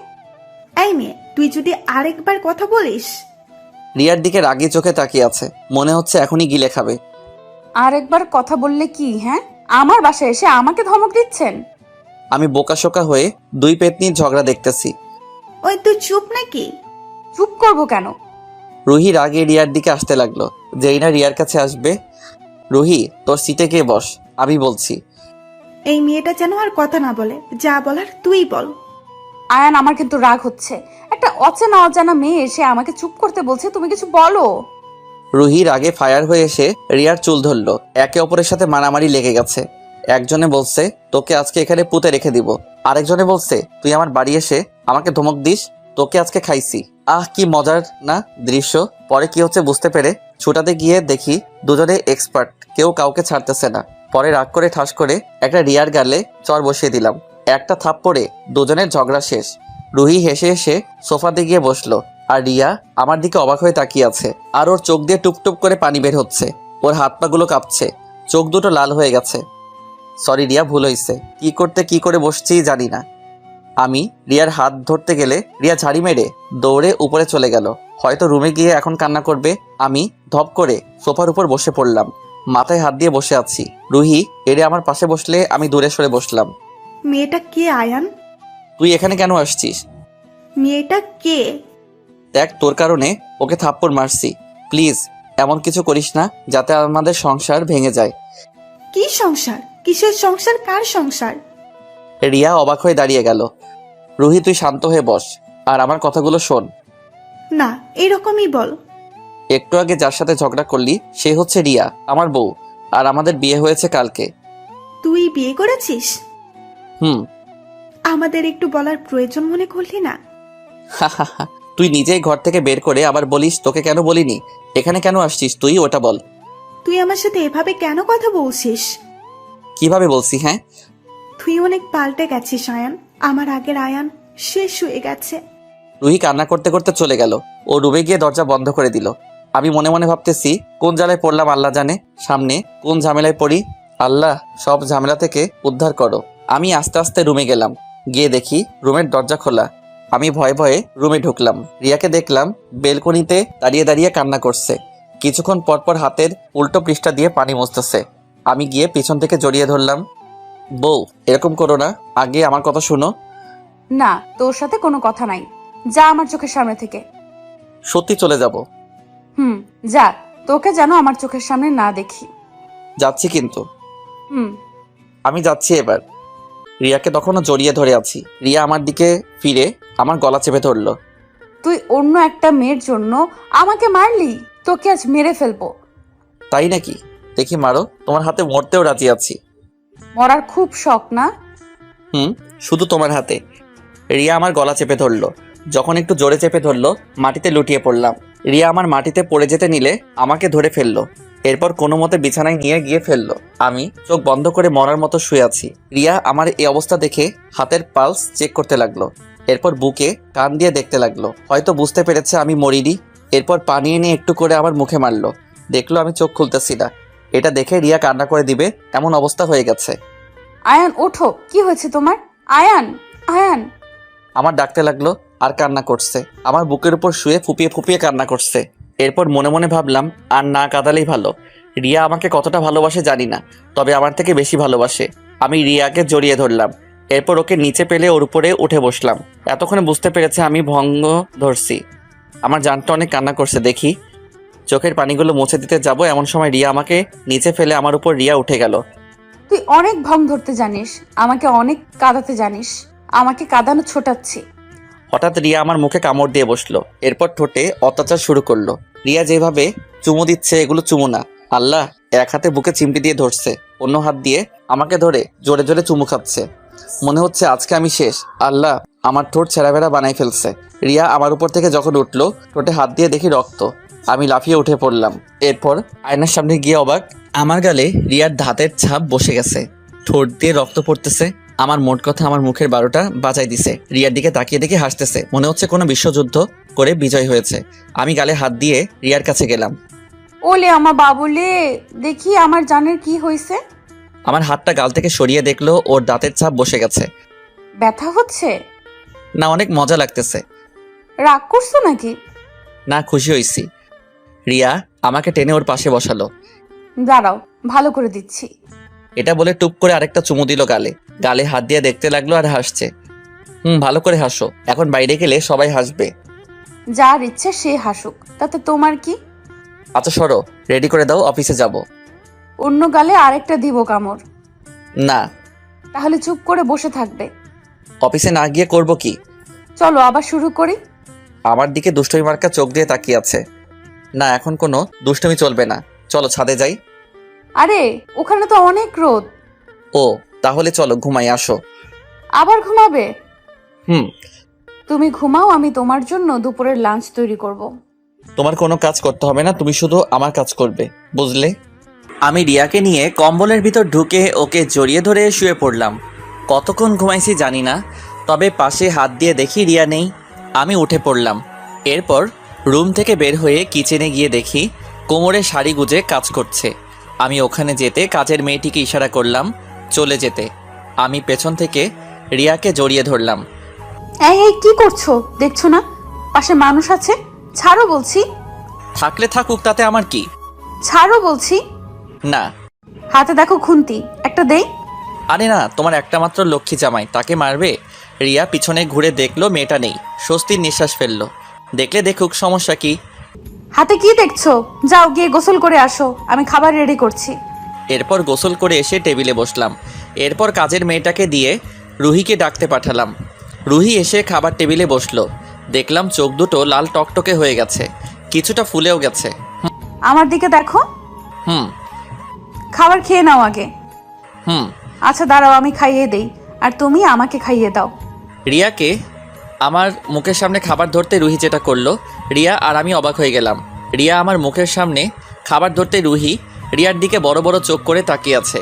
এই মেয়ে, তুই যদি আরেকবার কথা বলিস। রিয়ার দিকে রাগী চোখে তাকিয়ে আছে, মনে হচ্ছে এখনই গিলে খাবে। আর একবার কথা বললে কি? হ্যাঁ, আমার বাসায় এসে আমাকে ধমক দিচ্ছেন? আমি বোকাশোকা হয়ে দুই পেতনির ঝগড়া দেখতেছি। ওই তুই চুপ নাকি? চুপ করব কেন? রুহি রাগে রিয়ার দিকে আসতে লাগলো। যেই না রিয়ার কাছে আসবে, রুহি তোর সিটে গিয়ে বস, আমি বলছি। এই মেয়েটা যেন আর কথা না বলে, যা বলার তুই বল। আয়ান, আমার কিন্তু রাগ হচ্ছে। একটা অচেনা অজানা মেয়ে এসে আমাকে চুপ করতে বলছে, তুমি কিছু বলো। রুহি রাগে ফায়ার হয়ে এসে রিয়ার চুল ধরলো। একে অপরের সাথে মারামারি লেগে গেছে। একজনে বলছে তোকে আজকে এখানে পুঁতে রেখে দিব, আরেকজনে বলছে তুই আমার বাড়ি এসে আমাকে ধমক দিস, তোকে আজকে খাইছি। আহ, কি মজার না দৃশ্য। পরে কি হচ্ছে বুঝতে পেরে ছুটাতে গিয়ে দেখি দুজনে এক্সপার্ট, কেউ কাউকে ছাড়তেছে না। পরে রাগ করে ঠাস করে একটা রিয়ার গালে চর বসিয়ে দিলাম। একটা থাপ্পড়ে দুজনের ঝগড়া শেষ। রুহি হেসে হেসে সোফাতে গিয়ে বসলো, আর রিয়া আমার দিকে অবাক হয়ে তাকিয়ে আছে। আর ওর চোখ দিয়ে টুপটুপ করে পানি বের হচ্ছে। ওর হাত পাগুলো কাঁপছে, চোখ দুটো লাল হয়ে গেছে। সরি রিয়া, ভুল হয়েছে। কি করতে কি করে বসছি জানি না। আমি রিয়ার হাত ধরতে গেলে রিয়া ঝাড়ি মেরে দৌড়ে উপরে চলে গেল। হয়তো রুমে গিয়ে এখন কান্না করবে। আমি ধপ করে সোফার উপর বসে পড়লাম, মাথায় হাত দিয়ে বসে আছি। রুহি এরে আমার পাশে বসলে আমি দূরে সরে বসলাম। মেয়েটা কে আয়ান? তুই এখানে কেন আসছিস? মেয়েটা কে? দেখ, তোর কারণে ওকে থাপ্পড় মারছি। প্লিজ এমন কিছু করিস না যাতে আমাদের সংসার ভেঙে যায়। কি সংসার? কিসের সংসার? কার সংসার? রিয়া অবাক হয়ে দাঁড়িয়ে গেল। রুহি, তুই শান্ত হয়ে বস আর আমার কথাগুলো শোন। না, এরকমই বল। একটু আগে যার সাথে ঝগড়া করলি সে হচ্ছে রিয়া, আমার বউ। আর আমাদের বিয়ে হয়েছে কালকে। তুই বিয়ে করেছিস? হুম। আমাদের একটু বলার প্রয়োজন মনে করলি না? তুই নিজেই ঘর থেকে বের করে আবার বলিস তোকে কেন বলিনি। এখানে কেন আসছিস তুই, ওটা বল। তুই আমার সাথে এভাবে কেন কথা বলছিস? কিভাবে বলছি? হ্যাঁ, তুই অনেক পাল্টে গেছিস আয়ান। আমার আগের আয়ান শেষ হয়ে গেছে। রুহি কান্না করতে করতে চলে গেল। ও রুমে গিয়ে দরজা বন্ধ করে দিল। আমি মনে মনে ভাবতেছি কোন জ্বালায় পড়লাম আল্লাহ জানে, সামনে কোন ঝামেলায় পড়ি। আল্লাহ সব ঝামেলা থেকে উদ্ধার করো। আমি আস্তে আস্তে রুমে গেলাম। গিয়ে দেখি রুমের দরজা খোলা। আমি ভয়ে ভয়ে রুমে ঢুকলাম। রিয়াকে দেখলাম বেলকনিতে দাঁড়িয়ে দাঁড়িয়ে কান্না করছে। কিছুক্ষণ পরপর হাতের উল্টো পৃষ্ঠা দিয়ে পানি মুছতেছে। আমি গিয়ে পিছন থেকে জড়িয়ে ধরলাম। বউ, এরকম করো না, আগে আমার কথা শুনো। না, তোর সাথে কোনো কথা নাই, যা আমার চোখের সামনে থেকে। সত্যি চলে যাব। হুম, যা। তোকে যেন আমার চোখের সামনে না দেখি। যাচ্ছি কিন্তু। হুম। আমি যাচ্ছি এবার। রিয়াকে তখনও জড়িয়ে ধরে আছি। রিয়া আমার দিকে ফিরে আমার গলা চেপে ধরলো। তুই অন্য একটা মেয়ের জন্য আমাকে মারলি, তোকে আজ মেরে ফেলবো। তাই নাকি? দেখি মারো, তোমার হাতে মরতেও রাজি আছি। মরার খুব শখ না? শুধু তোমার হাতে। রিয়া আমার গলা চেপে ধরলো। যখন একটু জোরে চেপে ধরলো, মাটিতে লুটিয়ে পড়লাম। রিয়া আমার মাটিতে পড়ে যেতে নিলে আমাকে ধরে ফেললো। এরপর কোনো মতে বিছানায় নিয়ে গিয়ে ফেললো। আমি চোখ বন্ধ করে মরার মতো শুয়ে আছি। রিয়া আমার এই অবস্থা দেখে হাতের পালস চেক করতে লাগলো। এরপর বুকে কান দিয়ে দেখতে লাগলো, হয়তো বুঝতে পেরেছে আমি মরিনি। এরপর পানি এনে একটু করে আমার মুখে মারলো। দেখলো আমি চোখ খুলতেছি না। এটা দেখে রিয়া কান্না করে দিবে এমন অবস্থা হয়ে গেছে। আয়ান ওঠো, কি হয়েছে তোমার? আয়ান, আয়ান। আমার ডাকতে লাগলো আর কান্না করছে। আমার বুকের উপর শুয়ে ফুপিয়ে ফুপিয়ে কান্না করছে। এরপর মনে মনে ভাবলাম আর না কাঁদালেই ভালো। রিয়া আমাকে কতটা ভালোবাসে জানি না, তবে আমার থেকে বেশি ভালোবাসে। আমি রিয়াকে জড়িয়ে ধরলাম। এরপর ওকে নিচে পেলে ওর উপরে উঠে বসলাম। এতক্ষণে বুঝতে পেরেছে আমি ভঙ্গ ধরছি। আমার জানটা অনেক কান্না করছে। দেখি চোখের পানিগুলো মুছে দিতে যাব, এমন সময় রিয়া আমাকে নিচে ফেলে আমার উপর রিয়া উঠে গেল। তুই অনেক ভং ধরতে জানিস, আমাকে অনেক কাঁদাতে জানিস, আমাকে কাঁদানো ছোটাচ্ছি। হঠাৎ রিয়া আমার মুখে কামড় দিয়ে বসলো। এরপর ঠোঁটে অত্যাচার শুরু করলো। রিয়া যেভাবে চুমু দিচ্ছে এগুলো চুমু না, আল্লাহ। এক হাতে বুকে চিমটি দিয়ে ধরছে, অন্য হাত দিয়ে আমাকে ধরে জোরে জোরে চুমু খাচ্ছে। মনে হচ্ছে আজকে আমি শেষ। আল্লাহ, আমার ঠোঁট ছেঁড়াবেড়া বানাই ফেলছে। রিয়া আমার উপর থেকে যখন উঠলো, ঠোঁটে হাত দিয়ে দেখি রক্ত। আমি লাফিয়ে উঠে পড়লাম। এরপর আয়নার সামনে গিয়ে অবাক, আমার গালে রিয়ার দাঁতের ছাপ বসে গেছে, ঠোঁট দিয়ে রক্ত পড়তেছে। আমার মোট কথা আমার মুখের 12টা বাজাই দিছে। রিয়ার দিকে তাকিয়ে দেখে হাসতেছে, মনে হচ্ছে কোনো বিশ্বযুদ্ধ করে বিজয় হয়েছে। আমি গালে হাত দিয়ে রিয়ার কাছে গেলাম। ওলে আমার বাবুলে, দেখি আমার জানের কি হয়েছে। আমার হাতটা গাল থেকে সরিয়ে দেখলো ওর দাঁতের ছাপ বসে গেছে। ব্যথা হচ্ছে না, অনেক মজা লাগতেছে। রাগ করছো নাকি? না, খুশি হয়েছি। রিয়া আমাকে টেনে ওর পাশে বসালো। দাঁড়াও, ভালো করে দিচ্ছি। এটা বলে টুপ করে আরেকটা চুমু দিল গালে। গালে হাত দিয়ে দেখতে লাগলো আর হাসছে। ভালো করে হাসো, এখন বাইরে গেলে সবাই হাসবে। যার ইচ্ছে সে হাসুক, তাতে তোমার কি? আচ্ছা সরো, রেডি করে দাও, অফিসে যাব। অন্য গালে আরেকটা দিব কামড়। না। তাহলে চুপ করে বসে থাকবে? অফিসে না গিয়ে করব কি? চলো আবার শুরু করি। আমার দিকে দুষ্টমি মার্কা চোখ দিয়ে তাকিয়ে আছে। না, এখন কোনো দুষ্টমি চলবে না, চলো ছাদে যাই। আরে ওখানে তো অনেক রোদ। ও, তাহলে চলো ঘুমাই, আসো। আবার ঘুমাবে? হুম। তুমি ঘুমাও, আমি তোমার জন্য দুপুরের লাঞ্চ তৈরি করব। তোমার কোনো কাজ করতে হবে না, তুমি শুধু আমার কাজ করবে, বুঝলে? আমি রিয়াকে নিয়ে কম্বলের ভিতর ঢুকে ওকে জড়িয়ে ধরে শুয়ে পড়লাম। কতক্ষণ ঘুমাইছি জানি না, তবে পাশে হাত দিয়ে দেখি রিয়া নেই। আমি উঠে পড়লাম। এরপর রুম থেকে বের হয়ে কিচেনে গিয়ে দেখি কোমরে শাড়ি গুজে কাজ করছে। আমি ওখানে যেতে কাজের মেয়েটিকে ইশারা করলাম চলে যেতে। আমি পেছন থেকে রিয়াকে জড়িয়ে ধরলাম। এই এই কি করছো? দেখছো না পাশে মানুষ আছে? ছাড়ো বলছি। থাকলে থাকুক, তাতে আমার কি? ছাড়ো বলছি। না। হাতে দেখো খুন্তি, একটা দেই। আরে না, তোমার একটা মাত্র লক্ষ্মী জামাই, তাকে মারবে? রিয়া পিছনে ঘুরে দেখলো মেয়েটা নেই, স্বস্তির নিঃশ্বাস ফেললো। দেখলে দেখুক, সমস্যা কি? হাতে কি দেখছো? যাও গিয়ে গোসল করে আসো, আমি খাবার রেডি করছি। এরপর গোসল করে এসে টেবিলে বসলাম। এরপর কাজের মেয়েটাকে দিয়ে রুহিকে ডাকতে পাঠালাম। রুহি এসে খাবার টেবিলে বসলো। দেখলাম চোখ দুটো লাল টকটকে হয়ে গেছে, কিছুটা ফুলেও গেছে। আমার দিকে দেখো। খাবার খেয়ে নাও আগে। আচ্ছা দাঁড়াও, আমি খাইয়ে দেই, আর তুমি আমাকে খাইয়ে দাও। রিয়াকে আমার মুখের সামনে খাবার ধরতে রুহি যেটা করলো, রিয়া আর আমি অবাক হয়ে গেলাম। রিয়া আমার মুখের সামনে খাবার ধরতে রুহি রিয়ার দিকে বড় বড় চোখ করে তাকিয়ে আছে।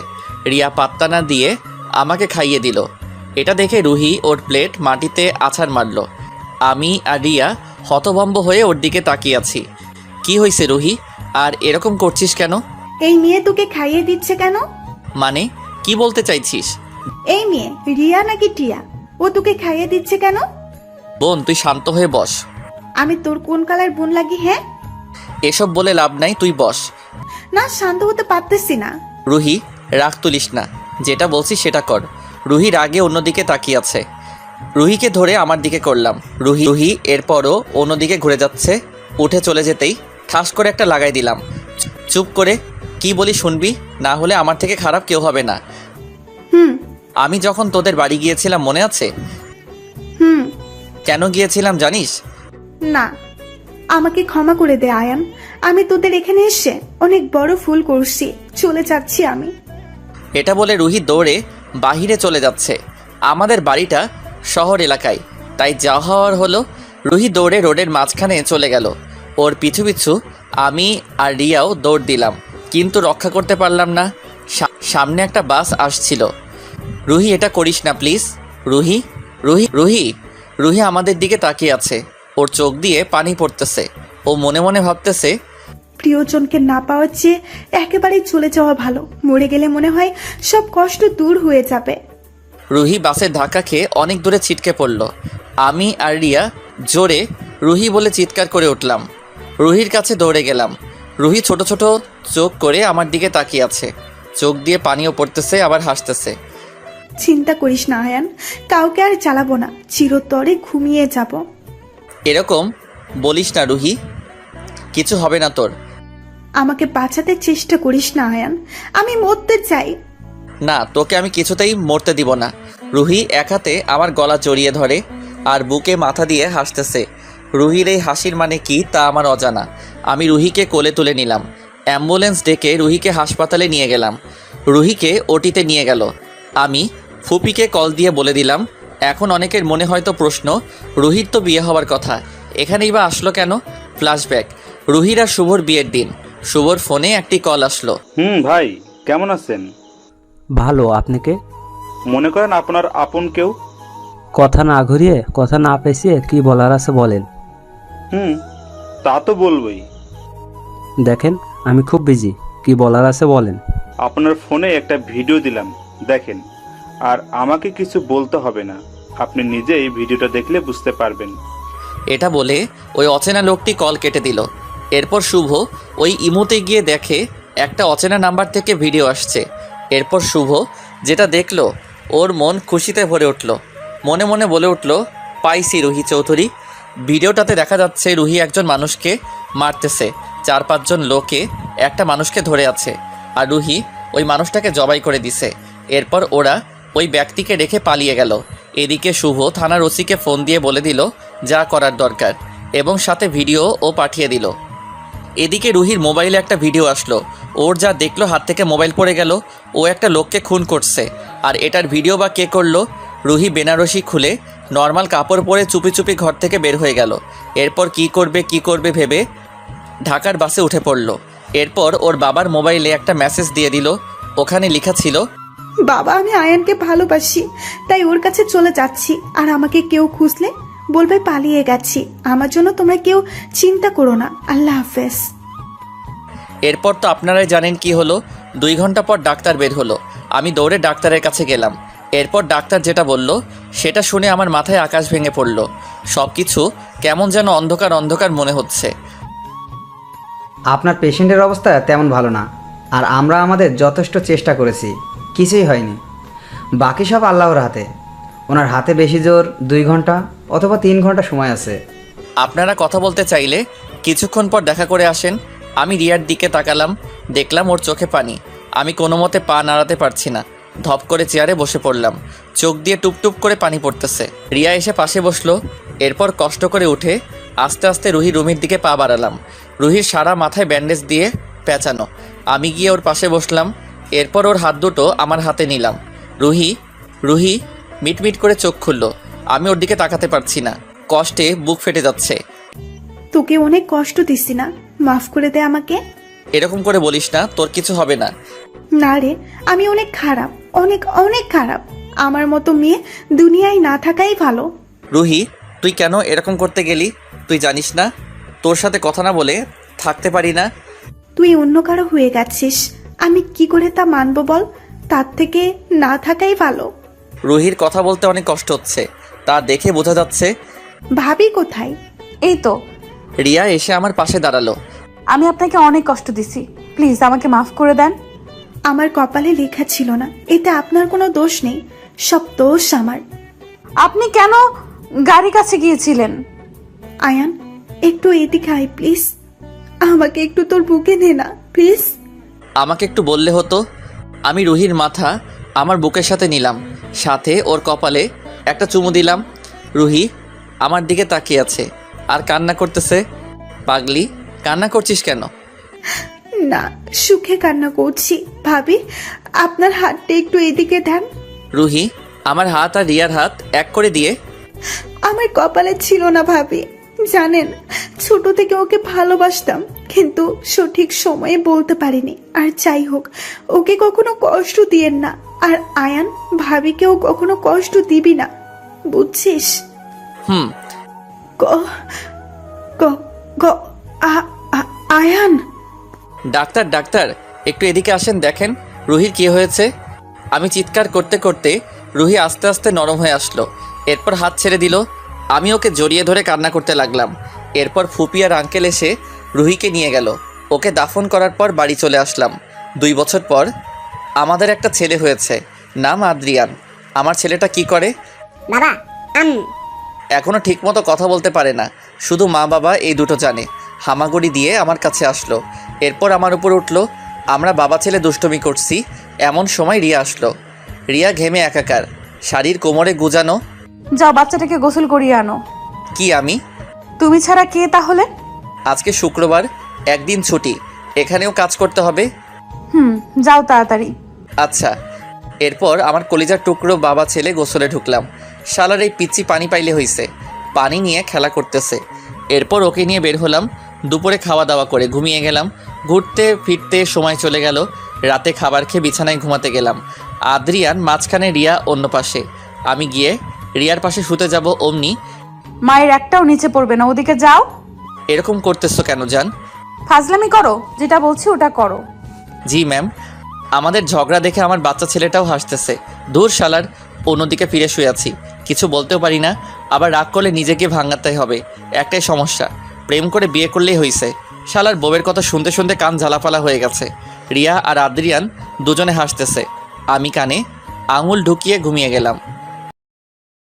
রিয়া পাত্তা না দিয়ে আমাকে খাইয়ে দিল। এটা দেখে রুহি ওর প্লেট মাটিতে আছাড় মারল। আমি আর রিয়া হতভম্ব হয়ে ওর দিকে তাকিয়ে আছি। কি হয়েছে রুহি, আর এরকম করছিস কেন? এই মেয়ে তোকে খাইয়ে দিচ্ছে কেন? মানে কি বলতে চাইছিস? এই মেয়ে রিয়া নাকি টিয়া, ও তোকে খাইয়ে দিচ্ছে কেন? বোন, তুই শান্ত হয়ে বস। আমি তোর কোন কালার বোন লাগি? হ্যাঁ, এসব বলে লাভ নাই, তুই বস। না, শান্ত হতে পারতেছি না। রুহি, রাগ তুলিস না, যেটা বলছি সেটা কর। রুহি রাগে অন্যদিকে তাকিয়ে আছে। রুহিকে ধরে আমার দিকে করলাম। রুহি এরপরও অন্যদিকে ঘুরে যাচ্ছে। উঠে চলে যেতেই ঠাস করে একটা লাগাই দিলাম। চুপ করে, কি বলি শুনবি, না হলে আমার থেকে খারাপ কেউ হবে না। আমি যখন তোদের বাড়ি গিয়েছিলাম মনে আছে? কেন গিয়েছিলাম জানিস? না, আমাকে ক্ষমা করে দে আয়ান। আমি তোদের এখানে এসে অনেক বড় ভুল করছি, চলে যাচ্ছি আমি। এটা বলে রুহি দৌড়ে বাহিরে চলে যাচ্ছে। আমাদের বাড়িটা শহর এলাকায়, তাই যা হওয়ার হলো। রুহি দৌড়ে রোডের মাঝখানে চলে গেল। ওর পিছু পিছু আমি আর রিয়াও দৌড় দিলাম, কিন্তু রক্ষা করতে পারলাম না। সামনে একটা বাস আসছিল। রুহি, এটা করিস না প্লিজ। রুহি রুহি রুহি রুহি আমাদের দিকে তাকিয়ে আছে। ওর চোখ দিয়ে পানি পড়তেছে। ও মনে মনে ভাবতেছে, প্রিয়জনকে না পাওয়ার চেয়ে একেবারেই চলে যাওয়া ভালো। মরে গেলে মনে হয় সব কষ্ট দূর হয়ে যাবে। রুহি বাসের ধাক্কা খেয়ে অনেক দূরে ছিটকে পড়ল। আমি আর রিয়া জোরে রুহি বলে চিৎকার করে উঠলাম। রুহির কাছে দৌড়ে গেলাম। রুহি ছোট ছোট চোখ করে আমার দিকে তাকিয়ে আছে। চোখ দিয়ে পানিও পড়তেছে, আবার হাসতেছে। চিন্তা করিস না আয়ান, কাউকে আর চালাবো না, চিরতরে ঘুমিয়ে যাব। এরকম বলিস না রুহি, কিছু হবে না তোর। আমাকে বাঁচাতে চেষ্টা করিস না আয়ান, আমি মরতে চাই। না, তোকে আমি কিছুতেই মরতে দিব না। রুহি এক হাতে আমার গলা জড়িয়ে ধরে আর বুকে মাথা দিয়ে হাসতেছে। রুহির এই হাসির মানে কি তা আমার অজানা। আমি রুহিকে কোলে তুলে নিলাম। অ্যাম্বুলেন্স ডেকে রুহিকে হাসপাতালে নিয়ে গেলাম। রুহিকে ওটিতে নিয়ে গেল। আমি ফুপিকে কল দিয়ে বলে দিলাম। এখন অনেকের মনে হয়তো প্রশ্ন, রুহির তো বিয়ে হওয়ার কথা, এখানেই বা আসলো কেন? ফ্ল্যাশব্যাক, রুহির আর শুভর বিয়ের দিন। শুভর ফোনে একটি কল আসলো। ভাই কেমন আছেন? ভালো, আপনি কে? মনে করেন আপনার আপন কেউ। কথা না ঘুরিয়ে, কথা না পেঁচিয়ে কি বলার আছে বলেন। তা তো বলবই। দেখেন আমি খুব বিজি, কি বলার আছে বলেন। আপনার ফোনে একটা ভিডিও দিলাম, দেখেন। আর আমাকে কিছু বলতে হবে না, আপনি নিজেই ভিডিওটা দেখলে বুঝতে পারবেন। এটা বলে ওই অচেনা লোকটি কল কেটে দিল। এরপর শুভ ওই ইমোতে গিয়ে দেখে একটা অচেনা নাম্বার থেকে ভিডিও আসছে। এরপর শুভ যেটা দেখলো, ওর মন খুশিতে ভরে উঠল। মনে মনে বলে উঠল, পাইছি রুহি চৌধুরী। ভিডিওটাতে দেখা যাচ্ছে রুহি একজন মানুষকে মারতেছে। 4-5 জন লোকে একটা মানুষকে ধরে আছে, আর রুহি ওই মানুষটাকে জবাই করে দিছে। এরপর ওরা ওই ব্যক্তিকে রেখে পালিয়ে গেল। এদিকে শুভ থানার ওসিকে ফোন দিয়ে বলে দিল যা করার দরকার, এবং সাথে ভিডিও পাঠিয়ে দিল। এদিকে রুহির মোবাইলে একটা ভিডিও আসলো। ওর যা দেখলো, হাত থেকে মোবাইল পড়ে গেল। ও একটা লোককে খুন করছে। আর এটার ভিডিও বা কে করলো? রুহি বেনারসি খুলে নর্মাল কাপড় পরে চুপি চুপি ঘর থেকে বের হয়ে গেল। এরপর কি করবে ভেবে ঢাকার বাসে উঠে পড়ল। এরপর ওর বাবার মোবাইলে একটা মেসেজ দিয়ে দিল। ওখানে লেখা ছিল, বাবা আমি আয়ানকে ভালোবাসি, তাই ওর কাছে চলে যাচ্ছি। আর আমাকে কেউ খুঁজলে বলবে পালিয়ে গেছি। আমার জন্য তোমরা কেউ চিন্তা করো না। আল্লাহ হাফেজ। এরপর তো আপনারাই জানেন কি হলো। 2 ঘন্টা পর ডাক্তার বের হলো। আমি দৌড়ে ডাক্তারের কাছে গেলাম। এরপর ডাক্তার যেটা বলল সেটা শুনে আমার মাথায় আকাশ ভেঙে পড়ল। সব কিছু কেমন যেন অন্ধকার অন্ধকার মনে হচ্ছে। আপনার পেশেন্টের অবস্থা তেমন ভালো না, আর আমরা আমাদের যথেষ্ট চেষ্টা করেছি, কিছুই হয়নি। বাকি সব আল্লাহর হাতে। ওনার হাতে বেশি জোর 2 ঘন্টা অথবা 3 ঘন্টা সময় আছে। আপনারা কথা বলতে চাইলে কিছুক্ষণ পর দেখা করে আসেন। আমি রিয়ার দিকে তাকালাম, দেখলাম ওর চোখে পানি। আমি কোনো মতে পা নাড়াতে পারছি না। ধপ করে চেয়ারে বসে পড়লাম। চোখ দিয়ে টুপটুপ করে পানি পড়তেছে। রিয়া এসে পাশে বসলো। এরপর কষ্ট করে উঠে আস্তে আস্তে রুহির রুমের দিকে পা বাড়ালাম। রুহির সারা মাথায় ব্যান্ডেজ দিয়ে পেঁচানো। আমি গিয়ে ওর পাশে বসলাম। এরপর ওর হাত দুটো আমার হাতে নিলাম। রুহি রুহি মিটমিট করে চোখ খুলল। আমি ওর দিকে তাকাতে পারছি না, কষ্টে বুক ফেটে যাচ্ছে। তোকে অনেক কষ্ট দিছি না, মাফ করে দে আমাকে। এরকম করে বলিস না, তোর কিছু হবে না। না রে, আমি অনেক খারাপ, অনেক অনেক খারাপ। আমার মতো মেয়ে দুনিয়ায় না থাকাই ভালো। রুহি, তুই কেন এরকম করতে গেলি? তুই জানিস না তোর সাথে কথা না বলে থাকতে পারি না। তুই অন্য কারো হয়ে গেছিস, আমি কি করে তা মানবো বল? তার থেকে না থাকাই ভালো। রুহির কথা বলতে অনেক কষ্ট হচ্ছে, তা দেখে বোঝা যাচ্ছে। ভাবি কোথায়? এই তো। রিয়া এসে আমার পাশে দাঁড়ালো। আমি আপনাকে অনেক কষ্ট দিছি, প্লিজ আমাকে মাফ করে দেন। আমার কপালে লেখা ছিল না, এতে আপনার কোনো দোষ নেই, সব দোষ আমার। আপনি কেন গাড়ির কাছে গিয়েছিলেন? আয়ান একটু এদিকে আয় প্লিজ, আমাকে একটু তোর বুকে নে না প্লিজ। আমাকে একটু বললে হতো। আমি রুহির মাথা আমার বুকের সাথে নিলাম, সাথে ওর কপালে একটা চুমু দিলাম। রুহি আমার দিকে তাকিয়ে আছে আর কান্না করতেছে। পাগলি, কান্না করছিস কেন? না, সুখে কান্না করছি। ভাবি, আপনার হাতটা একটু এদিকে দেন। রুহি আমার হাত আর রিয়ার হাত এক করে দিয়ে আমার কপালে ছিল না ভাবি, জানেন ছোট থেকে ওকে ভালোবাসতাম, কিন্তু সঠিক সময়ে বলতে পারিনি। আর যাই হোক, ওকে কখনো কষ্ট দিয়েন না। আর আয়ান, ভাবিকেও কখনো কষ্ট দিবি না, বুঝছিস? হুম। ক ক ক আয়ান। ডাক্তার ডাক্তার, একটু এদিকে আসেন, দেখেন রুহির কি হয়েছে। আমি চিৎকার করতে করতে রুহি আস্তে আস্তে নরম হয়ে আসলো। এরপর হাত ছেড়ে দিল। আমি ওকে জড়িয়ে ধরে কান্না করতে লাগলাম। এরপর ফুপি আর আঙ্কেল এসে রুহিকে নিয়ে গেল। ওকে দাফন করার পর বাড়ি চলে আসলাম। 2 বছর পর আমাদের একটা ছেলে হয়েছে, নাম আদ্রিয়ান। আমার ছেলেটা কি করে? বাবা, এখনো ঠিকমতো কথা বলতে পারে না, শুধু মা বাবা এই দুটো জানে। হামাগুড়ি দিয়ে আমার কাছে আসলো, এরপর আমার উপর উঠলো। আমরা বাবা ছেলে দুষ্টুমি করছি, এমন সময় রিয়া আসলো। রিয়া ঘেমে একাকার, শাড়ির কোমরে গুজানো। যাও বাচ্চাটাকে গোসল করিয়ে আনো। কি আমি? তুমি ছাড়া কে তাহলে? আজকে শুক্রবার, একদিন ছুটি, এখানেও কাজ করতে হবে। যাও তাড়াতাড়ি। আচ্ছা। এরপর আমার কলিজার টুকরো বাবা ছেলে গোসলে ঢুকলাম। শালার এই পিচ্চি পানি পাইলে হইছে, পানি নিয়ে খেলা করতেছে। এরপর ওকে নিয়ে বের হলাম। দুপুরে খাওয়া দাওয়া করে ঘুমিয়ে গেলাম। ঘুরতে ফিরতে সময় চলে গেল। রাতে খাবার খেয়ে বিছানায় ঘুমাতে গেলাম। আদ্রিয়ান মাঝখানে, রিয়া অন্য পাশে। আমি গিয়ে রিয়ার পাশে শুতে যাব, অমনি মায়ের একটাও নিচে পড়বে না, ওদিকে যাও। এরকম করতেছো কেন জান? ফাজলামি করো, যেটা বলছি ওটা করো। জি ম্যাম। আমাদের ঝগড়া দেখে আমার বাচ্চা ছেলেটাও হাসতেছে। দূর শালার, অন্যদিকে ফিরে শুয়ে আছি, কিছু বলতেও পারি না। আবার রাগ করলে নিজেকে ভাঙাতে হবে, একটাই সমস্যা, প্রেম করে বিয়ে করলেই হইছে। শালার বউয়ের কথা শুনতে শুনতে কান ঝালাপালা হয়ে গেছে। রিয়া আর আদ্রিয়ান দুজনে হাসতেছে, আমি কানে আঙুল ঢুকিয়ে ঘুমিয়ে গেলাম।